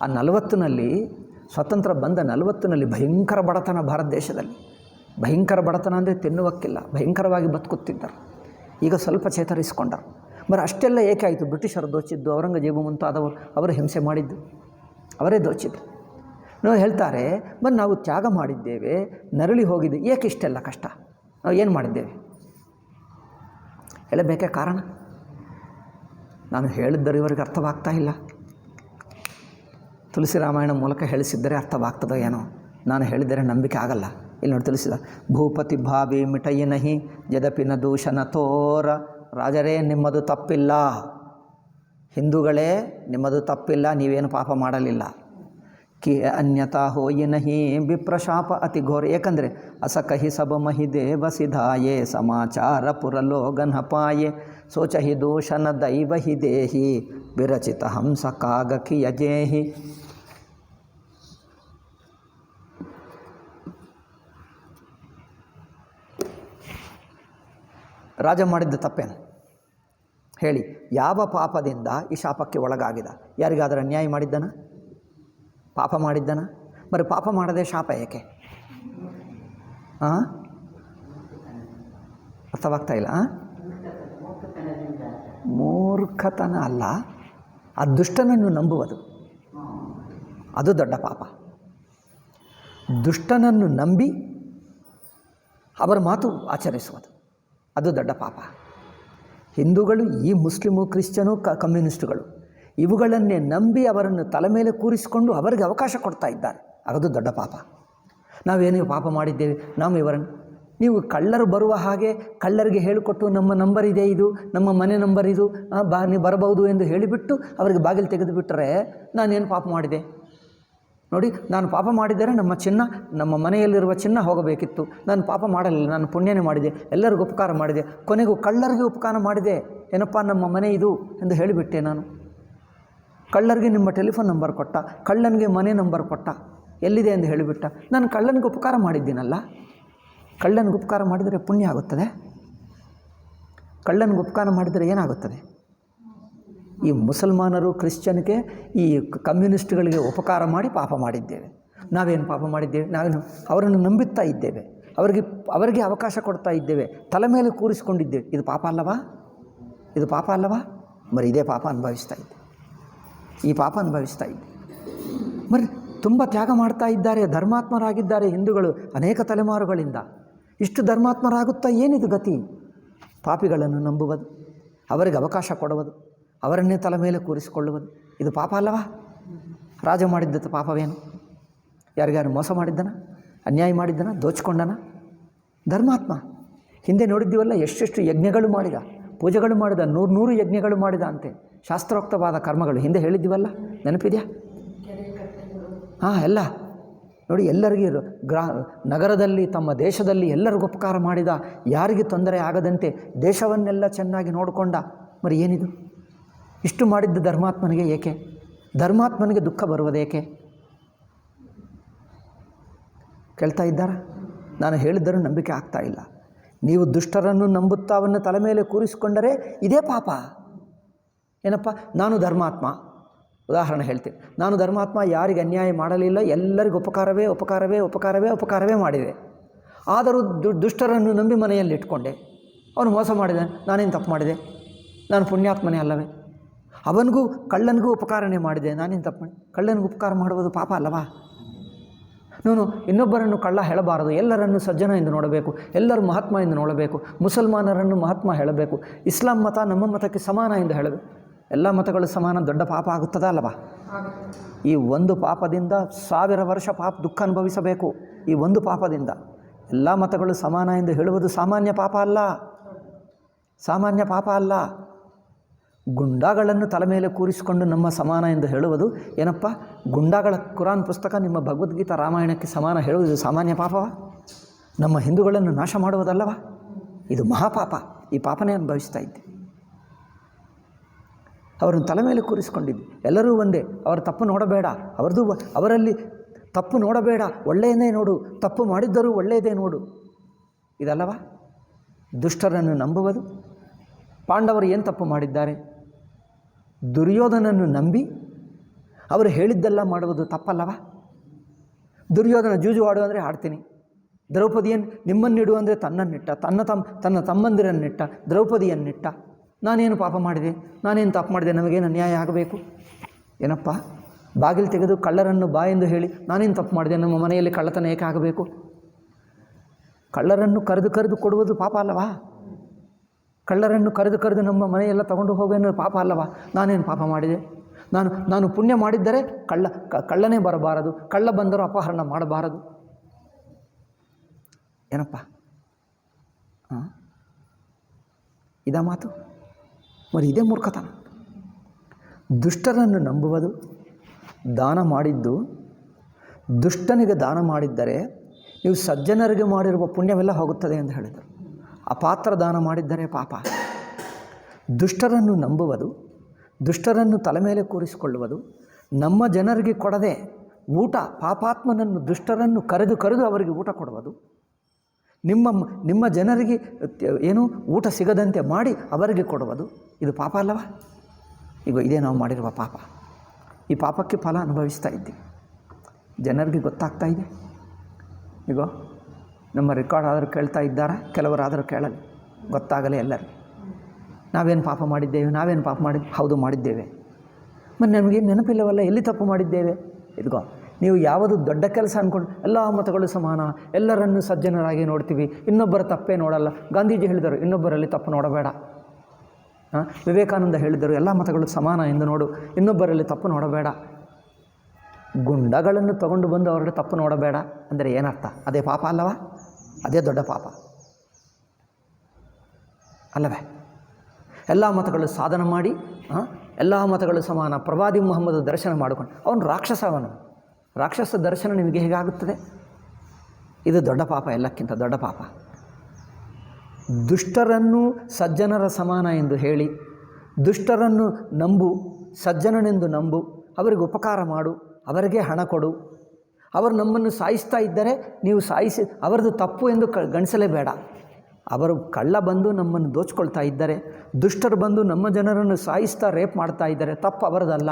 ಆ 40ನಲ್ಲಿ ಸ್ವತಂತ್ರ ಬಂದ 40ನಲ್ಲಿ ಭಯಂಕರ ಬಡತನ ಭಾರತ ದೇಶದಲ್ಲಿ. ಭಯಂಕರ ಬಡತನ ಅಂದರೆ ತಿನ್ನುವಕ್ಕಿಲ್ಲ, ಭಯಂಕರವಾಗಿ ಬದುಕುತ್ತಿದ್ದರು. ಈಗ ಸ್ವಲ್ಪ ಚೇತರಿಸ್ಕೊಂಡರು. మరి ಅಷ್ಟೆಲ್ಲ ಏಕೆ ಆಯಿತು? ಬ್ರಿಟಿಷರು ದೋಚಿದ್ದು, ಔರಂಗಜೇಬು ಮುಂತಾದವರು ಅವರು ಹಿಂಸೆ ಮಾಡಿದ್ದು, ಅವರೇ ದೋಚಿದ್ದು. ನಾವು ಹೇಳ್ತಾರೆ, మరి ನಾವು ತ್ಯಾಗ ಮಾಡಿದ್ದೇವೆ, ನರಳಿ ಹೋಗಿದೆ, ಏಕೆ ಇಷ್ಟೆಲ್ಲ ಕಷ್ಟ? ನಾವು ಏನು ಮಾಡಿದ್ದೇವೆ ಹೇಳಬೇಕೇ ಕಾರಣ? ನಾನು ಹೇಳಿದ್ದರೆ ಇವರಿಗೆ ಅರ್ಥವಾಗ್ತಾ ಇಲ್ಲ. ತುಳಸಿ ರಾಮಾಯಣ ಮೂಲಕ ಹೇಳಿಸಿದ್ದರೆ ಅರ್ಥವಾಗ್ತದೋ ಏನೋ, ನಾನು ಹೇಳಿದರೆ ನಂಬಿಕೆ ಆಗಲ್ಲ. ಇಲ್ಲಿ ನೋಡಿ ತಿಳಿಸಿದ, ಭೂಪತಿ ಭಾವಿ ಮಿಠಯಿ ನಹಿ ಜದಪಿನ ದೂಷಣ ತೋರ. ರಾಜರೇ, ನಿಮ್ಮದು ತಪ್ಪಿಲ್ಲ, ಹಿಂದೂಗಳೇ ನಿಮ್ಮದು ತಪ್ಪಿಲ್ಲ, ನೀವೇನು ಪಾಪ ಮಾಡಲಿಲ್ಲ. ಕಿ ಅನ್ಯತಾ ಹೋಯಿ ನಹಿ ವಿಪ್ರಶಾಪ ಅತಿ ಘೋರ. ಏಕೆಂದರೆ ಅಸಕಹಿ ಸಬ ಮಹಿ ದೇವ ಸಿಧಾಯೇ ಸಮಾಚಾರ ಪುರಲೋಗನ್ ಹಪಾಯೇ ಸೋಚಹಿ ದೂಷಣ ದೈವ ಹಿ ದೇಹಿ ವಿರಚಿತ ಹಂಸ ಕಾಗಕಿ ಯಜೇಹಿ. ರಾಜ ಮಾಡಿದ್ದ ತಪ್ಪೇನು ಹೇಳಿ? ಯಾವ ಪಾಪದಿಂದ ಈ ಶಾಪಕ್ಕೆ ಒಳಗಾಗಿದ? ಯಾರಿಗಾದರೂ ಅನ್ಯಾಯ ಮಾಡಿದ್ದನ? ಪಾಪ ಮಾಡಿದ್ದನ? మరి ಪಾಪ ಮಾಡದೆ ಶಾಪ ಏಕೆ? ಅರ್ಥವಾಗ್ತಾ ಇಲ್ಲ. ಮೂರ್ಖತನ ಅಲ್ಲ, ಆ ದುಷ್ಟನನ್ನು ನಂಬುವುದು, ಅದು ದೊಡ್ಡ ಪಾಪ. ದುಷ್ಟನನ್ನು ನಂಬಿ ಅವರ ಮಾತು ಆಚರಿಸುವುದು, ಅದು ದೊಡ್ಡ ಪಾಪ. ಹಿಂದೂಗಳು, ಈ ಮುಸ್ಲಿಮು, ಕ್ರಿಶ್ಚನು, ಕಮ್ಯುನಿಸ್ಟುಗಳು ಇವುಗಳನ್ನೇ ನಂಬಿ ಅವರನ್ನು ತಲೆ ಮೇಲೆ ಕೂರಿಸಿಕೊಂಡು ಅವರಿಗೆ ಅವಕಾಶ ಕೊಡ್ತಾ ಇದ್ದಾರೆ, ಅದು ದೊಡ್ಡ ಪಾಪ. ನಾವೇನು ಪಾಪ ಮಾಡಿದ್ದೇವೆ? ನಾವು ಇವರನ್ನು, ನೀವು ಕಳ್ಳರು ಬರುವ ಹಾಗೆ ಕಳ್ಳರಿಗೆ ಹೇಳಿಕೊಟ್ಟು ನಮ್ಮ ನಂಬರ್ ಇದೆ, ಇದು ನಮ್ಮ ಮನೆ ನಂಬರ್, ಇದು ನೀವು ಬರಬಹುದು ಎಂದು ಹೇಳಿಬಿಟ್ಟು ಅವರಿಗೆ ಬಾಗಿಲು ತೆಗೆದು ಬಿಟ್ಟರೆ ನಾನೇನು ಪಾಪ ಮಾಡಿದೆ? ನೋಡಿ, ನಾನು ಪಾಪ ಮಾಡಿದರೆ ನಮ್ಮ ಚಿನ್ನ, ನಮ್ಮ ಮನೆಯಲ್ಲಿರುವ ಚಿನ್ನ ಹೋಗಬೇಕಿತ್ತು. ನಾನು ಪಾಪ ಮಾಡಲಿಲ್ಲ, ನಾನು ಪುಣ್ಯನೇ ಮಾಡಿದೆ, ಎಲ್ಲರಿಗೂ ಉಪಕಾರ ಮಾಡಿದೆ, ಕೊನೆಗೂ ಕಳ್ಳರಿಗೆ ಉಪಕಾರ ಮಾಡಿದೆ. ಏನಪ್ಪ, ನಮ್ಮ ಮನೆ ಇದು ಎಂದು ಹೇಳಿಬಿಟ್ಟೆ ನಾನು. ಕಳ್ಳರಿಗೆ ನಿಮ್ಮ ಟೆಲಿಫೋನ್ ನಂಬರ್ ಕೊಟ್ಟ, ಕಳ್ಳನಿಗೆ ಮನೆ ನಂಬರ್ ಕೊಟ್ಟ, ಎಲ್ಲಿದೆ ಎಂದು ಹೇಳಿಬಿಟ್ಟ. ನಾನು ಕಳ್ಳನಿಗೆ ಉಪಕಾರ ಮಾಡಿದ್ದೀನಲ್ಲ. ಕಳ್ಳನಿಗೆ ಉಪಕಾರ ಮಾಡಿದರೆ ಪುಣ್ಯ ಆಗುತ್ತದೆ? ಕಳ್ಳನಿಗೆ ಉಪಕಾರ ಮಾಡಿದರೆ ಏನಾಗುತ್ತದೆ? ಈ ಮುಸಲ್ಮಾನರು, ಕ್ರಿಶ್ಚಿಯನ್ಗೆ, ಈ ಕಮ್ಯುನಿಸ್ಟ್ಗಳಿಗೆ ಉಪಕಾರ ಮಾಡಿ ಪಾಪ ಮಾಡಿದ್ದೇವೆ. ನಾವೇನು ಪಾಪ ಮಾಡಿದ್ದೇವೆ? ನಾವೇನು ಅವರನ್ನು ನಂಬುತ್ತಾ ಇದ್ದೇವೆ, ಅವರಿಗೆ ಅವಕಾಶ ಕೊಡ್ತಾ ಇದ್ದೇವೆ, ತಲೆ ಮೇಲೆ ಕೂರಿಸಿಕೊಂಡಿದ್ದೇವೆ. ಇದು ಪಾಪ ಅಲ್ಲವಾ? ಇದು ಪಾಪ ಅಲ್ಲವಾ? మరి ಇದೇ ಪಾಪ ಅನುಭವಿಸ್ತಾ ಇದ್ದೆ, ಈ ಪಾಪ ಅನುಭವಿಸ್ತಾ ಇದ್ದೆ. మరి ತುಂಬ ತ್ಯಾಗ ಮಾಡ್ತಾ ಇದ್ದಾರೆ, ಧರ್ಮಾತ್ಮರಾಗಿದ್ದಾರೆ ಹಿಂದೂಗಳು ಅನೇಕ ತಲೆಮಾರುಗಳಿಂದ. ಇಷ್ಟು ಧರ್ಮಾತ್ಮರಾಗುತ್ತಾ ಏನಿದು ಗತಿ? ಪಾಪಿಗಳನ್ನು ನಂಬುವುದು, ಅವರಿಗೆ ಅವಕಾಶ ಕೊಡುವುದು, ಅವರನ್ನೇ ತಲೆ ಮೇಲೆ ಕೂರಿಸಿಕೊಳ್ಳುವುದು, ಇದು ಪಾಪ ಅಲ್ಲವಾ? ರಾಜ ಮಾಡಿದ್ದ ಪಾಪವೇನು? ಯಾರಿಗಾರು ಮೋಸ ಮಾಡಿದ್ದನ? ಅನ್ಯಾಯ ಮಾಡಿದ್ದನ? ದೋಚಿಕೊಂಡನ? ಧರ್ಮಾತ್ಮ. ಹಿಂದೆ ನೋಡಿದ್ದೀವಲ್ಲ, ಎಷ್ಟೆಷ್ಟು ಯಜ್ಞಗಳು ಮಾಡಿದ, ಪೂಜೆಗಳು ಮಾಡಿದ, 100 ಯಜ್ಞಗಳು ಮಾಡಿದ ಅಂತೆ, ಶಾಸ್ತ್ರೋಕ್ತವಾದ ಕರ್ಮಗಳು ಹಿಂದೆ ಹೇಳಿದ್ದೀವಲ್ಲ, ನೆನಪಿದೆಯಾ? ಎಲ್ಲ ನೋಡಿ, ಎಲ್ಲರಿಗೂ ನಗರದಲ್ಲಿ, ತಮ್ಮ ದೇಶದಲ್ಲಿ ಎಲ್ಲರಿಗೂ ಉಪಕಾರ ಮಾಡಿದ, ಯಾರಿಗೆ ತೊಂದರೆ ಆಗದಂತೆ ದೇಶವನ್ನೆಲ್ಲ ಚೆನ್ನಾಗಿ ನೋಡಿಕೊಂಡ. మరి ಏನಿದು? ಇಷ್ಟು ಮಾಡಿದ್ದ ಧರ್ಮಾತ್ಮನಿಗೆ ಏಕೆ? ಧರ್ಮಾತ್ಮನಿಗೆ ದುಃಖ ಬರುವುದೇಕೆ? ಕೇಳ್ತಾ ಇದ್ದಾರಾ? ನಾನು ಹೇಳಿದ್ದರೂ ನಂಬಿಕೆ ಆಗ್ತಾ ಇಲ್ಲ. ನೀವು ದುಷ್ಟರನ್ನು ನಂಬುತ್ತಾ ಅವನ್ನು ತಲೆ ಮೇಲೆ ಕೂರಿಸಿಕೊಂಡರೆ ಇದೇ ಪಾಪ. ಏನಪ್ಪ, ನಾನು ಧರ್ಮಾತ್ಮ, ಉದಾಹರಣೆ ಹೇಳ್ತೀನಿ, ನಾನು ಧರ್ಮಾತ್ಮ, ಯಾರಿಗೆ ಅನ್ಯಾಯ ಮಾಡಲಿಲ್ಲ, ಎಲ್ಲರಿಗೂ ಉಪಕಾರವೇ ಉಪಕಾರವೇ ಉಪಕಾರವೇ ಉಪಕಾರವೇ ಮಾಡಿದೆ. ಆದರೂ ದುಷ್ಟರನ್ನು ನಂಬಿ ಮನೆಯಲ್ಲಿ ಇಟ್ಕೊಂಡೆ, ಅವನು ಮೋಸ ಮಾಡಿದೆ, ನಾನೇನು ತಪ್ಪು ಮಾಡಿದೆ? ನಾನು ಪುಣ್ಯಾತ್ಮನೇ ಅಲ್ಲವೇ? ಅವನಿಗೂ ಕಳ್ಳನಿಗೂ ಉಪಕಾರನೇ ಮಾಡಿದೆ, ನಾನೇನು ತಪ್ಪು ಮಾಡಿ? ಕಳ್ಳನಿಗೂ ಉಪಕಾರ ಮಾಡುವುದು ಪಾಪ ಅಲ್ಲವಾ? ನಾನು ಇನ್ನೊಬ್ಬರನ್ನು ಕಳ್ಳ ಹೇಳಬಾರದು, ಎಲ್ಲರನ್ನು ಸಜ್ಜನ ಎಂದು ನೋಡಬೇಕು, ಎಲ್ಲರೂ ಮಹಾತ್ಮ ಎಂದು ನೋಡಬೇಕು, ಮುಸಲ್ಮಾನರನ್ನು ಮಹಾತ್ಮ ಹೇಳಬೇಕು, ಇಸ್ಲಾಂ ಮತ ನಮ್ಮ ಮತಕ್ಕೆ ಸಮಾನ ಎಂದು ಹೇಳಬೇಕು. ಎಲ್ಲ ಮತಗಳು ಸಮಾನ, ದೊಡ್ಡ ಪಾಪ ಆಗುತ್ತದಾ ಅಲ್ಲವಾ? ಈ ಒಂದು ಪಾಪದಿಂದ 1000 ವರ್ಷ ದುಃಖ ಅನುಭವಿಸಬೇಕು. ಈ ಒಂದು ಪಾಪದಿಂದ ಎಲ್ಲ ಮತಗಳು ಸಮಾನ ಎಂದು ಹೇಳುವುದು ಸಾಮಾನ್ಯ ಪಾಪ ಅಲ್ಲ, ಸಾಮಾನ್ಯ ಪಾಪ ಅಲ್ಲ. ಗುಂಡಾಗಳನ್ನು ತಲೆ ಮೇಲೆ ಕೂರಿಸಿಕೊಂಡು ನಮ್ಮ ಸಮಾನ ಎಂದು ಹೇಳುವುದು ಏನಪ್ಪ? ಗುಂಡಾಗಳ ಕುರಾನ್ ಪುಸ್ತಕ ನಿಮ್ಮ ಭಗವದ್ಗೀತಾ ರಾಮಾಯಣಕ್ಕೆ ಸಮಾನ ಹೇಳುವುದು ಸಾಮಾನ್ಯ ಪಾಪವಾ? ನಮ್ಮ ಹಿಂದೂಗಳನ್ನು ನಾಶ ಮಾಡುವುದಲ್ಲವಾ? ಇದು ಮಹಾಪಾಪ. ಈ ಪಾಪನೇ ಅನುಭವಿಸ್ತಾ ಇದ್ದೆ. ಅವರನ್ನು ತಲೆ ಮೇಲೆ ಕೂರಿಸ್ಕೊಂಡಿದ್ದೆ. ಎಲ್ಲರೂ ಒಂದೇ, ಅವರ ತಪ್ಪು ನೋಡಬೇಡ, ಅವರಲ್ಲಿ ತಪ್ಪು ನೋಡಬೇಡ, ಒಳ್ಳೆಯದೇ ನೋಡು, ತಪ್ಪು ಮಾಡಿದ್ದರೂ ಒಳ್ಳೆಯದೇ ನೋಡು. ಇದಲ್ಲವ ದುಷ್ಟರನ್ನು ನಂಬುವುದು. ಪಾಂಡವರು ಏನು ತಪ್ಪು ಮಾಡಿದ್ದಾರೆ? ದುರ್ಯೋಧನನ್ನು ನಂಬಿ ಅವರು ಹೇಳಿದ್ದೆಲ್ಲ ಮಾಡುವುದು ತಪ್ಪಲ್ಲವ? ದುರ್ಯೋಧನ ಜೂಜು ಆಡು ಅಂದರೆ ಆಡ್ತೀನಿ, ದ್ರೌಪದಿಯನ್ನು ನಿಮ್ಮನ್ನಿಡು ಅಂದರೆ ತನ್ನನ್ನಿಟ್ಟ, ತನ್ನ ತಮ್ಮಂದಿರನ್ನಿಟ್ಟ, ದ್ರೌಪದಿಯನ್ನಿಟ್ಟ. ನಾನೇನು ಪಾಪ ಮಾಡಿದೆ? ನಾನೇನು ತಪ್ಪು ಮಾಡಿದೆ? ನಮಗೇನು ಅನ್ಯಾಯ ಆಗಬೇಕು? ಏನಪ್ಪ, ಬಾಗಿಲು ತೆಗೆದು ಕಳ್ಳರನ್ನು ಬಾ ಎಂದು ಹೇಳಿ ನಾನೇನು ತಪ್ಪು ಮಾಡಿದೆ? ನಮ್ಮ ಮನೆಯಲ್ಲಿ ಕಳ್ಳತನ ಏಕೆ ಆಗಬೇಕು? ಕಳ್ಳರನ್ನು ಕರೆದು ಕೊಡುವುದು ಪಾಪ ಅಲ್ಲವಾ? ಕಳ್ಳರನ್ನು ಕರೆದು ನಮ್ಮ ಮನೆಯೆಲ್ಲ ತಗೊಂಡು ಹೋಗೋದು ಪಾಪ ಅಲ್ಲವಾ? ನಾನೇನು ಪಾಪ ಮಾಡಿದೆ? ನಾನು ಪುಣ್ಯ ಮಾಡಿದ್ದರೆ ಕಳ್ಳನೇ ಬರಬಾರದು, ಕಳ್ಳ ಬಂದರೂ ಅಪಹರಣ ಮಾಡಬಾರದು. ಏನಪ್ಪ ಇದ ಮಾತು? మరి ಇದೇ ಮೂರ್ಖತನ. ದುಷ್ಟರನ್ನು ನಂಬುವುದು. ದಾನ ಮಾಡಿದ್ದು ದುಷ್ಟನಿಗೆ ದಾನ ಮಾಡಿದ್ದರೆ ನೀವು ಸಜ್ಜನರಿಗೆ ಮಾಡಿರುವ ಪುಣ್ಯವೆಲ್ಲ ಹೋಗುತ್ತದೆ ಎಂದು ಹೇಳಿದರು. ಅಪಾತ್ರ ದಾನ ಮಾಡಿದ್ದರೆ ಪಾಪ. ದುಷ್ಟರನ್ನು ನಂಬುವುದು, ದುಷ್ಟರನ್ನು ತಲೆ ಮೇಲೆ ಕೂರಿಸಿಕೊಳ್ಳುವುದು, ನಮ್ಮ ಜನರಿಗೆ ಕೊಡದೆ ಊಟ, ಪಾಪಾತ್ಮನನ್ನು ದುಷ್ಟರನ್ನು ಕರೆದು ಅವರಿಗೆ ಊಟ ಕೊಡುವುದು, ನಿಮ್ಮ ಜನರಿಗೆ ಏನು ಊಟ ಸಿಗದಂತೆ ಮಾಡಿ ಅವರಿಗೆ ಕೊಡುವುದು, ಇದು ಪಾಪ ಅಲ್ಲವಾ? ಈಗ ಇದೇ ನಾವು ಮಾಡಿರುವ ಪಾಪ. ಈ ಪಾಪಕ್ಕೆ ಫಲ ಅನುಭವಿಸ್ತಾ ಇದ್ದೀವಿ. ಜನರಿಗೆ ಗೊತ್ತಾಗ್ತಾ ಇದೆ. ಈಗ ನಮ್ಮ ರೆಕಾರ್ಡ್ ಆದರೂ ಕೇಳ್ತಾ ಇದ್ದಾರಾ? ಕೆಲವರಾದರೂ ಕೇಳಲಿ, ಗೊತ್ತಾಗಲೇ ಎಲ್ಲರಿಗೂ. ನಾವೇನು ಪಾಪ ಮಾಡಿದ್ದೇವೆ? ಹೌದು ಮಾಡಿದ್ದೇವೆ. ಮತ್ತು ನಮಗೇನು ನೆನಪಿಲ್ಲವಲ್ಲ, ಎಲ್ಲಿ ತಪ್ಪು ಮಾಡಿದ್ದೇವೆ? ಇದ್ಗೋ, ನೀವು ಯಾವುದು ದೊಡ್ಡ ಕೆಲಸ ಅಂದ್ಕೊಂಡು ಎಲ್ಲ ಮತಗಳು ಸಮಾನ, ಎಲ್ಲರನ್ನು ಸಜ್ಜನರಾಗಿ ನೋಡ್ತೀವಿ, ಇನ್ನೊಬ್ಬರ ತಪ್ಪೇ ನೋಡಲ್ಲ. ಗಾಂಧೀಜಿ ಹೇಳಿದರು, ಇನ್ನೊಬ್ಬರಲ್ಲಿ ತಪ್ಪು ನೋಡಬೇಡ. ವಿವೇಕಾನಂದ ಹೇಳಿದರು, ಎಲ್ಲ ಮತಗಳು ಸಮಾನ ಎಂದು ನೋಡು, ಇನ್ನೊಬ್ಬರಲ್ಲಿ ತಪ್ಪು ನೋಡಬೇಡ. ಗುಂಡಗಳನ್ನು ತಗೊಂಡು ಬಂದು ಅವರಲ್ಲಿ ತಪ್ಪು ನೋಡಬೇಡ ಅಂದರೆ ಏನರ್ಥ? ಅದೇ ಪಾಪ ಅಲ್ಲವಾ? ಅದೇ ದೊಡ್ಡ ಪಾಪ ಅಲ್ಲವೇ? ಎಲ್ಲ ಮತಗಳು ಸಾಧನ ಮಾಡಿ ಎಲ್ಲ ಮತಗಳು ಸಮಾನ, ಪ್ರವಾದಿ ಮುಹಮ್ಮದ್ ದರ್ಶನ ಮಾಡಿಕೊಂಡು ಅವನು ರಾಕ್ಷಸ ದರ್ಶನ ನಿಮಗೆ ಹೇಗಾಗುತ್ತದೆ? ಇದು ದೊಡ್ಡ ಪಾಪ, ಎಲ್ಲಕ್ಕಿಂತ ದೊಡ್ಡ ಪಾಪ. ದುಷ್ಟರನ್ನು ಸಜ್ಜನರ ಸಮಾನ ಎಂದು ಹೇಳಿ, ದುಷ್ಟರನ್ನು ನಂಬು, ಸಜ್ಜನನೆಂದು ನಂಬು, ಅವರಿಗೆ ಉಪಕಾರ ಮಾಡು, ಅವರಿಗೆ ಹಣ ಕೊಡು. ಅವರು ನಮ್ಮನ್ನು ಸಾಯಿಸ್ತಾ ಇದ್ದರೆ ನೀವು ಸಾಯಿಸಿ ಅವರದ್ದು ತಪ್ಪು ಎಂದು ಗಣಿಸಲೇಬೇಡ. ಅವರು ಕಳ್ಳ ಬಂದು ನಮ್ಮನ್ನು ದೋಚ್ಕೊಳ್ತಾ ಇದ್ದರೆ, ದುಷ್ಟರು ಬಂದು ನಮ್ಮ ಜನರನ್ನು ಸಾಯಿಸ್ತಾ ರೇಪ್ ಮಾಡ್ತಾ ಇದ್ದರೆ ತಪ್ಪು ಅವರದಲ್ಲ.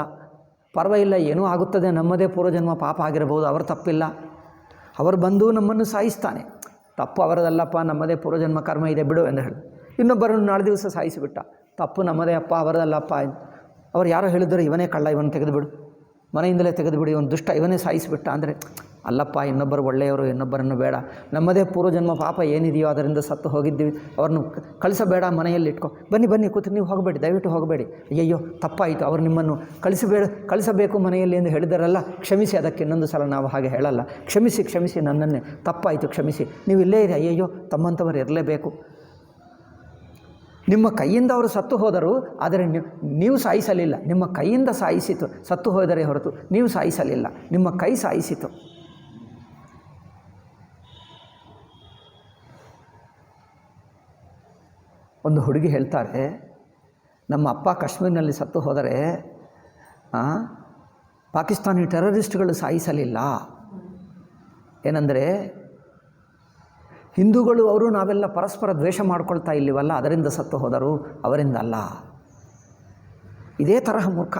ಪರವಾಗಿಲ್ಲ, ಏನೂ ಆಗುತ್ತದೆ, ನಮ್ಮದೇ ಪೂರ್ವಜನ್ಮ ಪಾಪ ಆಗಿರಬಹುದು, ಅವರ ತಪ್ಪಿಲ್ಲ. ಅವರು ಬಂದು ನಮ್ಮನ್ನು ಸಾಯಿಸ್ತಾನೆ, ತಪ್ಪು ಅವರದಲ್ಲಪ್ಪ, ನಮ್ಮದೇ ಪೂರ್ವಜನ್ಮ ಕರ್ಮ ಇದೆ ಬಿಡು ಎಂದು ಹೇಳಿ ಇನ್ನೊಬ್ಬರನ್ನು ನಾಳೆ ದಿವಸ ಸಾಯಿಸಿಬಿಟ್ಟ, ತಪ್ಪು ನಮ್ಮದೇ ಅಪ್ಪ, ಅವರದಲ್ಲಪ್ಪ. ಅವ್ರು ಯಾರೋ ಹೇಳಿದರೆ ಇವನೇ ಕಳ್ಳ, ಇವನು ತೆಗೆದುಬಿಡು, ಮನೆಯಿಂದಲೇ ತೆಗೆದುಬಿಡಿ, ಇವನು ದುಷ್ಟ, ಇವನೇ ಸಾಯಿಸಿಬಿಟ್ಟ ಅಂದರೆ ಅಲ್ಲಪ್ಪ, ಇನ್ನೊಬ್ಬರು ಒಳ್ಳೆಯವರು, ಇನ್ನೊಬ್ಬರನ್ನು ಬೇಡ. ನಮ್ಮದೇ ಪೂರ್ವಜನ್ಮ ಪಾಪ ಏನಿದೆಯೋ ಅದರಿಂದ ಸತ್ತು ಹೋಗಿದ್ದೀವಿ, ಅವ್ರನ್ನು ಕಳಿಸಬೇಡ, ಮನೆಯಲ್ಲಿ ಇಟ್ಕೊ. ಬನ್ನಿ ಕೂತು, ನೀವು ಹೋಗಬೇಡಿ, ದಯವಿಟ್ಟು ಹೋಗಬೇಡಿ. ಅಯ್ಯಯ್ಯೋ ತಪ್ಪಾಯಿತು, ಅವರು ನಿಮ್ಮನ್ನು ಕಳಿಸಬೇಕು ಮನೆಯಲ್ಲಿ ಎಂದು ಹೇಳಿದಾರಲ್ಲ, ಕ್ಷಮಿಸಿ. ಅದಕ್ಕೆ ಇನ್ನೊಂದು ಸಲ ನಾವು ಹಾಗೆ ಹೇಳಲ್ಲ, ಕ್ಷಮಿಸಿ ನನ್ನನ್ನೇ, ತಪ್ಪಾಯಿತು, ಕ್ಷಮಿಸಿ, ನೀವು ಇಲ್ಲೇ ಇರಿ. ಅಯ್ಯಯ್ಯೋ ತಮ್ಮಂಥವರು ಇರಲೇಬೇಕು. ನಿಮ್ಮ ಕೈಯಿಂದ ಅವರು ಸತ್ತು ಹೋದರು, ಆದರೆ ನೀವು ಸಾಯಿಸಲಿಲ್ಲ. ನಿಮ್ಮ ಕೈಯಿಂದ ಸಾಯಿಸಿತು, ಸತ್ತು ಹೋದರೆ ಹೊರತು ನೀವು ಸಾಯಿಸಲಿಲ್ಲ, ನಿಮ್ಮ ಕೈ ಸಾಯಿಸಿತು. ಒಂದು ಹುಡುಗಿ ಹೇಳ್ತಾರೆ, ನಮ್ಮ ಅಪ್ಪ ಕಾಶ್ಮೀರಿನಲ್ಲಿ ಸತ್ತು ಹೋದರೆ ಪಾಕಿಸ್ತಾನಿ ಟೆರರಿಸ್ಟ್ಗಳು ಸಾಯಿಸಲಿಲ್ಲ. ಏನಂದರೆ ಹಿಂದೂಗಳು ಅವರು ನಾವೆಲ್ಲ ಪರಸ್ಪರ ದ್ವೇಷ ಮಾಡ್ಕೊಳ್ತಾ ಇಲ್ಲಿವಲ್ಲ, ಅದರಿಂದ ಸತ್ತು ಹೋದರು, ಅವರಿಂದ ಅಲ್ಲ. ಇದೇ ತರಹ ಮೂರ್ಖ.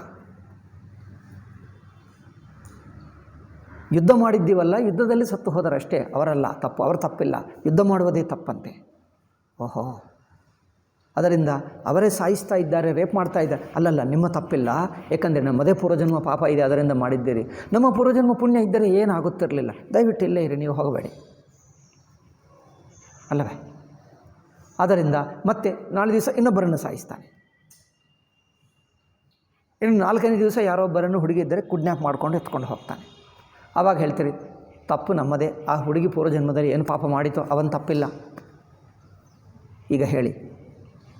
ಯುದ್ಧ ಮಾಡಿದ್ದೀವಲ್ಲ, ಯುದ್ಧದಲ್ಲಿ ಸತ್ತು ಹೋದರಷ್ಟೇ, ಅವರಲ್ಲ ತಪ್ಪು, ಅವರ ತಪ್ಪಿಲ್ಲ, ಯುದ್ಧ ಮಾಡುವುದೇ ತಪ್ಪಂತೆ. ಓಹೋ, ಅದರಿಂದ ಅವರೇ ಸಾಯಿಸ್ತಾ ಇದ್ದಾರೆ, ರೇಪ್ ಮಾಡ್ತಾ ಇದ್ದಾರೆ. ಅಲ್ಲಲ್ಲ, ನಿಮ್ಮ ತಪ್ಪಿಲ್ಲ, ಏಕೆಂದರೆ ನಮ್ಮದೇ ಪೂರ್ವಜನ್ಮ ಪಾಪ ಇದೆ, ಅದರಿಂದ ಮಾಡಿದ್ದೀರಿ. ನಮ್ಮ ಪೂರ್ವಜನ್ಮ ಪುಣ್ಯ ಇದ್ದರೆ ಏನಾಗುತ್ತಿರಲಿಲ್ಲ. ದಯವಿಟ್ಟು ಇಲ್ಲೇ ಇರಿ, ನೀವು ಹೋಗಬೇಡಿ ಅಲ್ಲವೇ? ಆದ್ದರಿಂದ ಮತ್ತೆ ನಾಳೆ ದಿವಸ ಇನ್ನೊಬ್ಬರನ್ನು ಸಾಯಿಸ್ತಾನೆ. ಇನ್ನು 4ನೇ ದಿವಸ ಯಾರೊಬ್ಬರನ್ನು ಹುಡುಗಿ ಇದ್ದರೆ ಕಿಡ್ನ್ಯಾಪ್ ಮಾಡ್ಕೊಂಡು ಎತ್ಕೊಂಡು ಹೋಗ್ತಾನೆ. ಆವಾಗ ಹೇಳ್ತೀರಿ, ತಪ್ಪು ನಮ್ಮದೇ, ಆ ಹುಡುಗಿ ಪೂರ್ವಜನ್ಮದಲ್ಲಿ ಏನು ಪಾಪ ಮಾಡಿತೋ ಅವನ ತಪ್ಪಿಲ್ಲ. ಈಗ ಹೇಳಿ,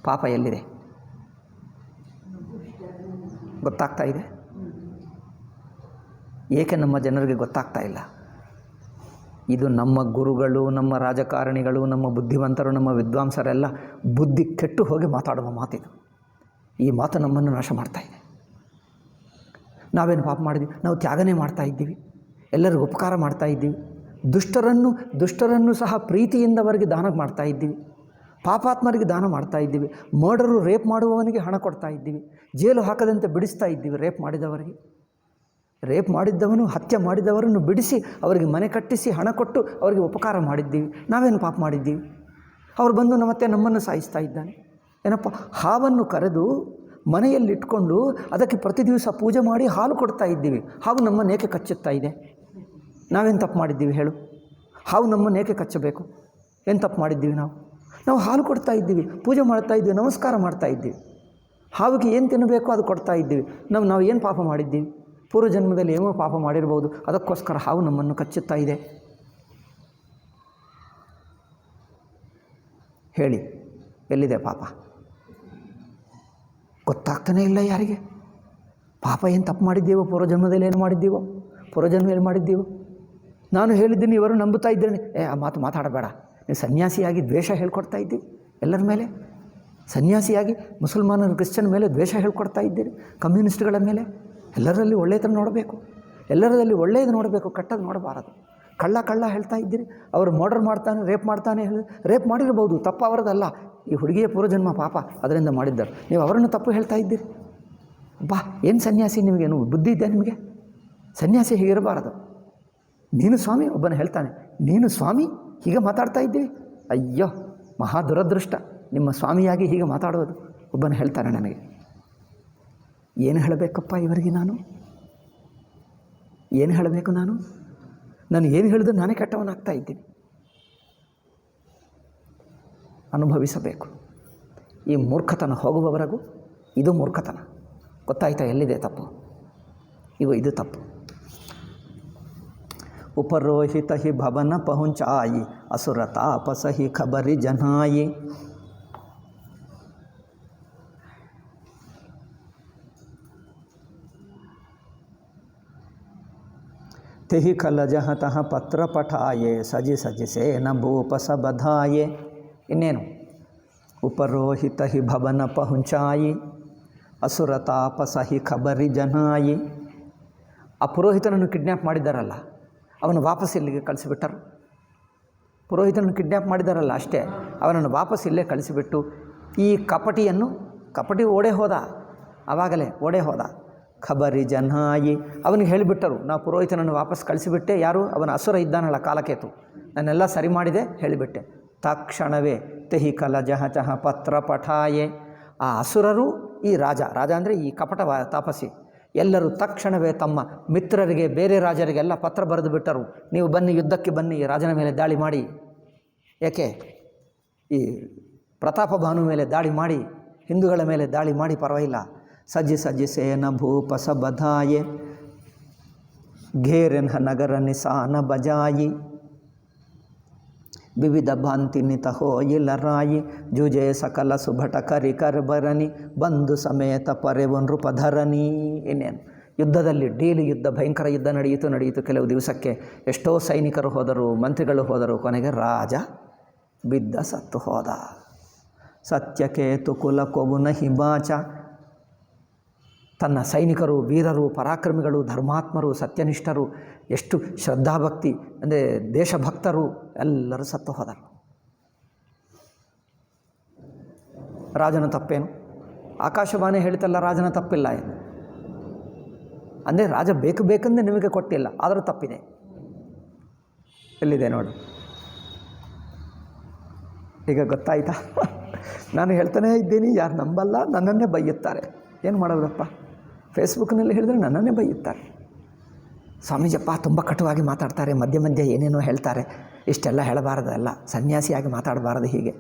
ಪಾಪ ಎಲ್ಲಿದೆ? ಗೊತ್ತಾಗ್ತಾ ಇದೆ? ಏಕೆ ನಮ್ಮ ಜನರಿಗೆ ಗೊತ್ತಾಗ್ತಾ ಇಲ್ಲ? ಇದು ನಮ್ಮ ಗುರುಗಳು, ನಮ್ಮ ರಾಜಕಾರಣಿಗಳು, ನಮ್ಮ ಬುದ್ಧಿವಂತರು, ನಮ್ಮ ವಿದ್ವಾಂಸರೆಲ್ಲ ಬುದ್ಧಿ ಕೆಟ್ಟು ಹೋಗಿ ಮಾತಾಡುವ ಮಾತಿದು. ಈ ಮಾತು ನಮ್ಮನ್ನು ನಾಶ ಮಾಡ್ತಾ ಇದೆ. ನಾವೇನು ಪಾಪ ಮಾಡಿದ್ವಿ? ನಾವು ತ್ಯಾಗನೇ ಮಾಡ್ತಾ ಇದ್ದೀವಿ, ಎಲ್ಲರಿಗೂ ಉಪಕಾರ ಮಾಡ್ತಾ ಇದ್ದೀವಿ. ದುಷ್ಟರನ್ನು ಸಹ ಪ್ರೀತಿಯಿಂದವರೆಗೆ ದಾನ ಮಾಡ್ತಾ ಇದ್ದೀವಿ. ಪಾಪಾತ್ಮರಿಗೆ ದಾನ ಮಾಡ್ತಾ ಇದ್ದೀವಿ. ಮರ್ಡರು, ರೇಪ್ ಮಾಡುವವನಿಗೆ ಹಣ ಕೊಡ್ತಾ ಇದ್ದೀವಿ. ಜೈಲು ಹಾಕದಂತೆ ಬಿಡಿಸ್ತಾ ಇದ್ದೀವಿ ರೇಪ್ ಮಾಡಿದವರಿಗೆ. ರೇಪ್ ಮಾಡಿದ್ದವನು, ಹತ್ಯೆ ಮಾಡಿದವರನ್ನು ಬಿಡಿಸಿ ಅವರಿಗೆ ಮನೆ ಕಟ್ಟಿಸಿ ಹಣ ಕೊಟ್ಟು ಅವರಿಗೆ ಉಪಕಾರ ಮಾಡಿದ್ದೀವಿ. ನಾವೇನು ಪಾಪ ಮಾಡಿದ್ದೀವಿ? ಅವರು ಬಂದು ಮತ್ತೆ ನಮ್ಮನ್ನು ಸಾಯಿಸ್ತಾ ಇದ್ದಾನೆ. ಏನಪ್ಪ, ಹಾವನ್ನು ಕರೆದು ಮನೆಯಲ್ಲಿಟ್ಕೊಂಡು ಅದಕ್ಕೆ ಪ್ರತಿ ದಿವಸ ಪೂಜೆ ಮಾಡಿ ಹಾಲು ಕೊಡ್ತಾ ಇದ್ದೀವಿ. ಹಾವು ನಮ್ಮನ್ನು ಏಕೆ ಕಚ್ಚುತ್ತಾ ಇದೆ? ನಾವೇನು ತಪ್ಪು ಮಾಡಿದ್ದೀವಿ ಹೇಳು? ಹಾವು ನಮ್ಮನ್ನು ಏಕೆ ಕಚ್ಚಬೇಕು? ಏನು ತಪ್ಪು ಮಾಡಿದ್ದೀವಿ ನಾವು ಹಾಲು ಕೊಡ್ತಾ ಇದ್ದೀವಿ, ಪೂಜೆ ಮಾಡ್ತಾ ಇದ್ದೀವಿ, ನಮಸ್ಕಾರ ಮಾಡ್ತಾ ಇದ್ದೀವಿ. ಹಾವಿಗೆ ಏನು ತಿನ್ನಬೇಕೋ ಅದು ಕೊಡ್ತಾ ಇದ್ದೀವಿ. ನಾವು ಏನು ಪಾಪ ಮಾಡಿದ್ದೀವಿ? ಪೂರ್ವಜನ್ಮದಲ್ಲಿ ಏನೋ ಪಾಪ ಮಾಡಿರ್ಬೋದು, ಅದಕ್ಕೋಸ್ಕರ ಹಾವು ನಮ್ಮನ್ನು ಕಚ್ಚುತ್ತಾ ಇದೆ. ಹೇಳಿ, ಎಲ್ಲಿದೆ ಪಾಪ? ಗೊತ್ತಾಗ್ತಾನೇ ಇಲ್ಲ ಯಾರಿಗೆ. ಪಾಪ ಏನು ತಪ್ಪು ಮಾಡಿದ್ದೀವೋ, ಪೂರ್ವಜನ್ಮದಲ್ಲಿ ಏನು ಮಾಡಿದ್ದೀವೋ, ಪೂರ್ವಜನ್ಮದಲ್ಲಿ ಮಾಡಿದ್ದೀವೋ. ನಾನು ಹೇಳಿದ್ದೀನಿ, ಇವರು ನಂಬುತ್ತಾ ಇದ್ದೇನೆ. ಆ ಮಾತು ಮಾತಾಡಬೇಡ. ನೀವು ಸನ್ಯಾಸಿಯಾಗಿ ದ್ವೇಷ ಹೇಳ್ಕೊಡ್ತಾ ಇದ್ದೀವಿ ಎಲ್ಲರ ಮೇಲೆ. ಸನ್ಯಾಸಿಯಾಗಿ ಮುಸಲ್ಮಾನರು, ಕ್ರಿಶ್ಚಿಯನ್ ಮೇಲೆ ದ್ವೇಷ ಹೇಳ್ಕೊಡ್ತಾ ಇದ್ದೀರಿ, ಕಮ್ಯುನಿಸ್ಟ್ಗಳ ಮೇಲೆ. ಎಲ್ಲರಲ್ಲಿ ಒಳ್ಳೆಯದನ್ನು ನೋಡಬೇಕು, ಎಲ್ಲರಲ್ಲಿ ಒಳ್ಳೆಯದು ನೋಡಬೇಕು, ಕೆಟ್ಟದ್ದು ನೋಡಬಾರದು. ಕಳ್ಳ ಹೇಳ್ತಾ ಇದ್ದೀರಿ. ಅವರು ಮರ್ಡರ್ ಮಾಡ್ತಾನೆ, ರೇಪ್ ಮಾಡ್ತಾನೆ ಹೇಳಿ, ರೇಪ್ ಮಾಡಿರ್ಬೋದು, ತಪ್ಪು ಅವರದಲ್ಲ. ಈ ಹುಡುಗಿಯ ಪೂರ್ವಜನ್ಮ ಪಾಪ, ಅದರಿಂದ ಮಾಡಿದ್ದರು. ನೀವು ಅವರನ್ನು ತಪ್ಪು ಹೇಳ್ತಾ ಇದ್ದೀರಿ. ಬಾ, ಏನು ಸನ್ಯಾಸಿ? ನಿಮಗೇನು ಬುದ್ಧಿ ಇದೆ ನಿಮಗೆ? ಸನ್ಯಾಸಿ ಹೀಗಿರಬಾರದು. ನೀನು ಸ್ವಾಮಿ, ಒಬ್ಬನು ಹೇಳ್ತಾನೆ, ನೀನು ಸ್ವಾಮಿ ಹೀಗೆ ಮಾತಾಡ್ತಾ ಇದ್ದೀವಿ. ಅಯ್ಯೋ, ಮಹಾ ದುರದೃಷ್ಟ ನಿಮ್ಮ ಸ್ವಾಮಿಯಾಗಿ ಹೀಗೆ ಮಾತಾಡೋದು. ಒಬ್ಬನು ಹೇಳ್ತಾನೆ ನನಗೆ. ಏನು ಹೇಳಬೇಕಪ್ಪ ಇವರಿಗೆ? ಏನು ಹೇಳಬೇಕು ನಾನು ಏನು ಹೇಳಿದ್ರು ನಾನೇ ಕೆಟ್ಟವನಾಗ್ತಾ ಇದ್ದೀನಿ. ಅನುಭವಿಸಬೇಕು. ಈ ಮೂರ್ಖತನ ಹೋಗುವವರೆಗೂ ಇದು ಮೂರ್ಖತನ. ಗೊತ್ತಾಯ್ತಾ ಎಲ್ಲಿದೆ ತಪ್ಪು? ಇದು ತಪ್ಪು. ಉಪರೋಹಿತ ಹಿ ಭವನ ಪಹುಂಚಾಯಿ, ಅಸುರ ತಾಪಸ ಹಿ ಖಬರಿ ಜನಾಯಿ. ತೆಹಿ ಖಲ ಜಹತಃ ಪತ್ರ ಪಠಾಯೆ, ಸಜಿ ಸೇನ ಭೂಪಸ ಬಧಾಯೆ. ಇನ್ನೇನು? ಉಪರೋಹಿತ ಹಿ ಭವನ ಪಹುಂಚಾಯಿ, ಅಸುರ ತಾಪಸ ಹಿ ಖಬರಿ ಜನಾಯಿ. ಆ ಪುರೋಹಿತನನ್ನು ಕಿಡ್ನ್ಯಾಪ್ ಮಾಡಿದ್ದಾರಲ್ಲ, ಅವನು ವಾಪಸ್ ಇಲ್ಲಿಗೆ ಕಳಿಸಿಬಿಟ್ಟರು. ಪುರೋಹಿತನನ್ನು ಕಿಡ್ನ್ಯಾಪ್ ಮಾಡಿದಾರಲ್ಲ ಅಷ್ಟೇ, ಅವನನ್ನು ವಾಪಸ್ ಇಲ್ಲೇ ಕಳಿಸಿಬಿಟ್ಟು ಈ ಕಪಟಿ ಓಡೇ ಹೋದ. ಆವಾಗಲೇ ಓಡೇ ಹೋದ. ಖಬರಿ ಜನಾಯಿ, ಅವನಿಗೆ ಹೇಳಿಬಿಟ್ಟರು, ನಾವು ಪುರೋಹಿತನನ್ನು ವಾಪಸ್ ಕಳಿಸಿಬಿಟ್ಟೆ. ಯಾರು? ಅವನ ಅಸುರ ಇದ್ದಾನಲ್ಲ ಕಾಲಕೇತು, ನಾನೆಲ್ಲ ಸರಿ ಮಾಡಿದೆ ಹೇಳಿಬಿಟ್ಟೆ. ತಕ್ಷಣವೇ ತೆಹಿ ಕಲ ಜಹ ಪತ್ರ ಪಠಾಯೆ. ಆ ಅಸುರರು, ಈ ರಾಜ ಅಂದರೆ ಈ ಕಪಟ ತಾಪಸಿ, ಎಲ್ಲರೂ ತಕ್ಷಣವೇ ತಮ್ಮ ಮಿತ್ರರಿಗೆ, ಬೇರೆ ರಾಜರಿಗೆಲ್ಲ ಪತ್ರ ಬರೆದು ಬಿಟ್ಟರು. ನೀವು ಬನ್ನಿ, ಯುದ್ಧಕ್ಕೆ ಬನ್ನಿ, ರಾಜನ ಮೇಲೆ ದಾಳಿ ಮಾಡಿ. ಏಕೆ? ಈ ಪ್ರತಾಪಭಾನು ಮೇಲೆ ದಾಳಿ ಮಾಡಿ, ಹಿಂದೂಗಳ ಮೇಲೆ ದಾಳಿ ಮಾಡಿ, ಪರವಾಗಿಲ್ಲ. ಸಜಿ ಸೇನ ಭೂಪಸ ಬಧಾಯೆ, ಘೇರೆನ್ಹ ನಗರ ನಿಸಾನ ಬಜಾಯಿ. ವಿವಿಧ ಭಾಂತಿ ನಿತ ಹೋಯಿ ಲರಾಯಿ, ಜುಜೆ ಸಕಲ ಸುಭಟ ಕರಿ ಕರ್ಬರನಿ, ಬಂಧು ಸಮೇತ ಪರೆವು ನೃಪಧರನಿ. ಇನ್ನೇನು? ಯುದ್ಧದಲ್ಲಿ ಡೇಲಿ ಯುದ್ಧ, ಭಯಂಕರ ಯುದ್ಧ ನಡೆಯಿತು. ಕೆಲವು ದಿವಸಕ್ಕೆ ಎಷ್ಟೋ ಸೈನಿಕರು ಹೋದರು, ಮಂತ್ರಿಗಳು ಹೋದರು. ಕೊನೆಗೆ ರಾಜ ಬಿದ್ದ, ಸತ್ತು ಹೋದ. ಸತ್ಯಕೇತು ಕುಲ ಕೊವುನ ಹಿಮಾಚ. ತನ್ನ ಸೈನಿಕರು, ವೀರರು, ಪರಾಕ್ರಮಿಗಳು, ಧರ್ಮಾತ್ಮರು, ಸತ್ಯನಿಷ್ಠರು, ಎಷ್ಟು ಶ್ರದ್ಧಾಭಕ್ತಿ ಅಂದರೆ ದೇಶಭಕ್ತರು ಎಲ್ಲರೂ ಸತ್ತು ಹೋದರು. ರಾಜನ ತಪ್ಪೇನು? ಆಕಾಶವಾಣಿ ಹೇಳ್ತಲ್ಲ, ರಾಜನ ತಪ್ಪಿಲ್ಲ ಎಂದು. ಅಂದರೆ ರಾಜ ಬೇಕಂದ್ರೆ ನಿಮಗೆ ಕೊಟ್ಟಿಲ್ಲ, ಆದರೂ ತಪ್ಪಿದೆ. ಎಲ್ಲಿದೆ ನೋಡಿ? ಈಗ ಗೊತ್ತಾಯ್ತಾ? ನಾನು ಹೇಳ್ತಾನೇ ಇದ್ದೀನಿ, ಯಾರು ನಂಬಲ್ಲ, ನನ್ನನ್ನೇ ಬೈಯುತ್ತಾರೆ. ಏನು ಮಾಡೋದಪ್ಪ? ಫೇಸ್ಬುಕ್ನಲ್ಲಿ ಹೇಳಿದ್ರೆ ನನ್ನನ್ನೇ ಬೈಯುತ್ತಾರೆ. ಸ್ವಾಮೀಜಪ್ಪ ತುಂಬ ಕಟುವಾಗಿ ಮಾತಾಡ್ತಾರೆ, ಮಧ್ಯೆ ಏನೇನೋ ಹೇಳ್ತಾರೆ. ಇಷ್ಟೆಲ್ಲ ಹೇಳಬಾರದಲ್ಲ, ಸನ್ಯಾಸಿಯಾಗಿ ಮಾತಾಡಬಾರದು. ಹೀಗೆ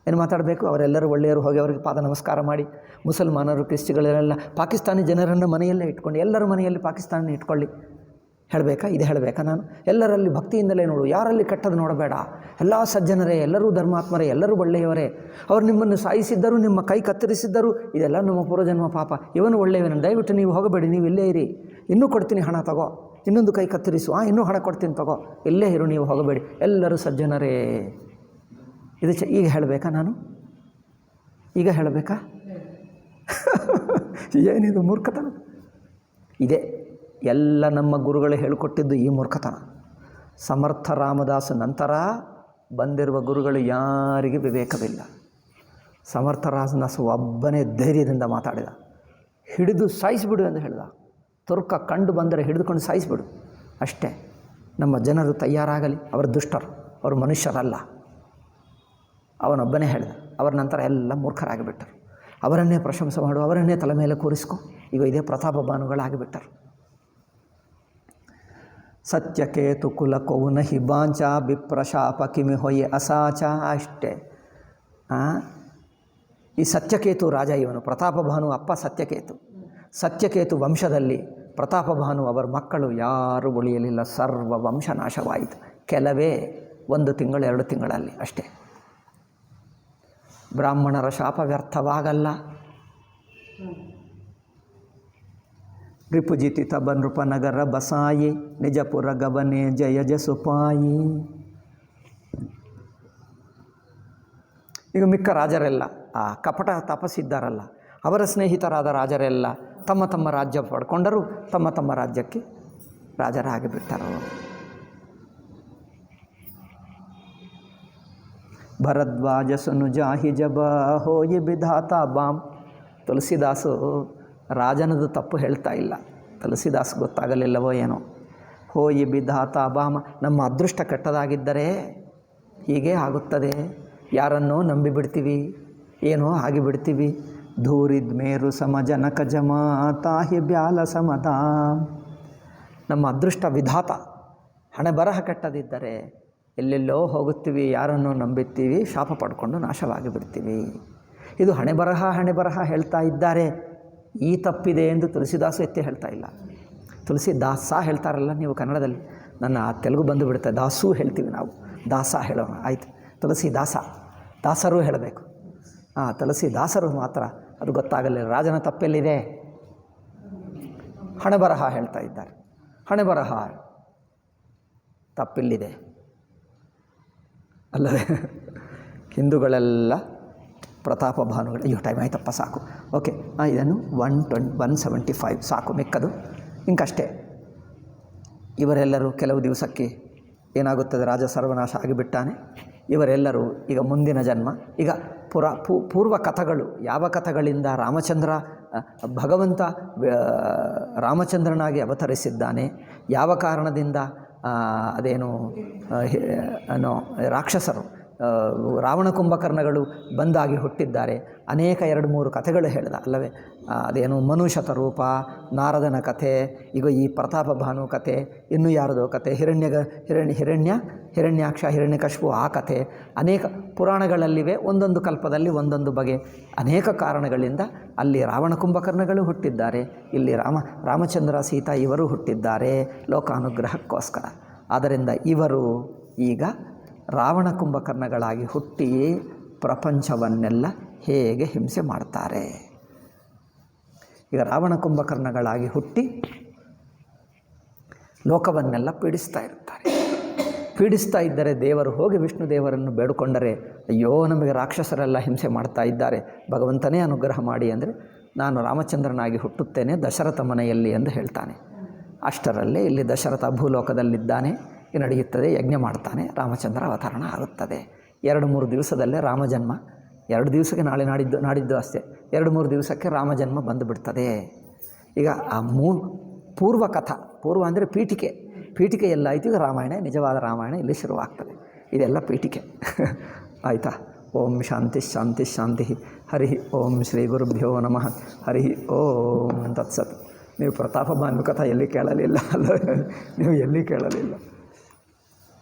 ಏನು ಮಾತಾಡಬೇಕು? ಅವರೆಲ್ಲರೂ ಒಳ್ಳೆಯವರು, ಹೋಗಿ ಅವರಿಗೆ ಪಾದ ನಮಸ್ಕಾರ ಮಾಡಿ. ಮುಸಲ್ಮಾನರು, ಕ್ರಿಶ್ಚಿಗಳೆಲ್ಲ ಪಾಕಿಸ್ತಾನಿ ಜನರನ್ನು ಮನೆಯಲ್ಲೇ ಇಟ್ಕೊಂಡು, ಎಲ್ಲರ ಮನೆಯಲ್ಲಿ ಪಾಕಿಸ್ತಾನ ಇಟ್ಕೊಳ್ಳಿ. ಹೇಳಬೇಕಾ? ಇದು ಹೇಳಬೇಕಾ ನಾನು? ಎಲ್ಲರಲ್ಲಿ ಭಕ್ತಿಯಿಂದಲೇ ನೋಡು, ಯಾರಲ್ಲಿ ಕೆಟ್ಟದ್ದು ನೋಡಬೇಡ. ಎಲ್ಲ ಸಜ್ಜನರೇ, ಎಲ್ಲರೂ ಧರ್ಮಾತ್ಮರೇ, ಎಲ್ಲರೂ ಒಳ್ಳೆಯವರೇ. ಅವರು ನಿಮ್ಮನ್ನು ಸಾಯಿಸಿದ್ದರು, ನಿಮ್ಮ ಕೈ ಕತ್ತರಿಸಿದ್ದರು, ಇದೆಲ್ಲ ನಮ್ಮ ಪೂರ್ವಜನ್ಮ ಪಾಪ. ಇವನು ಒಳ್ಳೆಯವನು, ದಯವಿಟ್ಟು ನೀವು ಹೋಗಬೇಡಿ, ನೀವು ಇಲ್ಲೇ ಇರಿ. ಇನ್ನೂ ಕೊಡ್ತೀನಿ ಹಣ, ತಗೋ. ಇನ್ನೊಂದು ಕೈ ಕತ್ತರಿಸು, ಇನ್ನೂ ಹಣ ಕೊಡ್ತೀನಿ, ತಗೋ. ಇಲ್ಲೇ ಇರು, ನೀವು ಹೋಗಬೇಡಿ, ಎಲ್ಲರೂ ಸಜ್ಜನರೇ. ಇದು ಈಗ ಹೇಳಬೇಕಾ ನಾನು? ಈಗ ಹೇಳಬೇಕಾ? ಏನಿದು ಮೂರ್ಖತನ? ಇದೆ ಎಲ್ಲ ನಮ್ಮ ಗುರುಗಳು ಹೇಳಿಕೊಟ್ಟಿದ್ದು ಈ ಮೂರ್ಖತನ. ಸಮರ್ಥ ರಾಮದಾಸ ನಂತರ ಬಂದಿರುವ ಗುರುಗಳು ಯಾರಿಗೆ ವಿವೇಕವಿಲ್ಲ. ಸಮರ್ಥ ರಾಮದಾಸ ಒಬ್ಬನೇ ಧೈರ್ಯದಿಂದ ಮಾತಾಡಿದ. ಹಿಡಿದು ಸಾಯಿಸಿಬಿಡು ಎಂದು ಹೇಳಿದ. ತುರ್ಕ ಕಂಡು ಬಂದರೆ ಹಿಡಿದುಕೊಂಡು ಸಾಯಿಸಿಬಿಡು ಅಷ್ಟೇ. ನಮ್ಮ ಜನರು ತಯಾರಾಗಲಿ, ಅವರು ದುಷ್ಟರು, ಅವರು ಮನುಷ್ಯರಲ್ಲ. ಅವನೊಬ್ಬನೇ ಹೇಳಿದ. ಅವರ ನಂತರ ಎಲ್ಲ ಮೂರ್ಖರಾಗಿಬಿಟ್ಟರು. ಅವರನ್ನೇ ಪ್ರಶಂಸೆ ಮಾಡು, ಅವರನ್ನೇ ತಲೆ ಮೇಲೆ ಕೂರಿಸ್ಕೊ. ಈಗ ಇದೇ ಪ್ರತಾಪ ಭಾನುಗಳಾಗಿಬಿಟ್ಟರು. ಸತ್ಯಕೇತು ಕುಲ ಕೌನ ಹಿಬಾಂಚ ಬಿಪ್ರಶಾಪ ಕಿಮಿ ಹೊಯೆ ಅಸಾಚ ಅಷ್ಟೇ. ಈ ಸತ್ಯಕೇತು ರಾಜ ಇವನು. ಪ್ರತಾಪಭಾನು ಅಪ್ಪ ಸತ್ಯಕೇತು. ಸತ್ಯಕೇತು ವಂಶದಲ್ಲಿ ಪ್ರತಾಪಭಾನು ಅವರ ಮಕ್ಕಳು ಯಾರೂ ಉಳಿಯಲಿಲ್ಲ. ಸರ್ವ ವಂಶ ನಾಶವಾಯಿತು. ಕೆಲವೇ 1 ತಿಂಗಳು 2 ತಿಂಗಳಲ್ಲಿ ಅಷ್ಟೇ. ಬ್ರಾಹ್ಮಣರ ಶಾಪ ವ್ಯರ್ಥವಾಗಲ್ಲ. ರಿಪುಜಿತಿ ತಬ ನೃಪನಗರ ಬಸಾಯಿ ನಿಜಪುರ ಗಬನೆ ಜಯ ಜಸುಪಾಯಿ. ಈಗ ಮಿಕ್ಕ ರಾಜರೆಲ್ಲ ಆ ಕಪಟ ತಪಸ್ಸಿದ್ದಾರಲ್ಲ, ಅವರ ಸ್ನೇಹಿತರಾದ ರಾಜರೆಲ್ಲ ತಮ್ಮ ತಮ್ಮ ರಾಜ್ಯ ಪಡ್ಕೊಂಡರು. ತಮ್ಮ ತಮ್ಮ ರಾಜ್ಯಕ್ಕೆ ರಾಜರಾಗಿಬಿಟ್ಟರು. ಭರದ್ವಾಜ ಸುನುಜಾಹಿ ಜಬ ಹೋಯಿ ಬಿಧಾತ ಬಾಮ್. ತುಳಸಿದಾಸು ರಾಜನದು ತಪ್ಪು ಹೇಳ್ತಾ ಇಲ್ಲ. ತುಳಸಿದಾಸ್ ಗೊತ್ತಾಗಲಿಲ್ಲವೋ ಏನೋ. ಹೋಯಿ ಬಿಧಾತ ಬಾಮ. ನಮ್ಮ ಅದೃಷ್ಟ ಕೆಟ್ಟದಾಗಿದ್ದರೆ ಹೀಗೆ ಆಗುತ್ತದೆ. ಯಾರನ್ನೋ ನಂಬಿಬಿಡ್ತೀವಿ, ಏನೋ ಆಗಿಬಿಡ್ತೀವಿ. ಧೂರಿದ್ ಮೇರು ಸಮ ಜನಕ ಜಮಾ ತಾಹಿ ಬ್ಯಾಲ ಸಮತ. ನಮ್ಮ ಅದೃಷ್ಟ ವಿಧಾತ. ಹಣೆ ಬರಹ ಕೆಟ್ಟದಿದ್ದರೆ ಎಲ್ಲೆಲ್ಲೋ ಹೋಗುತ್ತೀವಿ, ಯಾರನ್ನೋ ನಂಬುತ್ತೀವಿ, ಶಾಪ ಪಡ್ಕೊಂಡು ನಾಶವಾಗಿ ಬಿಡ್ತೀವಿ. ಇದು ಹಣೆ ಬರಹ ಹೇಳ್ತಾ ಇದ್ದಾರೆ. ಈ ತಪ್ಪಿದೆ ಎಂದು ತುಳಸಿದಾಸು ಎತ್ತಿ ಹೇಳ್ತಾ ಇಲ್ಲ. ತುಳಸಿದಾಸ ಹೇಳ್ತಾರಲ್ಲ ನೀವು ಕನ್ನಡದಲ್ಲಿ. ನನ್ನ ತೆಲುಗು ಬಂದು ಬಿಡುತ್ತೆ. ದಾಸು ಹೇಳ್ತೀವಿ ನಾವು, ದಾಸ ಹೇಳೋಣ ಆಯಿತು. ತುಳಸಿದಾಸ, ದಾಸರು ಹೇಳಬೇಕು. ತುಳಸಿದಾಸರು ಮಾತ್ರ ಅದು ಗೊತ್ತಾಗಲಿಲ್ಲ. ರಾಜನ ತಪ್ಪೆಲ್ಲಿದೆ? ಹಣೆ ಬರಹ ಹೇಳ್ತಾ ಇದ್ದಾರೆ. ಹಣೆ ಬರಹ ತಪ್ಪಿಲ್ಲಿದೆ ಅಲ್ಲವೇ? ಹಿಂದೂಗಳೆಲ್ಲ ಪ್ರತಾಪ ಭಾನುಗಳು. ಅಯ್ಯೋ ಟೈಮ್ ಆಯ್ತಪ್ಪ, ಸಾಕು. ಓಕೆ, ಇದನ್ನು 175 ಸಾಕು. ಮಿಕ್ಕದು ಇಂಕಷ್ಟೇ. ಇವರೆಲ್ಲರೂ ಕೆಲವು ದಿವಸಕ್ಕೆ ಏನಾಗುತ್ತದೆ, ರಾಜ ಸರ್ವನಾಶ ಆಗಿಬಿಟ್ಟಾನೆ. ಇವರೆಲ್ಲರೂ ಈಗ ಮುಂದಿನ ಜನ್ಮ. ಈಗ ಪೂರ್ವ ಕಥಗಳು, ಯಾವ ಕಥಗಳಿಂದ ಭಗವಂತ ರಾಮಚಂದ್ರನಾಗಿ ಅವತರಿಸಿದ್ದಾನೆ, ಯಾವ ಕಾರಣದಿಂದ ಅದೇನು ರಾಕ್ಷಸರು ರಾವಣ ಕುಂಭಕರ್ಣಗಳು ಬಂದಾಗಿ ಹುಟ್ಟಿದ್ದಾರೆ. ಅನೇಕ 2-3 ಕಥೆಗಳು ಹೇಳಿದ ಅಲ್ಲವೇ? ಅದೇನು ಮನುಷ್ಯತ ನಾರದನ ಕಥೆ, ಈಗ ಈ ಪ್ರತಾಪ ಭಾನು ಕಥೆ, ಇನ್ನೂ ಯಾರದೋ ಕಥೆ, ಹಿರಣ್ಯಾಕ್ಷ ಹಿರಣ್ಯಕಶಿಪು ಆ ಕಥೆ ಅನೇಕ ಪುರಾಣಗಳಲ್ಲಿವೆ. ಒಂದೊಂದು ಕಲ್ಪದಲ್ಲಿ ಒಂದೊಂದು ಬಗೆ ಅನೇಕ ಕಾರಣಗಳಿಂದ ಅಲ್ಲಿ ರಾವಣ ಕುಂಭಕರ್ಣಗಳು ಹುಟ್ಟಿದ್ದಾರೆ. ಇಲ್ಲಿ ರಾಮಚಂದ್ರ ಸೀತಾ ಇವರು ಹುಟ್ಟಿದ್ದಾರೆ ಲೋಕಾನುಗ್ರಹಕ್ಕೋಸ್ಕರ. ಆದ್ದರಿಂದ ಇವರು ಈಗ ರಾವಣ ಕುಂಭಕರ್ಣಗಳಾಗಿ ಹುಟ್ಟಿ ಪ್ರಪಂಚವನ್ನೆಲ್ಲ ಹೇಗೆ ಹಿಂಸೆ ಮಾಡ್ತಾರೆ. ಈಗ ರಾವಣ ಕುಂಭಕರ್ಣಗಳಾಗಿ ಹುಟ್ಟಿ ಲೋಕವನ್ನೆಲ್ಲ ಪೀಡಿಸ್ತಾ ಇದ್ದರೆ ದೇವರು ಹೋಗಿ ವಿಷ್ಣು ದೇವರನ್ನು ಬೇಡಿಕೊಂಡರೆ, ಅಯ್ಯೋ ನಮಗೆ ರಾಕ್ಷಸರೆಲ್ಲ ಹಿಂಸೆ ಮಾಡ್ತಾ ಇದ್ದಾರೆ, ಭಗವಂತನೇ ಅನುಗ್ರಹ ಮಾಡಿ ಅಂದರೆ ನಾನು ರಾಮಚಂದ್ರನಾಗಿ ಹುಟ್ಟುತ್ತೇನೆ ದಶರಥ ಮನೆಯಲ್ಲಿ ಎಂದು ಹೇಳ್ತಾನೆ. ಅಷ್ಟರಲ್ಲೇ ಇಲ್ಲಿ ದಶರಥ ಭೂಲೋಕದಲ್ಲಿದ್ದಾನೆ, ನಡೆಯುತ್ತದೆ, ಯಜ್ಞ ಮಾಡ್ತಾನೆ, ರಾಮಚಂದ್ರ ಅವತರಣ ಆಗುತ್ತದೆ. 2-3 ದಿವಸದಲ್ಲೇ ರಾಮಜನ್ಮ. 2 ದಿವಸಕ್ಕೆ ನಾಳೆ ನಾಡಿದ್ದು ಅಷ್ಟೇ. 2-3 ದಿವಸಕ್ಕೆ ರಾಮಜನ್ಮ ಬಂದುಬಿಡ್ತದೆ. ಈಗ ಆ ಪೂರ್ವ ಅಂದರೆ ಪೀಠಿಕೆ ಎಲ್ಲ ಆಯಿತು. ಈಗ ರಾಮಾಯಣ, ನಿಜವಾದ ರಾಮಾಯಣ ಇಲ್ಲಿ ಶುರುವಾಗ್ತದೆ. ಇದೆಲ್ಲ ಪೀಠಿಕೆ ಆಯಿತಾ? ಓಂ ಶಾಂತಿ ಶಾಂತಿ ಶಾಂತಿ. ಹರಿ ಓಂ ಶ್ರೀ ಗುರುಭ್ಯೋ ನಮಃ. ಹರಿ ಓಂ ತತ್ಸತ್. ನೀವು ಪ್ರತಾಪ ಭಾನು ಕಥಾ ಎಲ್ಲಿ ಕೇಳಲಿಲ್ಲ ಅಲ್ಲ? ನೀವು ಎಲ್ಲಿ ಕೇಳಲಿಲ್ಲ.